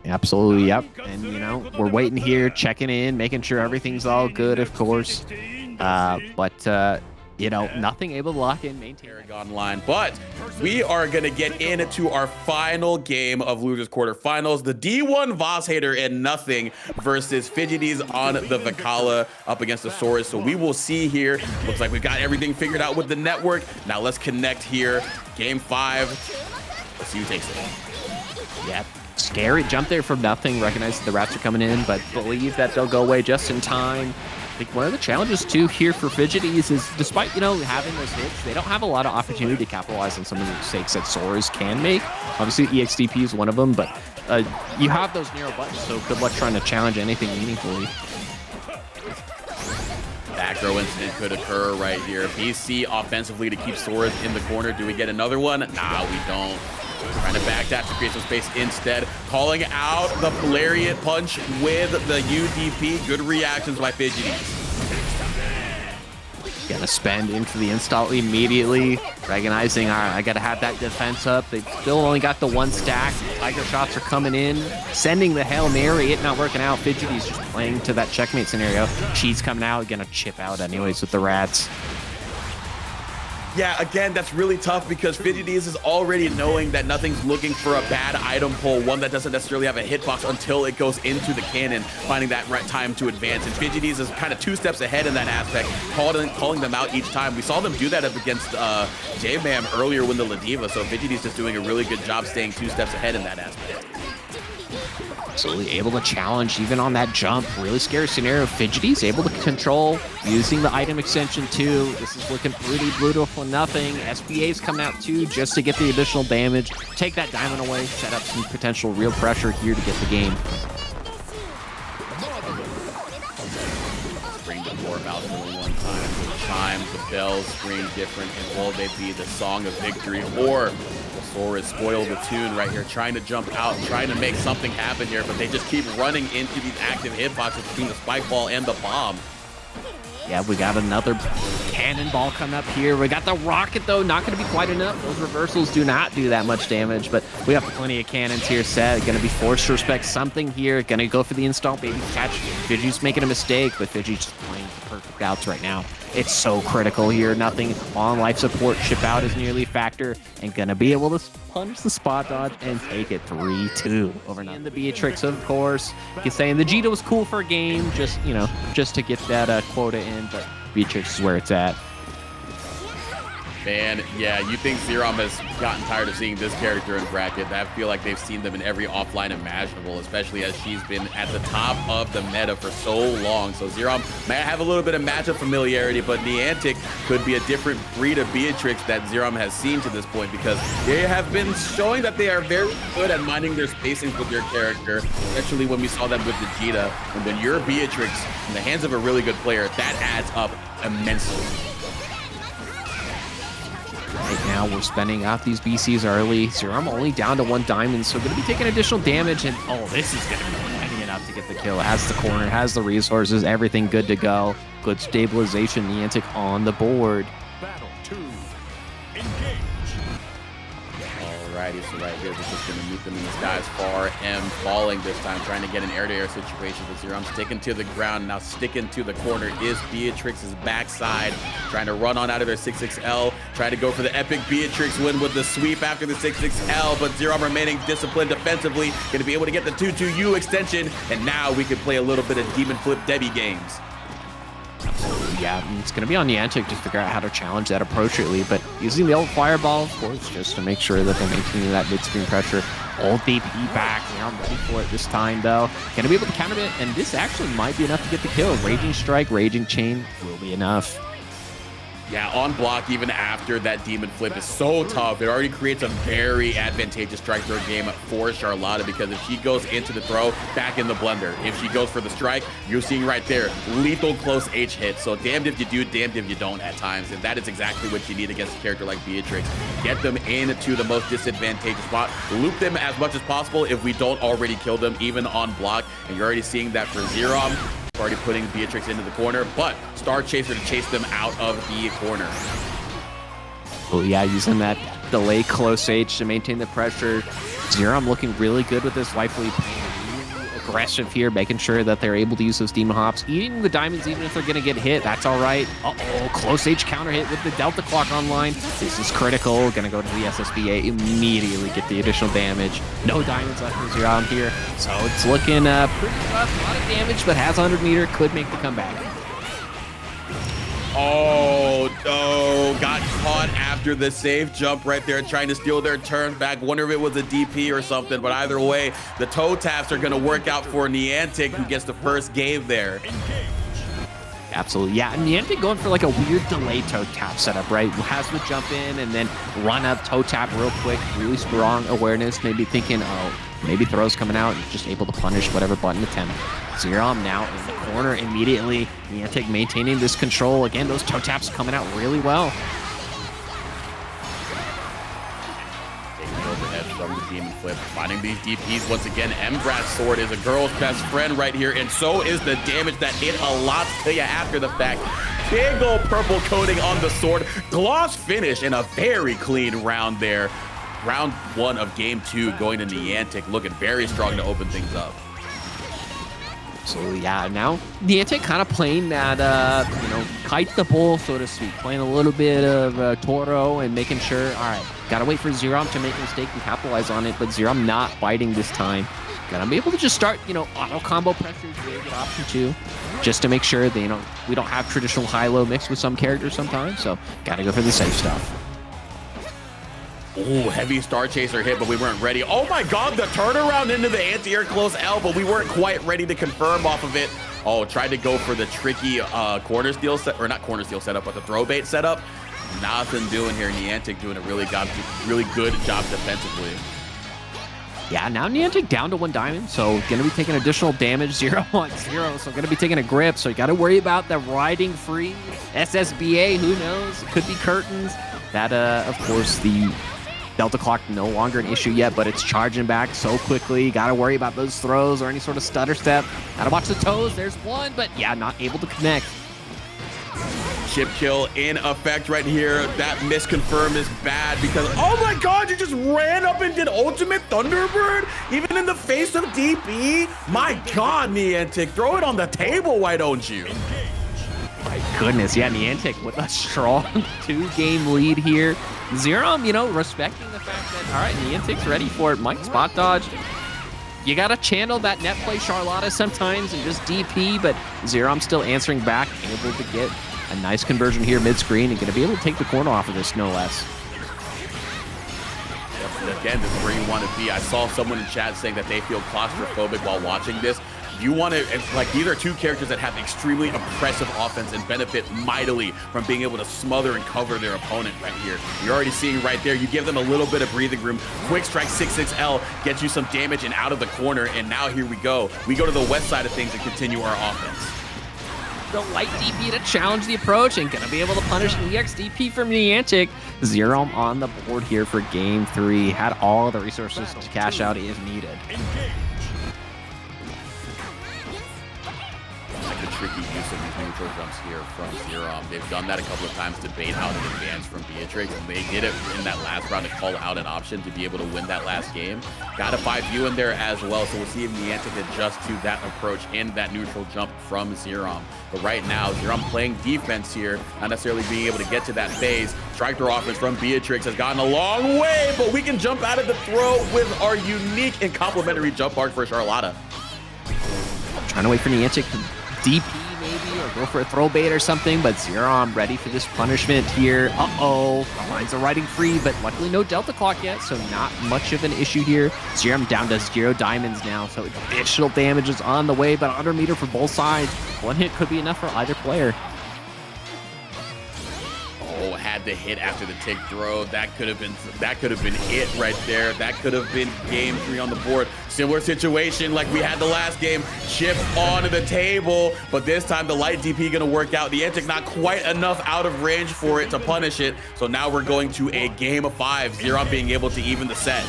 Absolutely, yep. And, you know, we're waiting here, checking in, making sure everything's all good, of course. You know, nothing able to lock in, maintain ParagOnline, but we are going to get into our final game of Losers Quarterfinals. The D1 VanillaLofi and nothing versus Fidgeties on the Vikala up against the Saurus. So we will see here. Looks like we've got everything figured out with the network. Now let's connect here. Game 5. Let's see who takes it. Yep. Scary jump there from nothing. Recognize that the rats are coming in, but believe that they'll go away just in time. I think one of the challenges too here for Fidgeties is, despite, you know, having those hits, they don't have a lot of opportunity to capitalize on some of the mistakes that Soros can make. Obviously, EXDP is one of them, but you have those narrow buttons, so good luck trying to challenge anything meaningfully. Back throw incident could occur right here. BC offensively to keep Soros in the corner. Do we get another one? Nah, we don't. Trying to back that to create some space instead. Calling out the Lariat punch with the UDP. Good reactions by Fidgeties. Gonna spend into the install immediately. Recognizing, all right, I gotta have that defense up. They've still only got the 1 stack. Tiger shots are coming in. Sending the Hail Mary. It not working out. Fidgeties just playing to that checkmate scenario. Cheese coming out. Gonna chip out anyways with the rats. Yeah, again, that's really tough because Fidgeties is already knowing that nothing's looking for a bad item pull, one that doesn't necessarily have a hitbox until it goes into the cannon, finding that right time to advance. And Fidgeties is kind of 2 steps ahead in that aspect, calling them out each time. We saw them do that up against J-Mam earlier with the Ladiva, so Fidgeties is doing a really good job staying 2 steps ahead in that aspect. Absolutely able to challenge even on that jump. Really scary scenario. Fidgety's able to control using the item extension too. This is looking pretty brutal for nothing. SBA's coming out too just to get the additional damage. Take that diamond away, set up some potential real pressure here to get the game. Ring the dwarf out only one time. The chimes, the bells scream different, and will they be the song of victory, or the Saurus spoil the tune right here, trying to jump out, trying to make something happen here, but they just keep running into these active hitboxes between the spike ball and the bomb. Yeah, we got another cannonball coming up here. We got the rocket, though. Not going to be quite enough. Those reversals do not do that much damage, but we have plenty of cannons here set. Going to be forced to respect something here. Going to go for the install baby catch. Fidgety's making a mistake, but Fidgety's just playing the perfect outs right now. It's so critical here. Nothing on life support. Ship out is nearly a factor, and going to be able to punish the spot dodge and take it 3-2 over nothing. And the Beatrix, of course. He's saying the Jita was cool for a game, just, you know, just to get that quota in, but Beatrix is where it's at. Man, yeah, you think Zerom has gotten tired of seeing this character in bracket. I feel like they've seen them in every offline imaginable, especially as she's been at the top of the meta for so long. So Zerom might have a little bit of matchup familiarity, but Niantic could be a different breed of Beatrix that Zerom has seen to this point, because they have been showing that they are very good at minding their spacings with their character, especially when we saw them with the Jita. And when you're Beatrix in the hands of a really good player, that adds up immensely. Right now, we're spending out these BCs early. Zerom only down to 1 diamond, so going to be taking additional damage. And oh, this is going to be plenty enough to get the kill. Has the corner, has the resources, everything good to go. Good stabilization. Niantic on the board. Battle 2. Engage. Alrighty, so right here, this is going to meet them in the skies. Far M falling this time, trying to get an air-to-air situation. But Zerom sticking to the ground, now sticking to the corner is Beatrix's backside, trying to run on out of their 6-6L, trying to go for the epic Beatrix win with the sweep after the 6-6L, but Zerom remaining disciplined defensively, going to be able to get the 2-2U extension, and now we can play a little bit of Demon Flip Debbie games. Yeah, it's going to be on Niantic to figure out how to challenge that appropriately, but using the old Fireball, of course, just to make sure that they're maintaining that mid-screen pressure. Old BP back. I'm ready for it this time, though. Going to be able to counter it, and this actually might be enough to get the kill. Raging Strike, Raging Chain will be enough. Yeah, on block, even after that Demon Flip, is so tough. It already creates a very advantageous strike throw game for Charlotta, because if she goes into the throw, back in the blender. If she goes for the strike, you're seeing right there, lethal close H hit. So damned if you do, damned if you don't at times. And that is exactly what you need against a character like Beatrix. Get them into the most disadvantageous spot. Loop them as much as possible if we don't already kill them, even on block. And you're already seeing that for Zerom. Already putting Beatrix into the corner, but Star Chaser to chase them out of the corner. Well, yeah, using that delay close H to maintain the pressure. Zerom looking really good with this life lead. Really aggressive here, making sure that they're able to use those demon hops. Eating the diamonds even if they're going to get hit. That's all right. Uh-oh, close H counter hit with the Delta Clock online. This is critical. Going to go to the SSBA, immediately get the additional damage. No diamonds left for Zerom here. So it's looking pretty rough. A lot of damage, but has 100 meter. Could make the comeback. Oh, no. Got caught after the safe jump right there, trying to steal their turn back. Wonder if it was a DP or something, but either way, the toe taps are going to work out for Niantic, who gets the first game there. Absolutely, yeah. And Niantic going for like a weird delay toe tap setup, right? Has to jump in and then run up toe tap real quick. Really strong awareness, maybe thinking, oh, maybe throw's coming out and just able to punish whatever button attempt. Zerom now in the corner immediately. Niantic maintaining this control. Again, those toe taps coming out really well. Overhead from the Demon Flip, finding these DPs once again. Mgrat's sword is a girl's best friend right here, and so is the damage that it allots to you after the fact. Big old purple coating on the sword. Gloss finish and a very clean round there. Round 1 of game 2 going to Niantic, looking very strong to open things up. So yeah, now Niantic kind of playing that, kite the bull, so to speak, playing a little bit of Toro and making sure, all right, gotta wait for Zerom to make a mistake and capitalize on it, but Zerom not biting this time. Gonna be able to just start, auto combo pressure is a really good option too, just to make sure that, we don't have traditional high-low mix with some characters sometimes, so gotta go for the safe stuff. Oh, heavy Star Chaser hit, but we weren't ready. Oh my God, the turnaround into the anti-air close L, but we weren't quite ready to confirm off of it. Oh, tried to go for the tricky corner steal set, or not corner steal setup, but the throw bait setup. Nothing doing here. Niantic doing a really good job defensively. Yeah, now Niantic down to 1 diamond, so gonna be taking additional damage, 0-on-0, so gonna be taking a grip, so you gotta worry about the riding free SSBA, who knows, it could be curtains. That, of course, the Delta Clock no longer an issue yet, but it's charging back so quickly. Gotta worry about those throws or any sort of stutter step. Gotta watch the toes. There's one, but yeah, not able to connect. Chip kill in effect right here. That misconfirm is bad because, oh my God, you just ran up and did ultimate Thunderbird, even in the face of DP. My God, Niantic, throw it on the table, why don't you? My goodness, yeah, Niantic with a strong 2-game lead here. Zerom, respecting the fact that, all right, Niantic's ready for it. Mike spot dodge. You got to channel that net play Charlotta sometimes and just DP, but Zerom still answering back, able to get a nice conversion here mid-screen and going to be able to take the corner off of this, no less. Again, this is where you want to be. I saw someone in chat saying that they feel claustrophobic while watching this. You want to, these are two characters that have extremely oppressive offense and benefit mightily from being able to smother and cover their opponent right here. You're already seeing right there, you give them a little bit of breathing room. Quick strike 6-6L gets you some damage and out of the corner, and now here we go. We go to the west side of things and continue our offense. The light DP to challenge the approach and gonna be able to punish an EX DP from Niantic. Zerom on the board here for game 3. Had all the resources to cash out if needed. Like the tricky use of these neutral jumps here from Zerom. They've done that a couple of times to bait out an advance from Beatrix, and they did it in that last round to call out an option to be able to win that last game. Got a 5U in there as well, so we'll see if Niantic adjusts to that approach and that neutral jump from Zerom. But right now, Zerom playing defense here, not necessarily being able to get to that phase. Strike throw offense from Beatrix has gotten a long way, but we can jump out of the throw with our unique and complementary jump arc for Charlotta. Trying to wait for Niantic to DP maybe, or go for a throw bait or something, but Zerom ready for this punishment here. Uh-oh, lines are riding free, but luckily no Delta Clock yet, so not much of an issue here. Zerom down to 0 diamonds now, so additional damage is on the way, but under meter for both sides. One hit could be enough for either player. Oh, had the hit after the tick throw. That could have been it right there. That could have been game 3 on the board. Similar situation like we had the last game. Chip onto the table, but this time the light DP gonna work out. The Niantic not quite enough out of range for it to punish it. So now we're going to a game of 5. Zerom being able to even the set.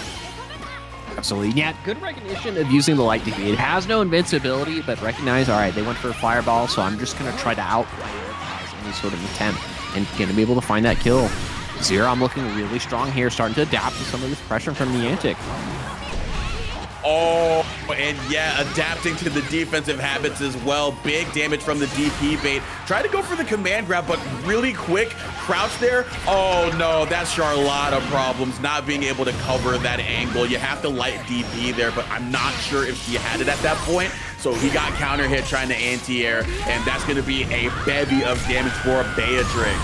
Absolutely. Yeah, good recognition of using the light DP. It has no invincibility, but recognize, all right, they went for a fireball, so I'm just going to try to outplay it as any sort of attempt and going to be able to find that kill. Zerom looking really strong here, starting to adapt to some of this pressure from Niantic. Oh, and yeah, adapting to the defensive habits as well. Big damage from the DP bait. Tried to go for the command grab, but really quick crouch there. Oh no, that's Charlotta problems, not being able to cover that angle. You have to light DP there, but I'm not sure if she had it at that point. So he got counter hit trying to anti-air, and that's going to be a bevy of damage for Beatrix.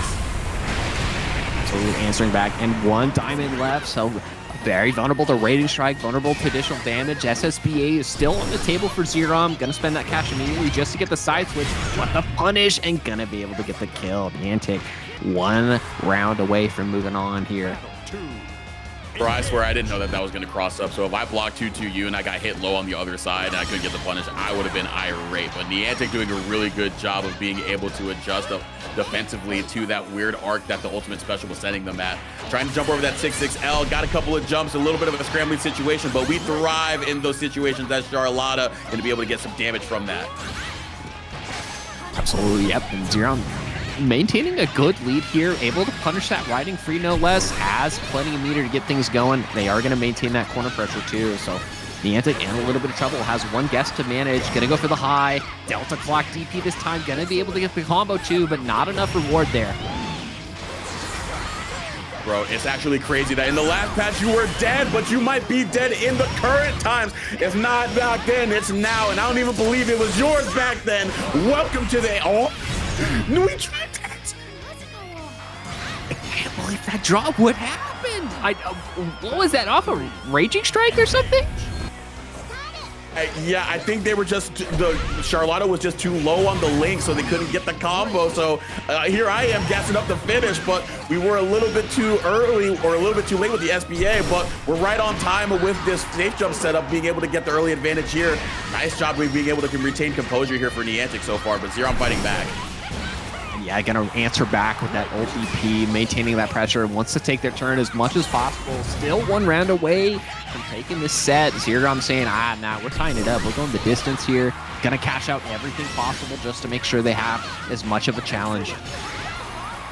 Absolutely answering back, and 1 diamond left, so very vulnerable to Raiding Strike, vulnerable to additional damage. SSBA is still on the table for Zerom. Gonna spend that cash immediately just to get the side switch. What the punish, and gonna be able to get the kill. Niantic 1 round away from moving on here. Bro, I swear I didn't know that that was going to cross up. So if I blocked 2-2-U and I got hit low on the other side and I couldn't get the punish, I would have been irate. But Niantic doing a really good job of being able to adjust defensively to that weird arc that the ultimate special was sending them at. Trying to jump over that 6-6L, got a couple of jumps, a little bit of a scrambling situation, but we thrive in those situations as Charlotta, going to be able to get some damage from that. Absolutely, yep. And Zerom maintaining a good lead here, able to punish that riding free no less, has plenty of meter to get things going. They are going to maintain that corner pressure too, so Niantic in a little bit of trouble, has one guess to manage, gonna go for the high. Delta Clock DP this time, gonna be able to get the combo too, but not enough reward there. Bro, it's actually crazy that in the last patch you were dead, but you might be dead in the current times. It's not back then, it's now, and I don't even believe it was yours back then. Welcome to the... Oh, no, we tried that. I can't believe that drop. What happened? What was that, off a Raging Strike or something? Yeah, I think they were just, Charlotta was just too low on the link, so they couldn't get the combo. So here I am gassing up the finish, but we were a little bit too early or a little bit too late with the SBA, but we're right on time with this safe jump setup, being able to get the early advantage here. Nice job with being able to retain composure here for Niantic so far, but Zerom fighting back. Yeah, gonna answer back with that ult EP, maintaining that pressure, wants to take their turn as much as possible. Still one round away from taking this set. Zerom saying, nah, we're tying it up. We're going the distance here. Gonna cash out everything possible just to make sure they have as much of a challenge.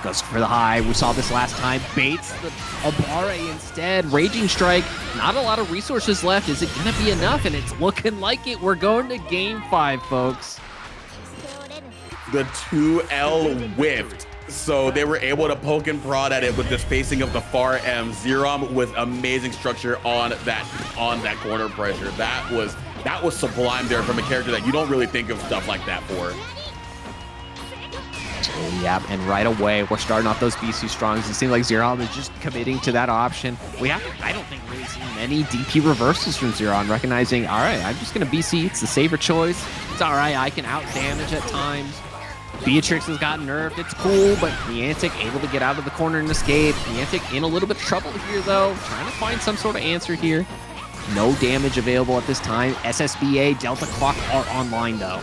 Goes for the high. We saw this last time. Baits the Abare instead. Raging Strike. Not a lot of resources left. Is it gonna be enough? And it's looking like it. We're going to game 5, folks. The 2L whiffed, so they were able to poke and prod at it with the spacing of the far M. Zerom with amazing structure on that corner pressure. That was sublime there from a character that you don't really think of stuff like that for. Yeah, and right away we're starting off those BC Strongs. It seems like Zerom is just committing to that option. We haven't, I don't think, really seen many DP reversals from Zerom, recognizing, all right, I'm just gonna BC. It's the safer choice. It's all right. I can out damage at times. Beatrix has gotten nerfed. It's cool, but Niantic able to get out of the corner and escape. Niantic in a little bit of trouble here, though. Trying to find some sort of answer here. No damage available at this time. SSBA, Delta Clock are online, though.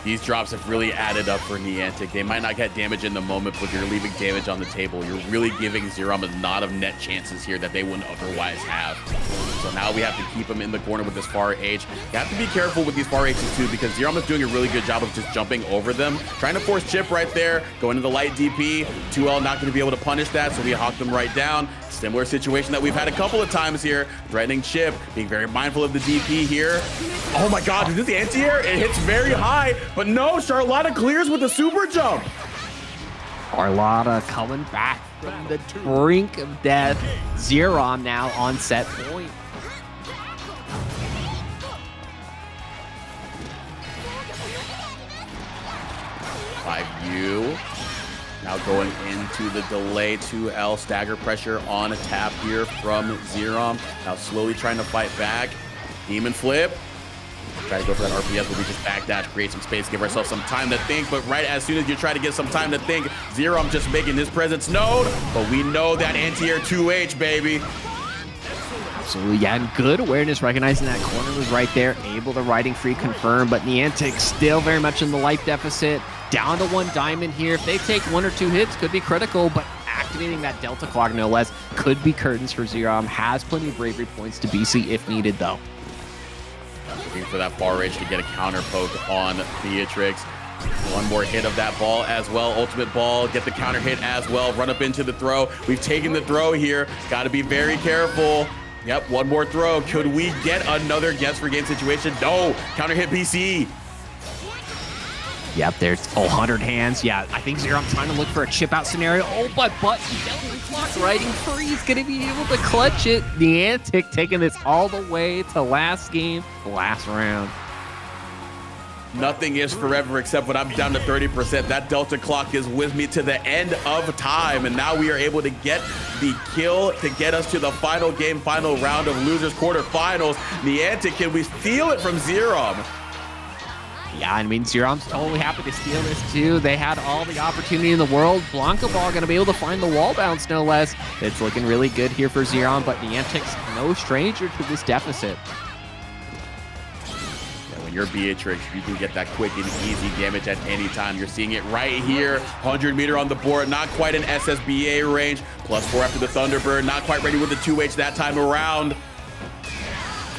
These drops have really added up for Niantic. They might not get damage in the moment, but you're leaving damage on the table. You're really giving Zerom a lot of net chances here that they wouldn't otherwise have. So now we have to keep him in the corner with this far H. You have to be careful with these far H's too, because Zerom is doing a really good job of just jumping over them. Trying to force chip right there, going to the light DP. 2L not going to be able to punish that, so we hawk them right down. Similar situation that we've had a couple of times here. Threatening chip, being very mindful of the DP here. Oh my god, is this the anti-air? It hits very high, but no, Charlotta clears with the super jump. Charlotta coming back from the brink of death. Zerom now on set point. U. Now going into the delay, 2L stagger pressure on a tap here from Zerom. Now slowly trying to fight back. Demon flip. Try to go for that RPS, but we just backdash, create some space, give ourselves some time to think. But right as soon as you try to get some time to think, Zerom just making his presence known. But we know that anti-air 2H, baby. Absolutely, yeah, and good awareness, recognizing that corner was right there, able to riding free confirm, but Niantic still very much in the life deficit. Down to 1 diamond here. If they take 1 or 2 hits, could be critical, but activating that Delta Clock, no less, could be curtains for Zerom. Has plenty of bravery points to BC if needed, though. Looking for that far range to get a counter poke on Beatrix. One more hit of that ball as well. Ultimate ball, get the counter hit as well. Run up into the throw. We've taken the throw here. Got to be very careful. Yep, one more throw. Could we get another guess for game situation? No, counter hit BC. Yep, there's 100 hands. Yeah, I think Zerom's trying to look for a chip out scenario. Oh, but Delta Clock riding free. He's going to be able to clutch it. Niantic taking this all the way to last game, last round. Nothing is forever except when I'm down to 30%. That Delta Clock is with me to the end of time. And now we are able to get the kill to get us to the final game, final round of losers quarterfinals. Niantic, can we steal it from Zerom? Yeah, I mean, Zerom's totally happy to steal this too. They had all the opportunity in the world. Blanca Ball going to be able to find the wall bounce, no less. It's looking really good here for Zerom, but Niantic's no stranger to this deficit. When you're Beatrix, you can get that quick and easy damage at any time. You're seeing it right here. 100 meter on the board, not quite an SSBA range. +4 after the Thunderbird, not quite ready with the 2H that time around.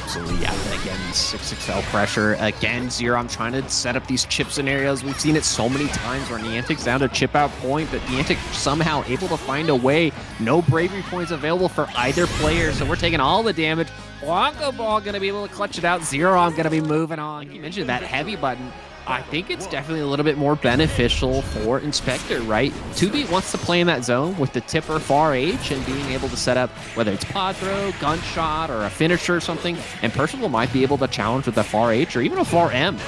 Absolutely, yeah. And again, 6XL pressure. Again, Zerom trying to set up these chip scenarios. We've seen it so many times where Niantic's down to chip out point, but Niantic somehow able to find a way. No bravery points available for either player, so we're taking all the damage. Wonka Ball gonna be able to clutch it out. Zero, I'm gonna be moving on. You mentioned that heavy button. I think it's definitely a little bit more beneficial for Inspector, right? Tubbie wants to play in that zone with the tipper far H and being able to set up whether it's pod throw, gunshot, or a finisher or something. And Percival might be able to challenge with a far H or even a far M.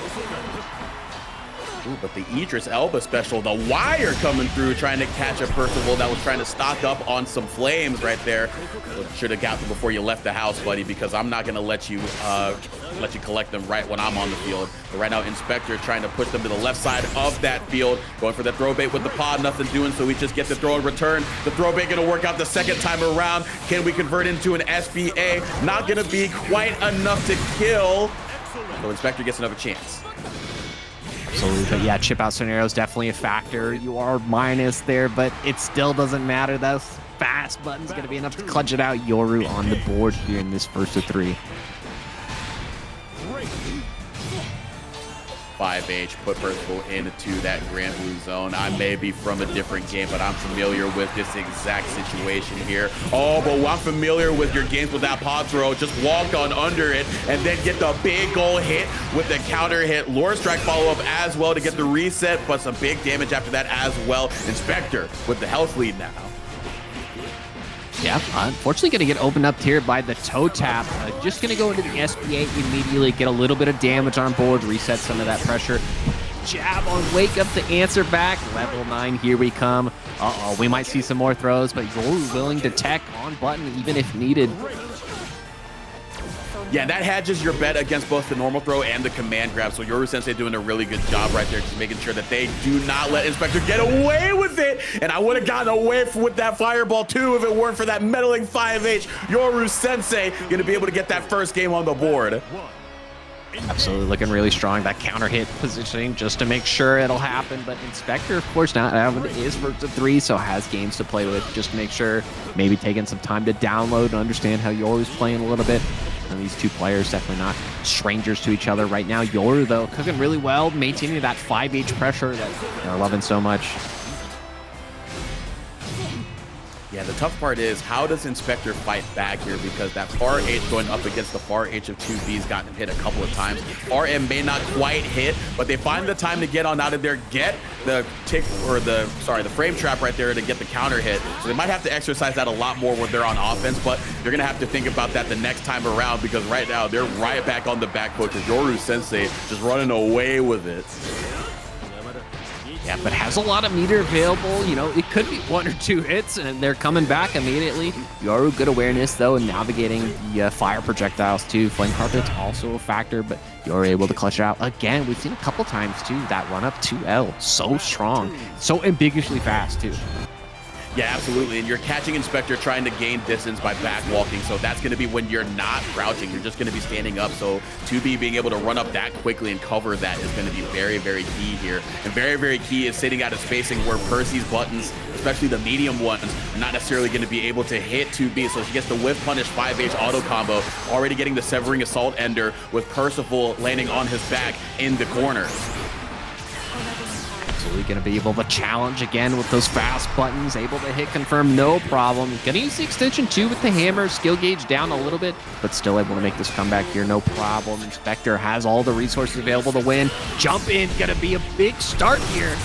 Ooh, but the Idris Elba special, the wire coming through, trying to catch a Percival that was trying to stock up on some flames right there. Should have got them before you left the house, buddy, because I'm not gonna let you collect them right when I'm on the field. But right now, Inspector trying to push them to the left side of that field, going for the throw bait with the pod, nothing doing, so we just get the throw in return. The throw bait gonna work out the second time around. Can we convert into an SBA? Not gonna be quite enough to kill. So Inspector gets another chance. Absolutely, but yeah, chip out scenario is definitely a factor. You are minus there, but it still doesn't matter. That fast button's going to be enough to clutch it out. Yoru on the board here in this first of 3. 5H, put Percival into that Granblue zone. I may be from a different game, but I'm familiar with this exact situation here. Oh, but I'm familiar with your games with that pod throw. Just walk on under it and then get the big goal hit with the counter hit. Lore Strike follow-up as well to get the reset, but some big damage after that as well. Inspector with the health lead now. Yeah, unfortunately going to get opened up here by the toe tap. Just going to go into the SBA immediately, get a little bit of damage on board, reset some of that pressure. Jab on Wake Up to answer back. Level 9, here we come. Uh-oh, we might see some more throws, but you're willing to tech on button even if needed. Yeah, that hedges your bet against both the normal throw and the command grab. So Yoru Sensei doing a really good job right there, just making sure that they do not let Inspector get away with it. And I would have gotten away with that fireball too if it weren't for that meddling 5H. Yoru Sensei going to be able to get that first game on the board. Absolutely looking really strong. That counter hit positioning just to make sure it'll happen. But Inspector, of course, not having it is first of 3, so has games to play with. Just to make sure, maybe taking some time to download and understand how Yoru's playing a little bit. And these two players definitely not strangers to each other right now. Yoru, though, cooking really well, maintaining that 5H pressure that they're loving so much. Yeah, the tough part is, how does Inspector fight back here? Because that far H going up against the far H of 2B's gotten hit a couple of times. RM may not quite hit, but they find the time to get on out of there, get the the frame trap right there to get the counter hit. So they might have to exercise that a lot more when they're on offense, but you're gonna have to think about that the next time around, because right now they're right back on the back foot because Yoru Sensei just running away with it. Yeah, but has a lot of meter available. You know, it could be 1 or 2 hits, and they're coming back immediately. Yoru, good awareness, though, and navigating the fire projectiles, too. Flame Carpet's also a factor, but you're able to clutch it out. Again, we've seen a couple times, too, that run-up 2L. So strong. So ambiguously fast, too. Yeah, absolutely. And you're catching Inspector trying to gain distance by back walking. So that's going to be when you're not crouching. You're just going to be standing up. So Tubbie being able to run up that quickly and cover that is going to be very, very key here. And very, very key is sitting out of spacing where Percy's buttons, especially the medium ones, are not necessarily going to be able to hit Tubbie. So she gets the whiff punish 5H auto combo, already getting the severing assault ender with Percival landing on his back in the corner. Absolutely going to be able to challenge again with those fast buttons, able to hit confirm, no problem. Going to use the extension too with the hammer, skill gauge down a little bit, but still able to make this comeback here, no problem. Inspector has all the resources available to win. Jump in, going to be a big start here.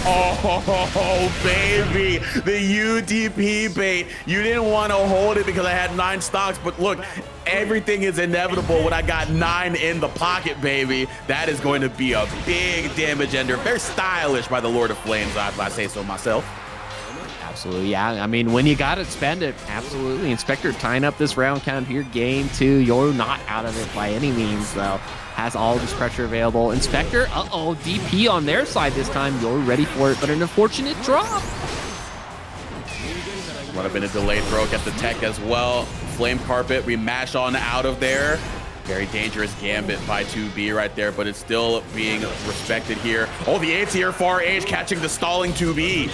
Oh, baby, the UDP bait. You didn't want to hold it because I had 9 stocks, but look, everything is inevitable when I got 9 in the pocket, baby. That is going to be a big damage ender. Very stylish by the Lord of Flames, if I say so myself. Absolutely, yeah. I mean, when you got to spend it, absolutely. Inspector tying up this round count here. Game 2, you're not out of it by any means, though. Has all this pressure available. Inspector, uh-oh, DP on their side this time. You're ready for it, but an unfortunate drop. Would have been a delayed throw, get the tech as well. Flame Carpet, we mash on out of there. Very dangerous gambit by 2B right there, but it's still being respected here. Oh, the A-tier far H catching the stalling 2B.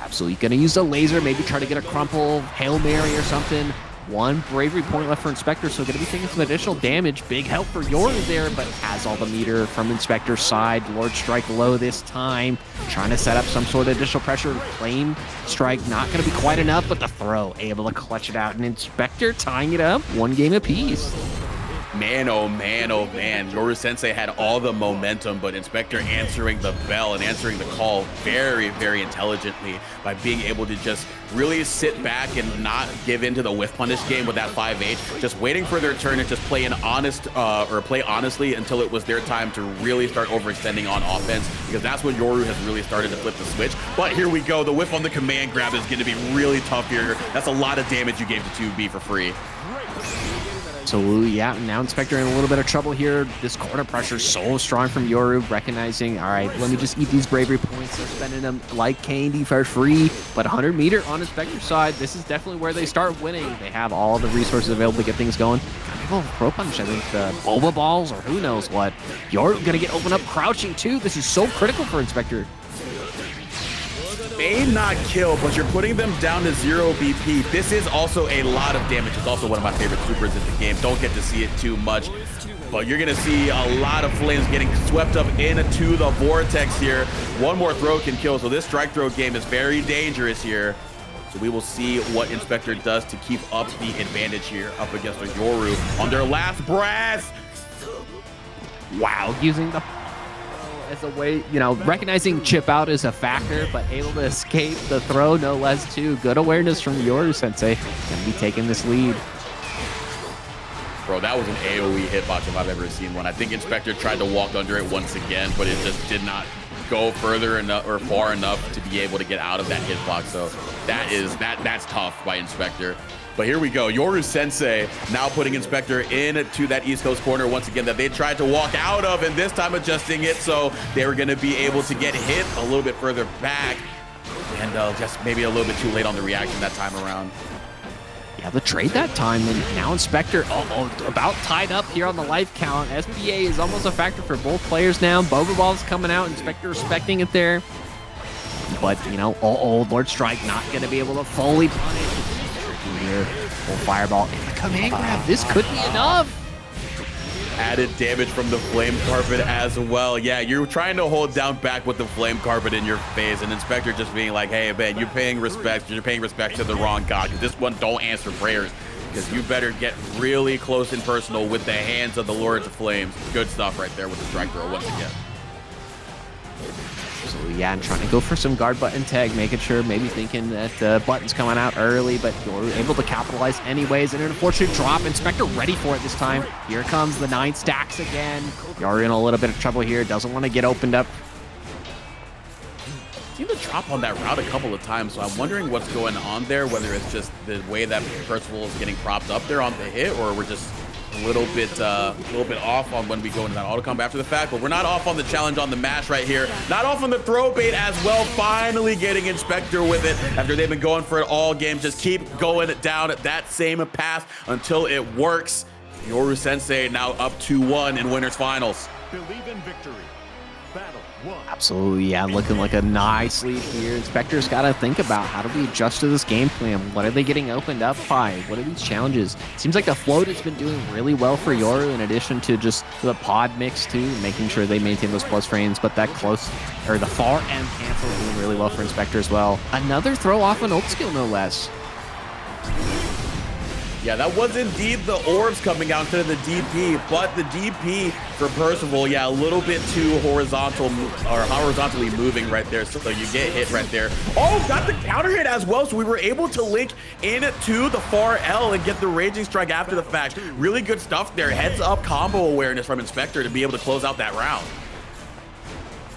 Absolutely, gonna use a laser, maybe try to get a crumple, Hail Mary or something. One bravery point left for Inspector, so going to be taking some additional damage. Big help for Yoru there, but has all the meter from Inspector's side. Lord Strike low this time, trying to set up some sort of additional pressure. Flame Strike not going to be quite enough, but the throw able to clutch it out. And Inspector tying it up, 1 game apiece. Man, oh man, oh man. Yoru Sensei had all the momentum, but Inspector answering the bell and answering the call very, very intelligently by being able to just really sit back and not give into the whiff punish game with that 5-8, just waiting for their turn and just play an honest or play honestly until it was their time to really start overextending on offense, because that's when Yoru has really started to flip the switch. But here we go. The whiff on the command grab is going to be really tough here. That's a lot of damage you gave to 2B for free. So yeah, now Inspector in a little bit of trouble here. This corner pressure is so strong from Yoru, recognizing, all right, let me just eat these bravery points. They're spending them like candy for free. But 100 meter on Inspector's side, this is definitely where they start winning. They have all the resources available to get things going. Able to throw punch, I think, the boba balls or who knows what. Yoru gonna get open up crouching too. This is so critical for Inspector. May not kill, but you're putting them down to 0 BP. This is also a lot of damage. It's also one of my favorite supers in the game. Don't get to see it too much, but you're gonna see a lot of flames getting swept up into the vortex here. One more throw can kill, so this strike throw game is very dangerous here. So we will see what Inspector does to keep up the advantage here up against a Yoru on their last breath. Wow, using the as a way, you know, recognizing chip out is a factor, but able to escape the throw no less too. Good awareness from Yoru Sensei. Gonna be taking this lead. Bro, that was an AoE hitbox if I've ever seen one. I think Inspector tried to walk under it once again, but it just did not go further enough or far enough to be able to get out of that hitbox. So that's tough by Inspector. But here we go. Yoru Sensei now putting Inspector into that East Coast corner once again that they tried to walk out of, and this time adjusting it so they were going to be able to get hit a little bit further back, and just maybe a little bit too late on the reaction that time around. Yeah, the trade that time, and now Inspector about tied up here on the life count. SBA is almost a factor for both players now. Boba Ball's coming out, Inspector respecting it there. But, you know, Lord Strike not going to be able to fully punish. Here, full fireball and the command grab. This could be enough. Added damage from the flame carpet as well. Yeah, you're trying to hold down back with the flame carpet in your face, and Inspector just being like, hey man, you're paying respect to the wrong god. This one don't answer prayers, because you better get really close and personal with the hands of the Lords of Flames. Good stuff right there with the strike throw once again. So yeah, I'm trying to go for some guard button tag, making sure, maybe thinking that button's coming out early, but you're able to capitalize anyways. And an unfortunate drop. Inspector ready for it this time. Here comes the 9 stacks again. You're in a little bit of trouble here. Doesn't want to get opened up. Seen the drop on that route a couple of times, so I'm wondering what's going on there, whether it's just the way that Percival is getting propped up there on the hit, or we're just a little bit off on when we go into that auto combo after the fact. But we're not off on the challenge on the mash right here, not off on the throw bait as well. Finally getting Inspector with it after they've been going for it all game. Just keep going down that same path until it works. Yoru Sensei now up 2-1 in winners finals. Believe in victory. Battle 1. Absolutely, yeah, looking like a nice lead here. Inspector's got to think about how do we adjust to this game plan. What are they getting opened up by? What are these challenges? Seems like the float has been doing really well for Yoru, in addition to just the pod mix too, making sure they maintain those plus frames. But that close, or the far end cancel is doing really well for Inspector as well. Another throw off an ult skill, no less. Yeah, that was indeed the orbs coming out instead of the DP, but the DP for Percival, yeah, a little bit too horizontal, or horizontally moving right there, so you get hit right there. Oh, got the counter hit as well, so we were able to link into the far L and get the Raging Strike after the fact. Really good stuff there. Heads up combo awareness from Inspector to be able to close out that round.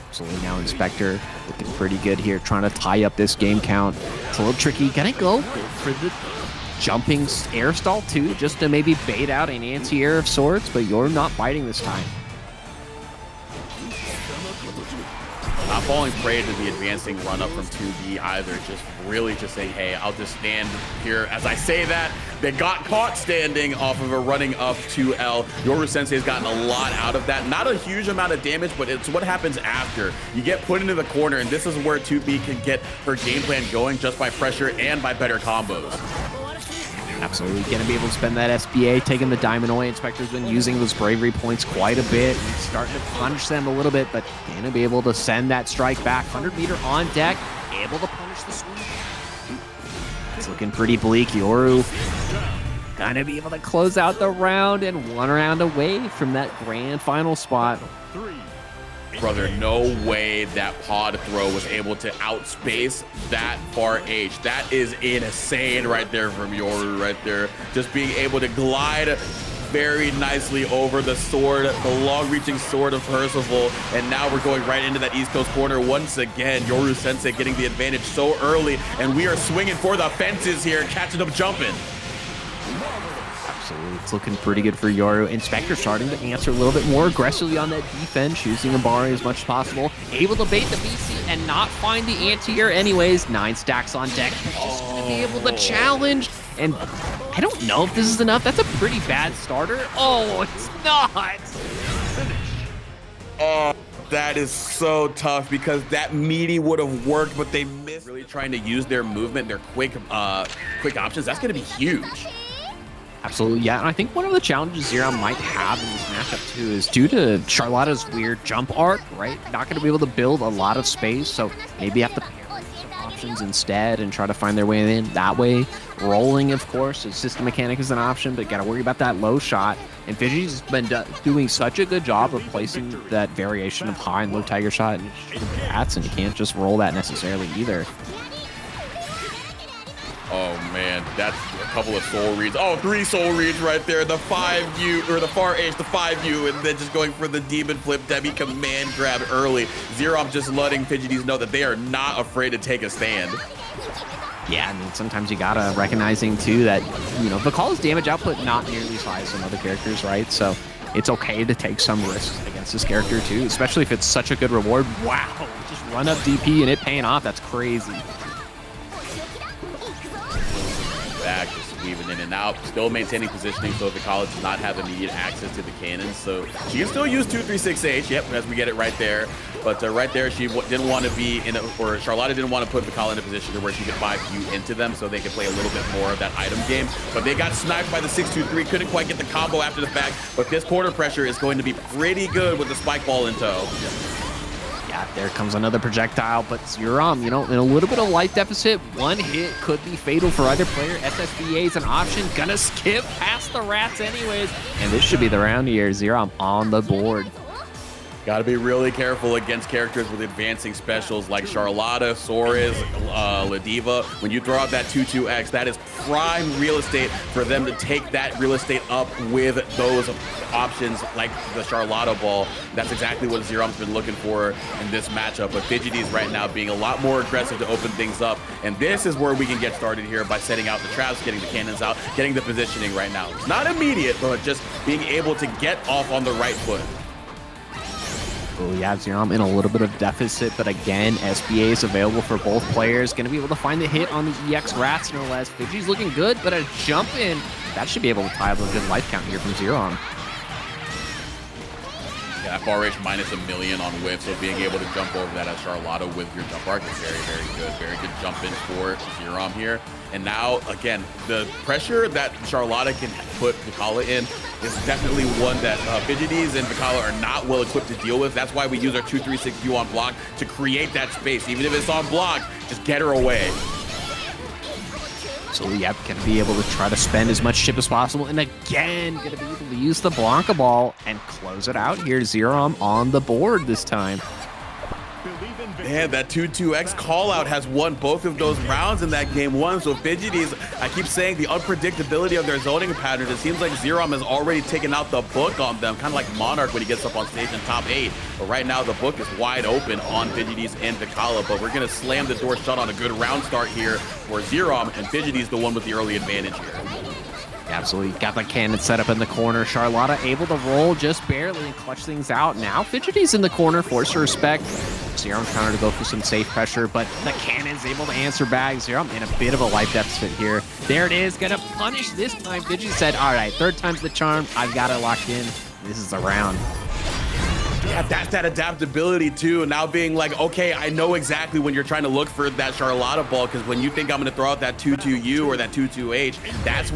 Absolutely, now Inspector looking pretty good here, trying to tie up this game count. It's a little tricky. Gonna go for the jumping air stall too, just to maybe bait out an anti-air of sorts, but you're not biting this time. Not falling prey to the advancing run up from 2B either, just really just saying, hey, I'll just stand here. As I say that, they got caught standing off of a running up 2L. Yoru Sensei has gotten a lot out of that. Not a huge amount of damage, but it's what happens after. You get put into the corner, and this is where 2B can get her game plan going just by pressure and by better combos. Absolutely going to be able to spend that SBA, taking the diamond away. Inspector's been using those bravery points quite a bit. He's starting to punish them a little bit, but going to be able to send that strike back. 100 meter on deck, able to punish the sweep. It's looking pretty bleak. Yoru going to be able to close out the round and 1 round away from that grand final spot. Brother, no way that pod throw was able to outspace that far H. That is insane right there from Yoru right there. Just being able to glide very nicely over the sword, the long-reaching sword of Percival, and now we're going right into that East Coast corner once again. Yoru Sensei getting the advantage so early, and we are swinging for the fences here, catching them jumping. Absolutely, it's looking pretty good for Yoru. Inspector starting to answer a little bit more aggressively on that defense, using Abari as much as possible. Able to bait the BC and not find the anti-air anyways. 9 stacks on deck. Just gonna be able to challenge. And I don't know if this is enough. That's a pretty bad starter. Oh, it's not. Oh, that is so tough because that meaty would have worked, but they missed. Really trying to use their movement, their quick options. That's gonna be huge. Absolutely, yeah. And I think one of the challenges Zeron might have in this matchup too is due to Charlotta's weird jump arc, right? Not going to be able to build a lot of space, so maybe have to pair some options instead and try to find their way in that way. Rolling, of course, as system mechanic is an option, but got to worry about that low shot. And Fidgety's been doing such a good job of placing that variation of high and low tiger shot and bats, and you can't just roll that necessarily either. Oh man, that's a couple of soul reads. Oh, 3 soul reads right there. The 5U, or the far H, the 5U, and then just going for the demon flip Debbie command grab early. Zerom just letting Fidgeties know that they are not afraid to take a stand. Yeah, I mean, sometimes you gotta recognizing too that, you know, Vikala's damage output not nearly as high as some other characters, right? So it's okay to take some risks against this character too, especially if it's such a good reward. Wow, just run up DP and it paying off. That's crazy. Back, just weaving in and out, still maintaining positioning so Vikala does not have immediate access to the cannons, so she can still use 236H, yep, as we get it right there, but right there she didn't want to be in or Charlotta didn't want to put Vikala in a position where she could 5U into them so they could play a little bit more of that item game, but they got sniped by the 623, couldn't quite get the combo after the fact, but this corner pressure is going to be pretty good with the spike ball in tow. Yeah, there comes another projectile, but Zerom, you know, in a little bit of life deficit, one hit could be fatal for either player. SSBA is an option, gonna skip past the rats anyways, and this should be the round here. Zerom on the board. Got to be really careful against characters with advancing specials like Charlotta, Soares, Ladiva. When you throw out that 2-2X, that is prime real estate for them to take that real estate up with those options like the Charlotta ball. That's exactly what Zerom's been looking for in this matchup. But Fidgety's right now being a lot more aggressive to open things up. And this is where we can get started here by setting out the traps, getting the cannons out, getting the positioning right now. It's not immediate, but just being able to get off on the right foot. Oh yeah, Zerom in a little bit of deficit, but again, SBA is available for both players. Going to be able to find the hit on the EX Rats, no less. Fidgety's looking good, but a jump in, that should be able to tie up a good life count here from Zerom. Yeah, far H minus -1 million on whiff, so being able to jump over that as Charlotta with your jump arc is very, very good. Very good jump in for Zerom here. And now, again, the pressure that Charlotta can put Vikala in is definitely one that Fidgeties and Vikala are not well equipped to deal with. That's why we use our 236U on block to create that space. Even if it's on block, just get her away. So yeah, gonna be able to try to spend as much chip as possible, and again, gonna be able to use the Blanca ball and close it out here. Zerom on the board this time. Man, that 2-2X call out has won both of those rounds in that game one. So Fidgeties, I keep saying the unpredictability of their zoning patterns. It seems like Zerom has already taken out the book on them, kind of like Monarch when he gets up on stage in top 8. But right now the book is wide open on Fidgeties and Vikala, but we're gonna slam the door shut on a good round start here for Zerom, and Fidgeties the one with the early advantage here. Absolutely, got the cannon set up in the corner. Charlotta able to roll just barely and clutch things out. Now Fidgety's in the corner, force to respect. Zerom's counter to go for some safe pressure, but the cannon's able to answer back. Zerom in a bit of a life deficit here. There it is, gonna punish this time. Fidgety said, all right, 3rd time's the charm. I've got it locked in. This is the round. Yeah, that's that adaptability too. Now being like, okay, I know exactly when you're trying to look for that Charlotta ball, because when you think I'm gonna throw out that 2-2U or that 2-2H, that's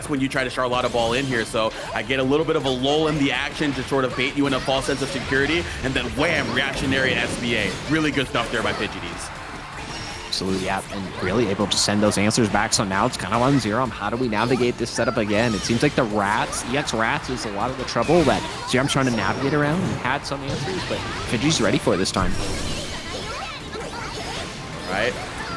when you try to Charlotta ball in here. So I get a little bit of a lull in the action to sort of bait you in a false sense of security, and then wham, reactionary SBA. Really good stuff there by Fidgeties. Absolutely, yeah, and really able to send those answers back. So now it's kind of on Zerom. How do we navigate this setup again? It seems like the Rats, EX Rats, is a lot of the trouble that Zerom's trying to navigate around and had some answers, but Fidgety's ready for it this time. All right,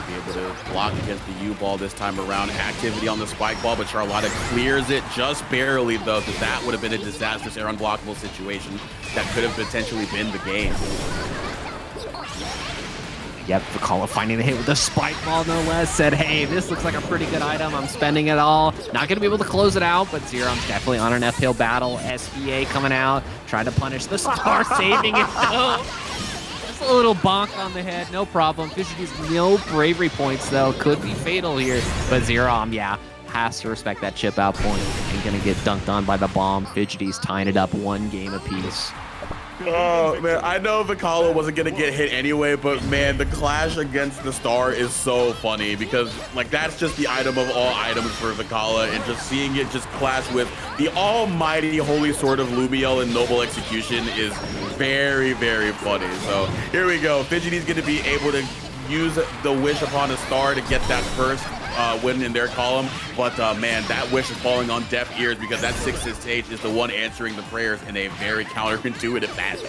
be able to block against the U-ball this time around. Activity on the spike ball, but Charlotta clears it just barely, though, because that would have been a disastrous air unblockable situation that could have potentially been the game. Yep, Vikala finding the hit with the spike ball, no less. Said, hey, this looks like a pretty good item. I'm spending it all. Not going to be able to close it out, but Zerom's definitely on an uphill battle. SBA coming out, trying to punish the star, saving it, though. Just a little bonk on the head, no problem. Fidgety's no bravery points, though. Could be fatal here, but Zerom, yeah, has to respect that chip out point and going to get dunked on by the bomb. Fidgety's tying it up 1 game apiece. Oh, man, I know Vikala wasn't going to get hit anyway, but, man, the clash against the star is so funny because, like, that's just the item of all items for Vikala, and just seeing it just clash with the almighty holy sword of Lumiel and noble execution is very, very funny. So here we go. Fidgety's going to be able to use the wish upon a star to get that first win in their column, but man, that wish is falling on deaf ears because that 6-6H is the one answering the prayers in a very counterintuitive fashion.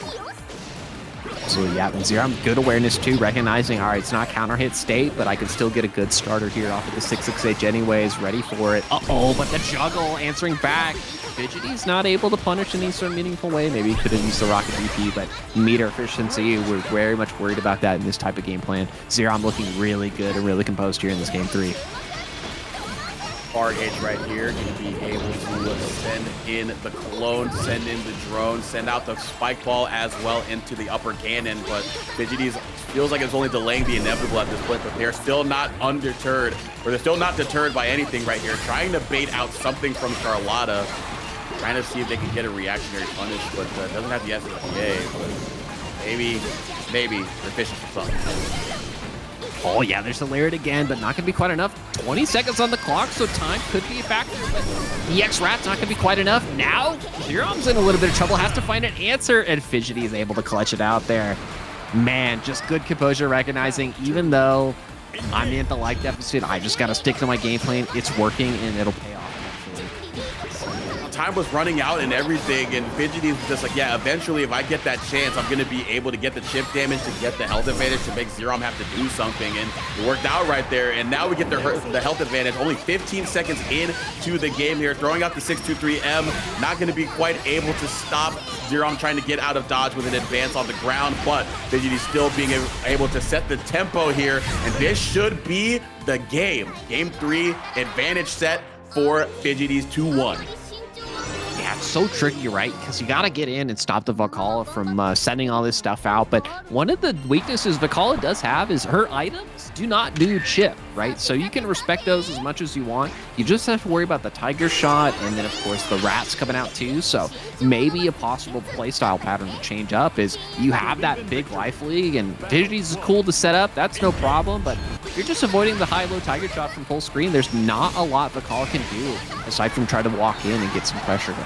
So yeah, and Zerom, good awareness too, recognizing, all right, it's not counter hit state, but I can still get a good starter here off of the 6-6H anyways, ready for it. Uh-oh, but the juggle answering back. Fidgety's not able to punish in any sort of meaningful way. Maybe he could have used the rocket DP, but meter efficiency, we're very much worried about that in this type of game plan. Zerom looking really good and really composed here in this game 3. RH right here going to be able to send in the clone, send in the drone, send out the spike ball as well into the upper cannon, but Fidgety's feels like it's only delaying the inevitable at this point, but they're still not undeterred, or they're still not deterred by anything right here, trying to bait out something from Charlotta, trying to see if they can get a reactionary punish, but doesn't have the SPA, but maybe they're fishing for something. Oh yeah, there's the Lariat again, but not gonna be quite enough. 20 seconds on the clock, so time could be a factor, but the X-Rat's not gonna be quite enough. Now, Zerom's in a little bit of trouble, has to find an answer, and Fidgety is able to clutch it out there. Man, just good composure, recognizing even though I'm in the life deficit, I just gotta stick to my game plan. It's working, and it'll pay off. Time was running out and everything, and Fidgety was just like, yeah, eventually if I get that chance, I'm going to be able to get the chip damage, to get the health advantage, to make Zerom have to do something, and it worked out right there, and now we get the health advantage only 15 seconds into the game here, throwing out the 623M, not going to be quite able to stop Zerom trying to get out of dodge with an advance on the ground, but Fidgety still being able to set the tempo here, and this should be the game. Game 3, advantage set for Fidgety's 2-1. Yeah, it's so tricky, right? Because you got to get in and stop the Vikala from sending all this stuff out. But one of the weaknesses Vikala does have is her items do not do chip, right? So you can respect those as much as you want. You just have to worry about the Tiger Shot, and then, of course, the Rats coming out too. So maybe a possible playstyle pattern to change up is you have that big life league, and Fidgety's is cool to set up. That's no problem. But if you're just avoiding the high-low Tiger Shot from full screen, there's not a lot Vikala can do aside from try to walk in and get some pressure going.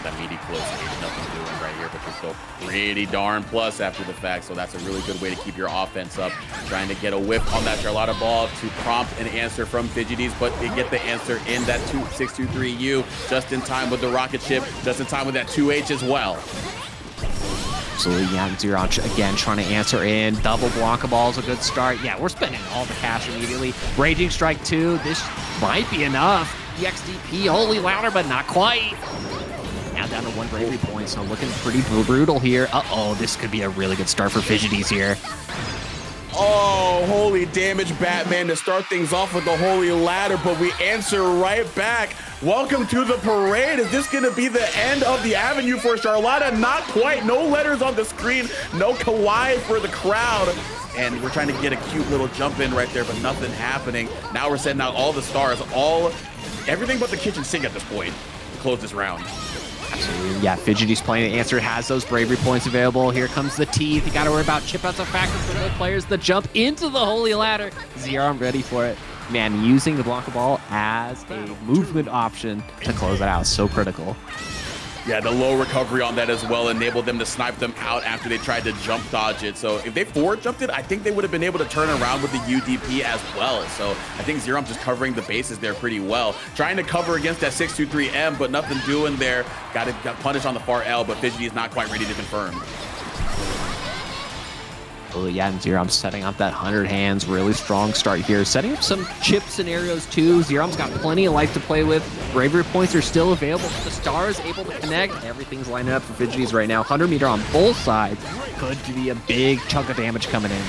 That meaty close range, nothing doing right here, but you're still pretty darn plus after the fact, so that's a really good way to keep your offense up. Trying to get a whiff on that Charlotta ball to prompt an answer from Fidgety's, but they get the answer in that 623U just in time with the rocket ship, just in time with that 2H as well. Absolutely, yeah, Zerom again trying to answer in. Double Blanca ball is a good start. Yeah, we're spending all the cash immediately. Raging Strike 2, this might be enough. EXDP, holy louder, but not quite. Now down to 1 bravery point, so looking pretty brutal here. Uh-oh, this could be a really good start for Fidgety's here. Oh, holy damage, Batman, to start things off with the holy ladder, but we answer right back. Welcome to the parade. Is this going to be the end of the avenue for Charlotta? Not quite. No letters on the screen. No kawaii for the crowd. And we're trying to get a cute little jump in right there, but nothing happening. Now we're sending out all the stars, everything but the kitchen sink at this point to close this round. Absolutely. Yeah, Fidgety's playing the answer, has those bravery points available. Here comes the teeth. You got to worry about chip outs of factors for the players. The jump into the holy ladder. Zerom ready for it. Man, using the block ball as a movement option to close it out. So critical. Yeah, the low recovery on that as well enabled them to snipe them out after they tried to jump dodge it. So if they forward jumped it, I think they would have been able to turn around with the UDP as well. So I think Zerom just covering the bases there pretty well. Trying to cover against that 623M, but nothing doing there. Got punished on the far L, but Fidgety is not quite ready to confirm. Oh yeah, and Zerom's setting up that 100 hands, really strong start here. Setting up some chip scenarios too. Zerom's got plenty of life to play with. Bravery points are still available. The star is able to connect. Everything's lining up for Fidgety's right now. 100 meter on both sides. Could be a big chunk of damage coming in.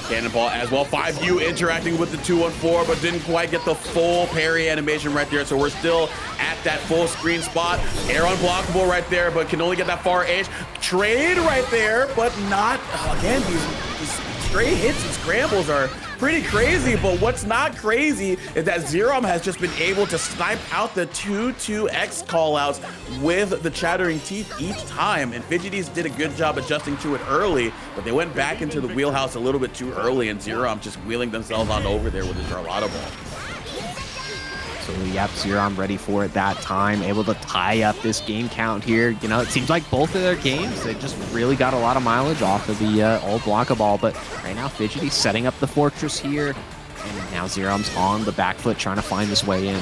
Cannonball as well. 5U interacting with the 214, but didn't quite get the full parry animation right there. So we're still at that full screen spot. Air unblockable right there, but can only get that far edge. Trade right there, but not, again, these stray hits and scrambles are pretty crazy, but what's not crazy is that Zerom has just been able to snipe out the 2-2X callouts with the Chattering Teeth each time, and Fidgety's did a good job adjusting to it early, but they went back into the wheelhouse a little bit too early, and Zerom just wheeling themselves on over there with the Charlotta ball. So yep, Zerom ready for it that time, able to tie up this game count here. You know, it seems like both of their games, they just really got a lot of mileage off of the old blocker ball, but right now Fidgety's setting up the fortress here, and now Zerom's on the back foot trying to find his way in.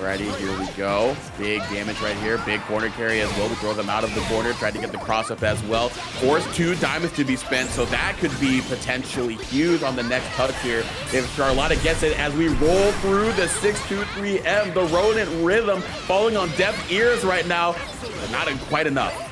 Alrighty, here we go. Big damage right here. Big corner carry as well to throw them out of the corner. Tried to get the cross up as well. Forced 2 diamonds to be spent, so that could be potentially huge on the next touch here. If Charlotta gets it as we roll through the 623M, the rodent rhythm falling on deaf ears right now, but not quite enough.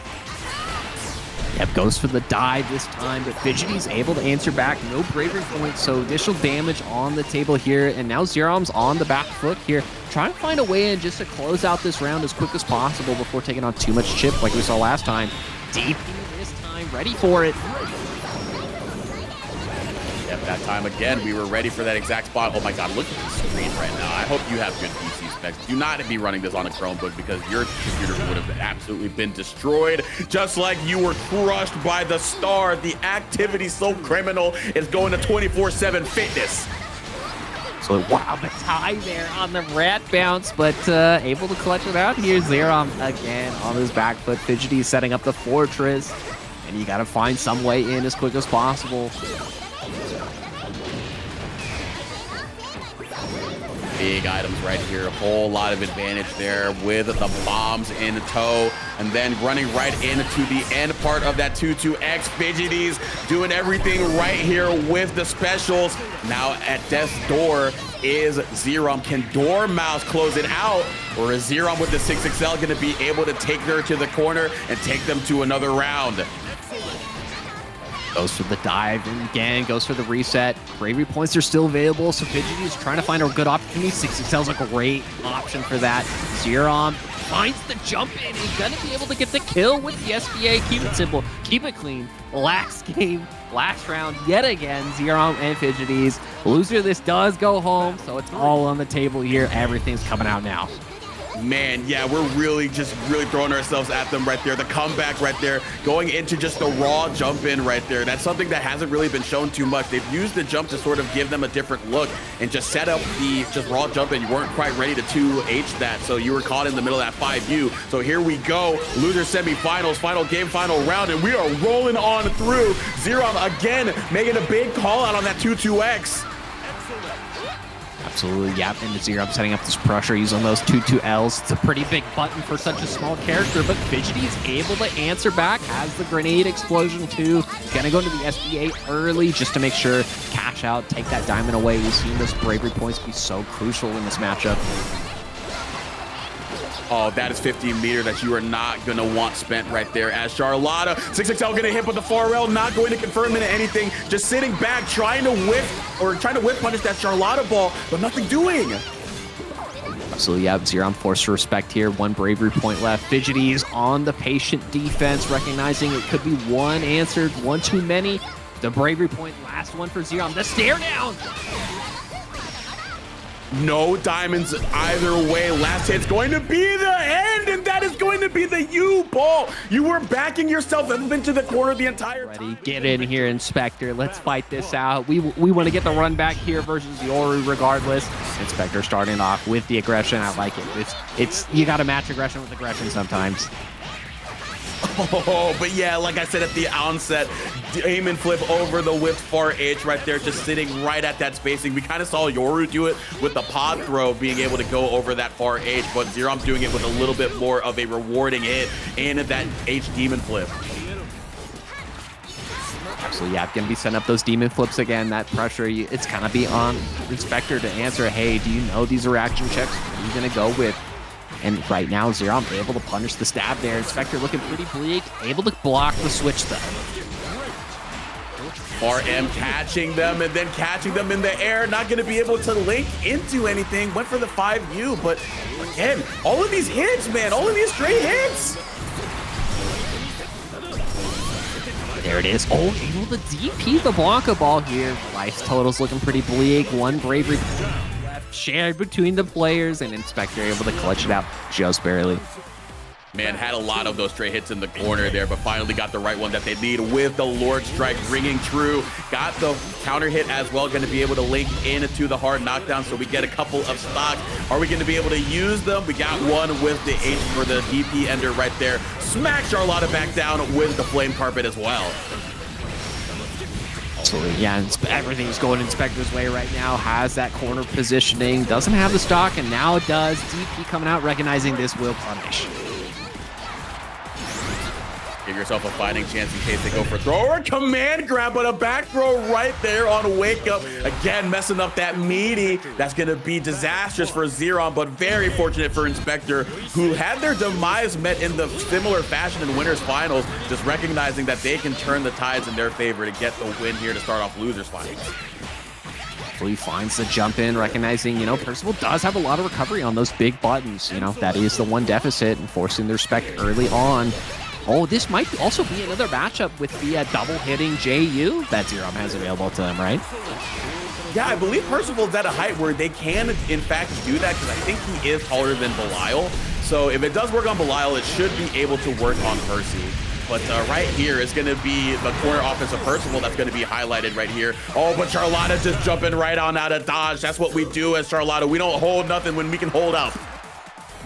Yep, goes for the dive this time, but Fidgety's able to answer back. No bravery points, so additional damage on the table here. And now Zerom's on the back foot here, trying to find a way in just to close out this round as quick as possible before taking on too much chip like we saw last time. DP this time, ready for it. Yep, that time again, we were ready for that exact spot. Oh my God, look at the screen right now. I hope you have good PC specs. Do not be running this on a Chromebook because your computer would have absolutely been destroyed. Just like you were crushed by the star. The activity so criminal is going to 24/7 fitness. So wow, the tie there on the rat bounce, but able to clutch it out here. Zerom again on his back foot. Fidgety setting up the fortress, and you got to find some way in as quick as possible. Big items right here, a whole lot of advantage there with the bombs in tow, and then running right into the end part of that 2-2X. Fidgety's doing everything right here with the specials. Now at death's door is Zerom. Can Dormouse close it out, or is Zerom with the 6XL going to be able to take her to the corner and take them to another round? Goes for the dive, and again, goes for the reset. Bravery points are still available, so Fidgety is trying to find a good opportunity. 6XL is a great option for that. Zerom finds the jump in. He's going to be able to get the kill with the SBA. Keep it simple. Keep it clean. Last game, last round, yet again, Zerom and Fidgety's. Loser, this does go home, so it's all on the table here. Everything's coming out now. Man, yeah, we're really throwing ourselves at them right there. The comeback right there, going into just the raw jump in right there. That's something that hasn't really been shown too much. They've used the jump to sort of give them a different look and just set up the just raw jump in. You weren't quite ready to 2H that, so you were caught in the middle of that 5U. So here we go, loser semifinals, final game, final round, and we are rolling on through. Zerom again making a big call out on that 2-2X. Absolutely, yep. And Zerom setting up this pressure using those 2-2Ls. It's a pretty big button for such a small character, but Fidgety is able to answer back. Has the grenade explosion too. He's gonna go into the SBA early just to make sure cash out, take that diamond away. We've seen those bravery points be so crucial in this matchup. Oh, that is 15 meter that you are not going to want spent right there as Charlotta. 6XL going to hit with the 4L, not going to confirm into anything. Just sitting back, trying to whip punish that Charlotta ball, but nothing doing. Absolutely, yeah. Zerom forced to respect here. 1 bravery point left. Fidgety is on the patient defense, recognizing it could be 1 answered, 1 too many. The bravery point, last one for Zerom. The stare down. No diamonds either way. Last hit's going to be the end, and that is going to be the U-ball. You were backing yourself into the corner the entire time. Ready, get in here, Inspector. Let's fight this out. We want to get the run back here versus Yoru regardless. Inspector starting off with the aggression. I like it. It's you got to match aggression with aggression sometimes. Oh, but yeah, like I said at the onset, aim and flip over the whipped far H right there, just sitting right at that spacing. We kind of saw Yoru do it with the pod throw, being able to go over that far H, but Zerom's doing it with a little bit more of a rewarding hit and that H demon flip. Absolutely, yeah, going to be setting up those demon flips again. That pressure, it's going to be on Inspector to answer, hey, do you know these are reaction checks? What are you going to go with? And right now, Zerom able to punish the stab there. Inspector looking pretty bleak, able to block the switch though. RM catching them and then catching them in the air, not going to be able to link into anything. Went for the 5U, but again, all of these hits, man, all of these straight hits. There it is. Oh, able to DP the Blanca ball here. Life total's looking pretty bleak. One bravery left shared between the players, and Inspector able to clutch it out just barely. Man, had a lot of those straight hits in the corner there, but finally got the right one that they need with the Lord Strike ringing true. Got the counter hit as well, going to be able to link into the hard knockdown, so we get a couple of stocks. Are we going to be able to use them? We got one with the H for the DP ender right there. Smack Charlotta back down with the flame carpet as well. Absolutely, yeah, everything's going Inspector's way right now. Has that corner positioning, doesn't have the stock, and now it does. DP coming out, recognizing this will punish. Give yourself a fighting chance in case they go for throw or command grab, but a back throw right there on Wake Up. Again, messing up that meaty. That's going to be disastrous for Zeron, but very fortunate for Inspector, who had their demise met in the similar fashion in Winners Finals, just recognizing that they can turn the tides in their favor to get the win here to start off Losers Finals. He finds the jump in, recognizing, you know, Percival does have a lot of recovery on those big buttons. You know, that is the one deficit, and forcing their spec early on. Oh, this might also be another matchup with the double hitting JU that Zerom has available to them, right? Yeah, I believe Percival's at a height where they can, in fact, do that, because I think he is taller than Belial. So if it does work on Belial, it should be able to work on Percy. But right here is going to be the corner offense of Percival that's going to be highlighted right here. Oh, but Charlotta just jumping right on out of dodge. That's what we do as Charlotta. We don't hold nothing when we can hold up.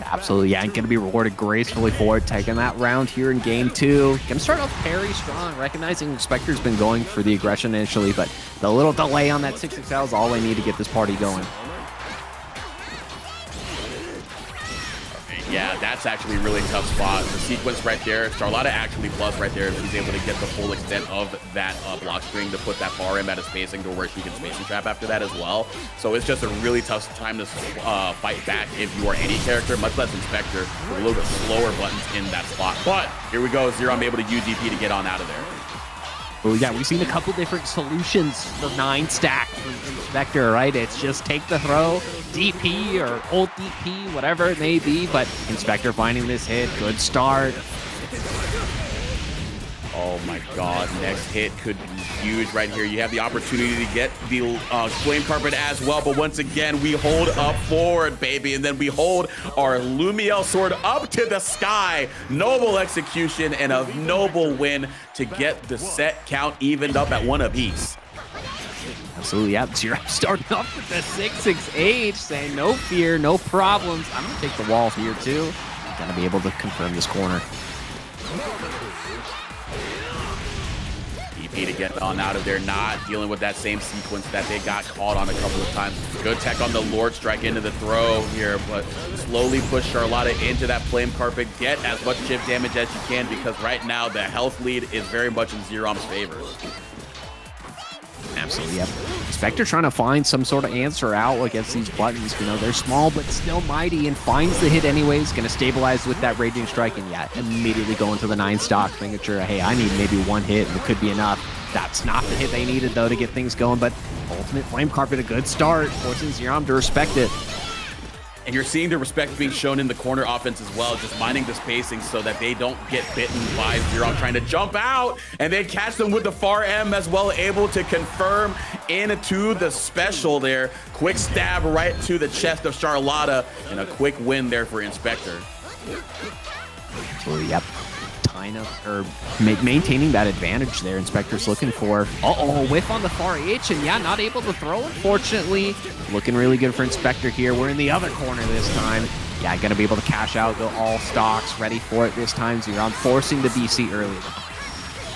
Absolutely, yeah, and going to be rewarded gracefully for it, taking that round here in game two. Going to start off very strong, recognizing Inspector's been going for the aggression initially, but the little delay on that 6XL is all they need to get this party going. Yeah, that's actually a really tough spot. The sequence right there, Charlotta actually plus right there if she's able to get the full extent of that block string to put that far in at a spacing to where she can spacing trap after that as well. So it's just a really tough time to fight back if you are any character, much less Inspector, with a little bit slower buttons in that spot. But here we go, Zerom able to use DP to get on out of there. Oh yeah, we've seen a couple different solutions for 9 stack from Inspector, right? It's just take the throw, DP or ult DP, whatever it may be, but Inspector finding this hit, good start. Oh my God, next hit could be huge right here. You have the opportunity to get the flame carpet as well, but once again, we hold up forward, baby, and then we hold our Lumiel sword up to the sky. Noble execution and a noble win to get the set count evened up at 1 apiece. Absolutely, yeah. Zerom starting off with the 6/6H, saying no fear, no problems. I'm going to take the wall here too. Got to be able to confirm this corner. To get on out of there, not dealing with that same sequence that they got caught on a couple of times. Good tech on the Lord Strike into the throw here, but slowly push Charlotta into that flame carpet. Get as much chip damage as you can, because right now the health lead is very much in Zerom's favor. Absolutely, yep. Inspector trying to find some sort of answer out against these buttons. You know, they're small but still mighty, and finds the hit anyways. Going to stabilize with that Raging Strike, and yeah, immediately going to the 9 stock, making sure, hey, I need maybe 1 hit, and it could be enough. That's not the hit they needed, though, to get things going, but Ultimate Flame Carpet, a good start, forcing Zerom to respect it. And you're seeing the respect being shown in the corner offense as well, just minding the spacing so that they don't get bitten by Zero trying to jump out, and they catch them with the far M as well, able to confirm into the special there. Quick stab right to the chest of Charlotta, and a quick win there for Inspector. Oh, yep. Tying up, or maintaining that advantage there. Inspector's looking for, whiff on the far H, and yeah, not able to throw, unfortunately. Looking really good for Inspector here. We're in the other corner this time. Yeah, gonna be able to cash out, go all stocks, ready for it this time. Zero forcing the BC early.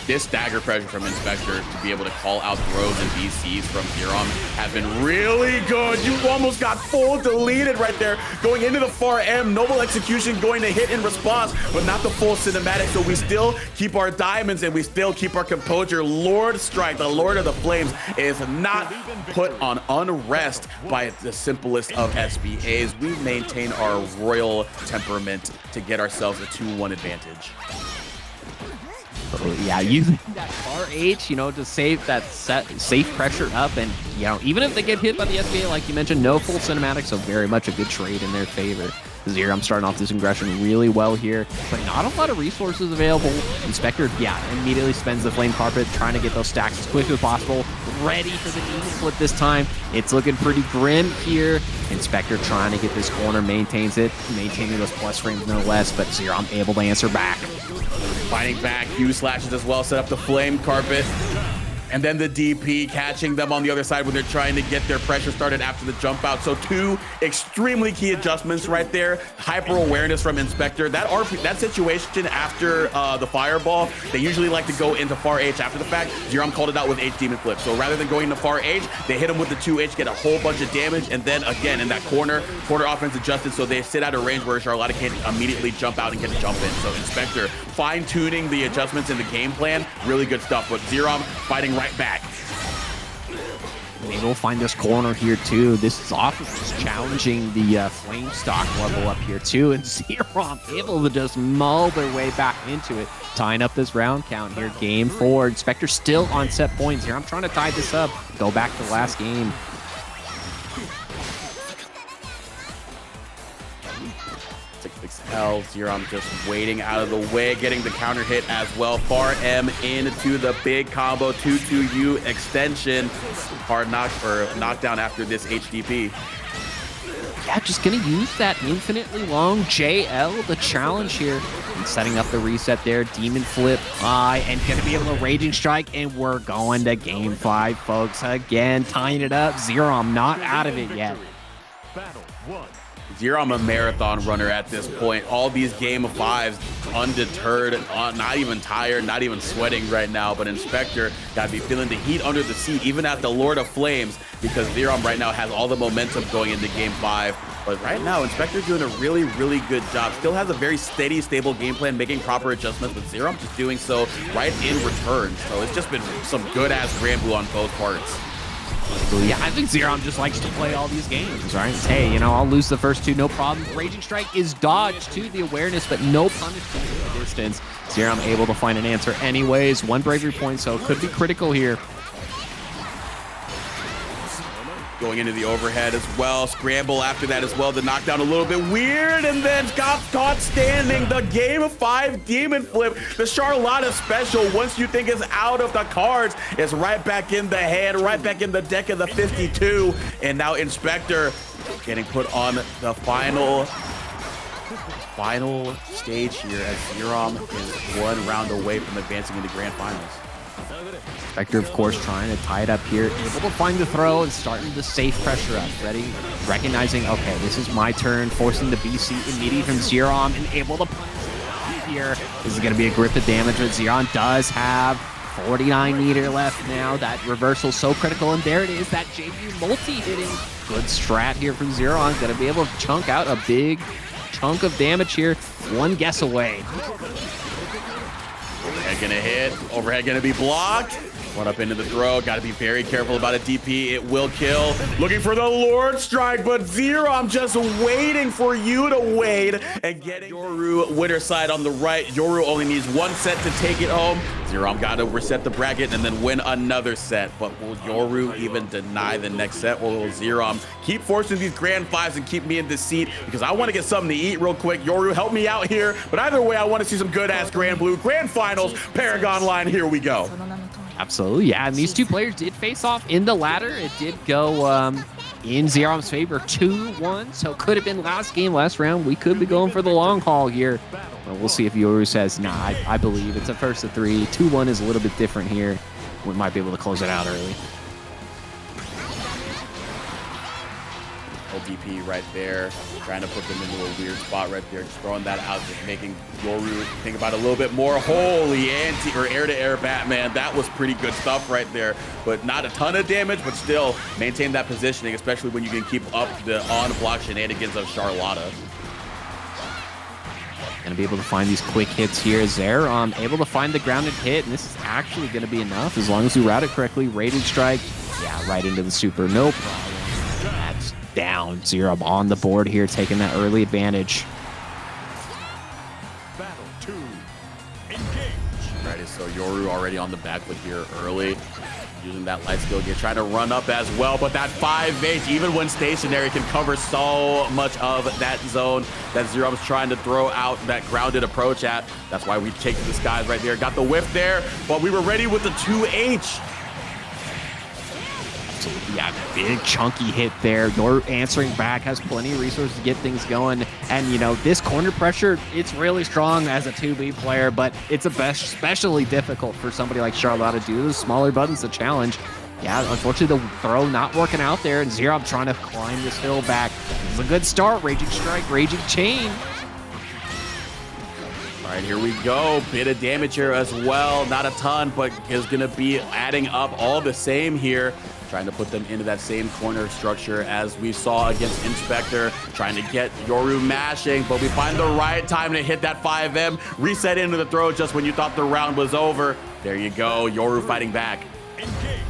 This dagger pressure from Inspector to be able to call out throws and BCs from Zero has been really good. You almost got full deleted right there. Going into the far M, Noble Execution going to hit in response, but not the full cinematic. So we still keep our diamonds and we still keep our composure. Lord Strike, the Lord of the Flames, is not put on unrest by the simplest of SBAs. We maintain our royal temperament to get ourselves a 2-1 advantage. Yeah, using that far H, you know, to save that safe pressure up, and you know, even if they get hit by the SBA, like you mentioned, no full cinematic, so very much a good trade in their favor. Zero, I'm starting off this aggression really well here, but not a lot of resources available. Inspector, yeah, immediately spends the flame carpet, trying to get those stacks as quick as possible. Ready for the demon flip this time. It's looking pretty grim here. Inspector trying to get this corner, maintains it, maintaining those plus frames no less, but Zero, I'm able to answer back. Fighting back, Q slashes as well, set up the flame carpet. And then the DP catching them on the other side when they're trying to get their pressure started after the jump out. So 2 extremely key adjustments right there. Hyper awareness from Inspector. That situation after the fireball, they usually like to go into far H after the fact. Zero called it out with H Demon Flip. So rather than going into far H, they hit him with the 2H, get a whole bunch of damage. And then again, in that corner offense adjusted so they sit out of range where Charlotta can't immediately jump out and get a jump in. So Inspector fine-tuning the adjustments in the game plan. Really good stuff. But Zero fighting right back. Maybe we'll find this corner here too. This is often just challenging the flame stock level up here too, and Zero able to just mull their way back into it, tying up this round count here. Game 4. Inspector still on set points here. I'm trying to tie this up, go back to the last game. Zero just waiting out of the way, getting the counter hit as well. Far M into the big combo, 2-2U extension. Hard knockdown after this HDP. Yeah, just gonna use that infinitely long JL, the challenge here. And setting up the reset there, Demon Flip, and gonna be able to Raging Strike, and we're going to game 5, folks. Again, tying it up. Zero, I'm not out of it yet. Battle 1. Zero, I'm a marathon runner at this point. All these game 5s, undeterred, not even tired, not even sweating right now. But Inspector gotta be feeling the heat under the seat, even at the Lord of Flames, because Zero right now has all the momentum going into game 5. But right now, Inspector's doing a really, really good job. Still has a very steady, stable game plan, making proper adjustments, but Zero just doing so right in return. So it's just been some good-ass Granblue on both parts. Yeah, I think Zero just likes to play all these games, right? Hey, you know, I'll lose the first 2, no problem. Raging Strike is dodged to the awareness, but no punishment in the distance. Zero able to find an answer anyways. 1 bravery point, so it could be critical here. Going into the overhead as well. Scramble after that as well. The knockdown a little bit weird, and then got caught standing. The game 5 Demon Flip. The Charlotta special, once you think it's out of the cards, is right back in the hand, right back in the deck of the 52. And now Inspector getting put on the final stage here as Zero is 1 round away from advancing into grand finals. Inspector, of course, trying to tie it up here, able to find the throw and starting to safe pressure up. Ready, recognizing, okay, this is my turn, forcing the BC immediately from Zero and able to punish here. This is going to be a grip of damage, but Zero does have 49 meter left now. That reversal so critical, and there it is, that JV multi-hitting. Good strat here from Zero. Going to be able to chunk out a big chunk of damage here. 1 guess away. Overhead gonna hit, overhead gonna be blocked. One up into the throw. Got to be very careful about a DP. It will kill. Looking for the Lord Strike, but Zero, I'm just waiting for you to wait and getting Yoru winner side on the right. Yoru only needs one set to take it home. Zero, I'm got to reset the bracket and then win another set. But will Yoru even deny the next set? Or will Zero keep forcing these Grand Fives and keep me in this seat? Because I want to get something to eat real quick. Yoru, help me out here. But either way, I want to see some good-ass Granblue. Grand Finals, ParagOnline, here we go. Absolutely, yeah. And these two players did face off in the ladder. It did go in Zerom's favor, 2-1. So could have been last game, last round. We could be going for the long haul here. Well, we'll see if Yoru says, nah, I believe it's a first of 3. 2-1 is a little bit different here. We might be able to close it out early. LDP right there, trying to put them into a weird spot right there, just throwing that out, just making Yoru think about it a little bit more. Holy air-to-air Batman, that was pretty good stuff right there, but not a ton of damage, but still maintain that positioning, especially when you can keep up the on-block shenanigans of Charlotta. Gonna be able to find these quick hits here. Zare able to find the grounded hit, and this is actually gonna be enough as long as you route it correctly. Rated strike, yeah, right into the super, no problem. That's down. Zero on the board here, taking that early advantage. Battle 2. Engage. Right, so Yoru already on the back foot here early. Using that light skill gear, trying to run up as well, but that 5H, even when stationary, can cover so much of that zone that Zero's trying to throw out that grounded approach at. That's why we take to the skies right there. Got the whiff there, but we were ready with the 2H. Yeah, big chunky hit there. You're answering back, has plenty of resources to get things going. And, you know, this corner pressure, it's really strong as a 2B player, but it's especially difficult for somebody like Charlotte to do. Those smaller buttons to challenge. Yeah, unfortunately, the throw not working out there, and Zero trying to climb this hill back. It's a good start. Raging Strike, Raging Chain. All right, here we go. Bit of damage here as well. Not a ton, but is going to be adding up all the same here. Trying to put them into that same corner structure as we saw against Inspector. Trying to get Yoru mashing, but we find the right time to hit that 5M. Reset into the throw just when you thought the round was over. There you go. Yoru fighting back. Engage.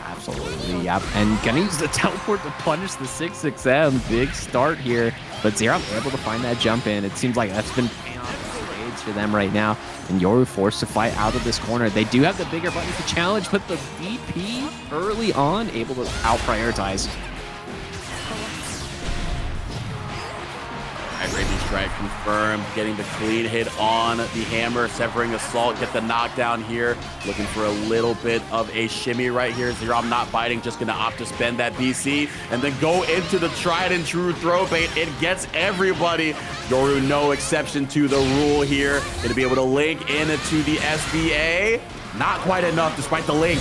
Absolutely, yep. And gonna use the teleport to punish the 6-6M. Big start here. But Zero able to find that jump in. It seems like that's been paying off for them right now. And Yoru forced to fight out of this corner. They do have the bigger buttons to challenge, but the DP early on able to out-prioritize. Raging Strike confirmed, getting the clean hit on the hammer, severing Assault, get the knockdown here. Looking for a little bit of a shimmy right here. Zero not biting, just gonna opt to spend that BC and then go into the tried and true throw bait. It gets everybody. Yoru no exception to the rule here. Gonna be able to link into the SBA. Not quite enough despite the link.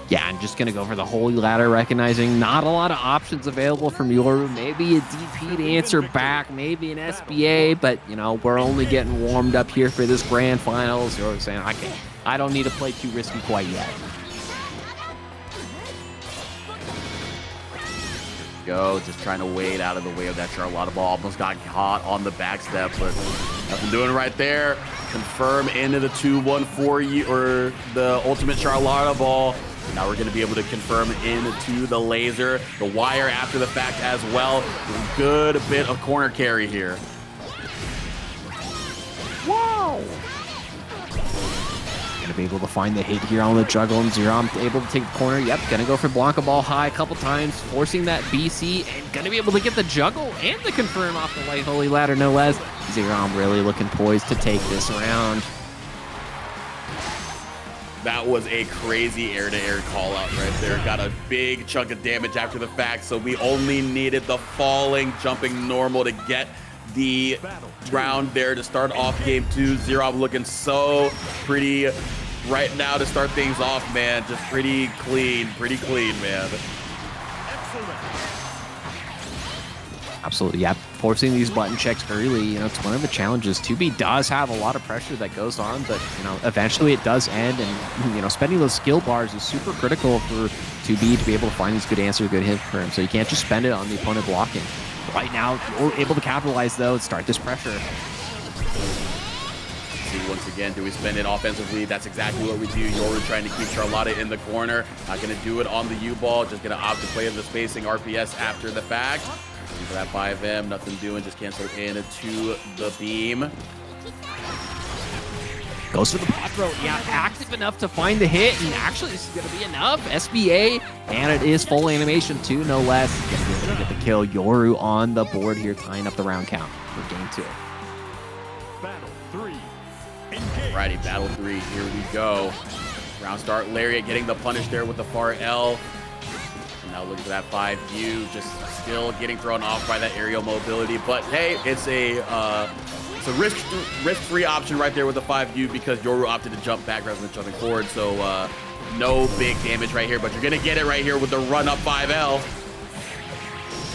Yeah, I'm just going to go for the Holy Ladder, recognizing not a lot of options available from Yoru. Maybe a DP to answer back, maybe an SBA, but, you know, we're only getting warmed up here for this Grand Finals. Yoru's saying, I don't need to play too risky quite yet. Go, just trying to wade out of the way of that Charlotta ball. Almost got caught on the back step, but nothing doing right there. Confirm into the 2-1-4 or the ultimate Charlotta ball. Now we're going to be able to confirm into the laser, the wire after the fact as well. Good bit of corner carry here. Wow! Gonna be able to find the hit here on the juggle, and Zero able to take the corner. Yep, gonna go for Blanca Ball high a couple times, forcing that BC, and gonna be able to get the juggle and the confirm off the light Holy Ladder, no less. Zero really looking poised to take this round. That was a crazy air-to-air call-out right there. Got a big chunk of damage after the fact, so we only needed the falling, jumping normal to get the round there to start off game 2. Zero looking so pretty right now to start things off, man. Just pretty clean, man. Absolutely, yeah. Forcing these button checks early, you know, it's one of the challenges. 2B does have a lot of pressure that goes on, but, you know, eventually it does end, and, you know, spending those skill bars is super critical for 2B to be able to find these good answers, good hits for him. So you can't just spend it on the opponent blocking. Right now, you're able to capitalize, though, and start this pressure. once again, do we spend it offensively? That's exactly what we do. Yoru trying to keep Charlotta in the corner. Not going to do it on the U-ball. Just going to opt to play the spacing RPS after the fact. Looking for that 5M. Nothing doing. Just cancel in to the beam. Goes for the pot throw. Yeah, active enough to find the hit. And actually, this is going to be enough. SBA. And it is full animation too, no less. Going to be able to get the kill. Yoru on the board here, tying up the round count for game 2. Battle 3. Alrighty, battle 3, here we go. Round start, Lariat getting the punish there with the far L. And now looking for that 5U, just still getting thrown off by that aerial mobility. But hey, it's a risk-free option right there with the 5U because Yoru opted to jump back rather than jumping forward. So no big damage right here, but you're gonna get it right here with the run-up 5L.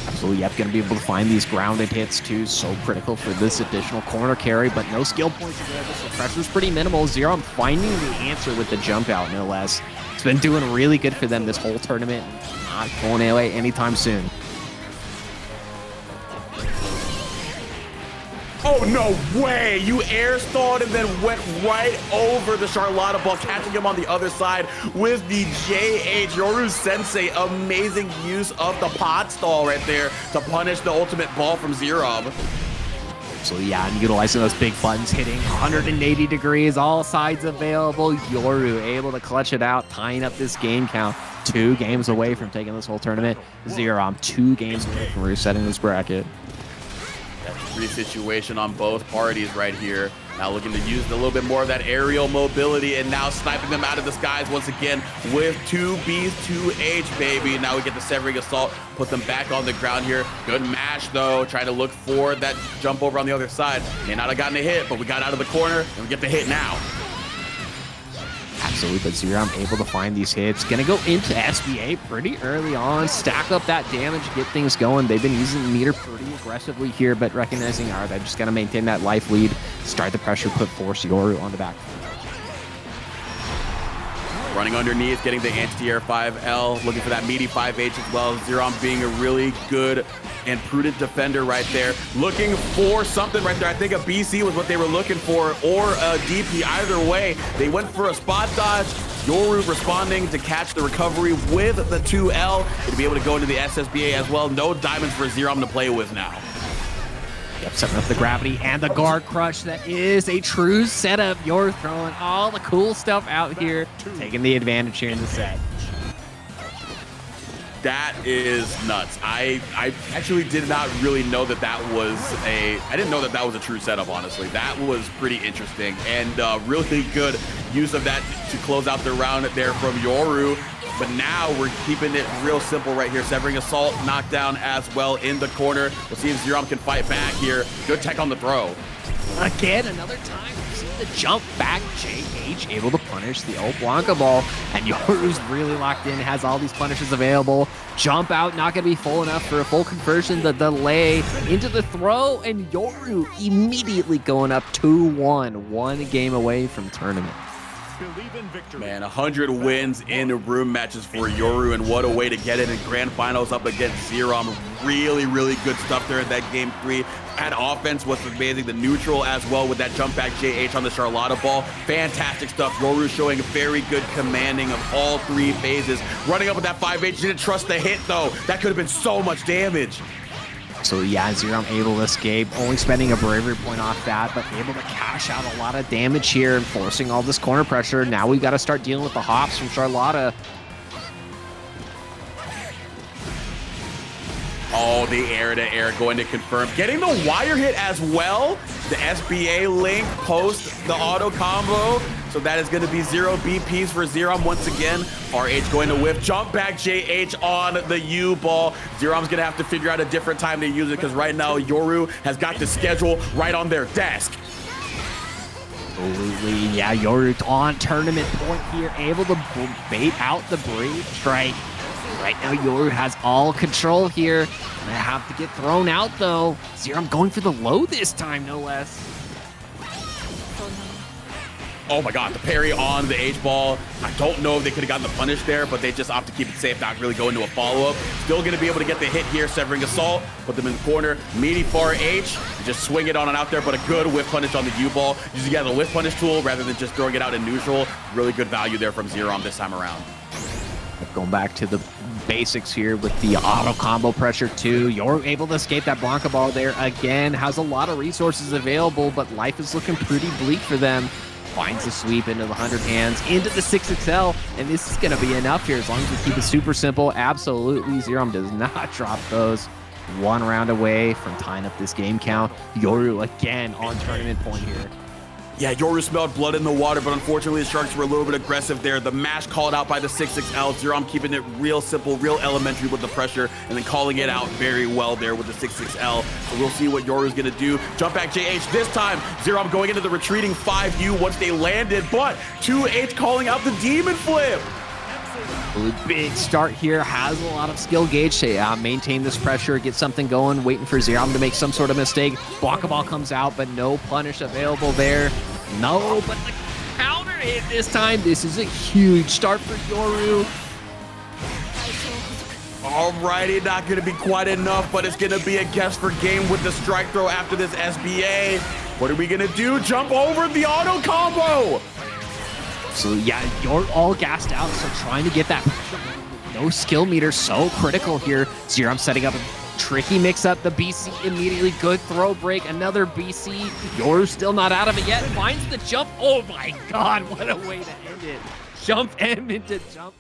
Absolutely, yep, gonna be able to find these grounded hits too. So critical for this additional corner carry, but no skill points available, so pressure's pretty minimal. Zerom finding the answer with the jump out, no less. It's been doing really good for them this whole tournament. Not going away anytime soon. Oh, no way! You air stalled and then went right over the Charlotta ball, catching him on the other side with the JH. Yoru Sensei, amazing use of the pot stall right there to punish the ultimate ball from Zerom. So yeah, and utilizing those big buttons, hitting 180 degrees, all sides available. Yoru able to clutch it out, tying up this game count. 2 games away from taking this whole tournament. Zerom 2 games away from resetting this bracket. Free situation on both parties right here. Now looking to use a little bit more of that aerial mobility and now sniping them out of the skies once again with 2Bs, 2H, baby. Now we get the Severing Assault, put them back on the ground here. Good mash though, trying to look for that jump over on the other side. May not have gotten a hit, but we got out of the corner and we get the hit now. Absolutely, but Zerom able to find these hits. Gonna go into SBA pretty early on, stack up that damage, get things going. They've been using the meter pretty aggressively here, but recognizing, all right, I just gotta maintain that life lead, start the pressure, put force Yoru on the back. Running underneath, getting the anti-air 5L, looking for that meaty 5H as well. Zerom being a really good and prudent defender right there. Looking for something right there. I think a BC was what they were looking for, or a DP. Either way, they went for a spot dodge. Yoru responding to catch the recovery with the 2L. To be able to go into the SSBA as well. No diamonds for Zerom to play with now. Yep, setting up the gravity and the guard crush. That is a true setup. You're throwing all the cool stuff out here, taking the advantage here in the set. That is nuts. I actually did not really know that that was I didn't know that that was a true setup, honestly. That was pretty interesting and really good use of that to close out the round there from Yoru. But now we're keeping it real simple right here. Severing Assault, knockdown as well in the corner. We'll see if Zerom can fight back here. Good tech on the throw. Again, another time, we see the jump back. JH able to punish the old Blanca ball. And Yoru's really locked in, has all these punishes available. Jump out, not going to be full enough for a full conversion. The delay into the throw, and Yoru immediately going up 2-1. 1 game away from tournament. Man, 100 wins in room matches for Yoru, and what a way to get it in grand finals up against Zerom. Really, really good stuff there in that game 3. That offense was amazing. The neutral as well with that jump back JH on the Charlotta ball. Fantastic stuff. Yoru showing very good commanding of all 3 phases. Running up with that 5H. Didn't trust the hit though. That could have been so much damage. So yeah, Zerom able to escape, only spending a bravery point off that, but able to cash out a lot of damage here and forcing all this corner pressure. Now we've got to start dealing with the hops from Charlotta. Oh, the air-to-air going to confirm. Getting the wire hit as well. The SBA link post the auto combo. So that is going to be 0 BPs for Zerom once again. RH going to whip. Jump back JH on the U-ball. Zerom's going to have to figure out a different time to use it because right now Yoru has got the schedule right on their desk. Absolutely, yeah, Yoru on tournament point here, able to bait out the Brave Strike. Right now, Yoru has all control here. Gonna have to get thrown out though. Zerom going for the low this time, no less. Oh my god, the parry on the H-ball. I don't know if they could have gotten the punish there, but they just opt to keep it safe, not really go into a follow-up. Still gonna be able to get the hit here, severing assault, put them in the corner, meaty far H, and just swing it on and out there, but a good whiff punish on the U-ball. Using the whiff punish tool rather than just throwing it out in neutral. Really good value there from Zerom this time around. Going back to the basics here with the auto combo pressure too. You're able to escape that Blanca ball there again. Has a lot of resources available, but life is looking pretty bleak for them. Finds the sweep into the 100 hands, into the 6XL, and this is going to be enough here as long as we keep it super simple. Absolutely, Zerom does not drop those. 1 round away from tying up this game count. Yoru again on tournament point here. Yeah, Yoru smelled blood in the water, but unfortunately the Sharks were a little bit aggressive there. The mash called out by the 6XL. Zerom keeping it real simple, real elementary with the pressure, and then calling it out very well there with the 6XL. So we'll see what Yoru's gonna do. Jump back JH this time. Zerom going into the retreating 5U once they landed, but 2H calling out the Demon Flip. Big start here, has a lot of skill gauge to maintain this pressure, get something going, waiting for Zerom to make some sort of mistake. Blanca ball comes out, but no punish available there. No, but the counter hit this time. This is a huge start for Yoru. Alrighty, not gonna be quite enough, but it's gonna be a guess for game with the strike throw after this SBA. What are we gonna do? Jump over the auto combo! So yeah, you're all gassed out, so trying to get that pressure. No skill meter, so critical here. Zerom setting up a tricky mix-up. The BC immediately, good throw break. Another BC. You're still not out of it yet. Finds the jump. Oh my god, what a way to end it. Jump M into jump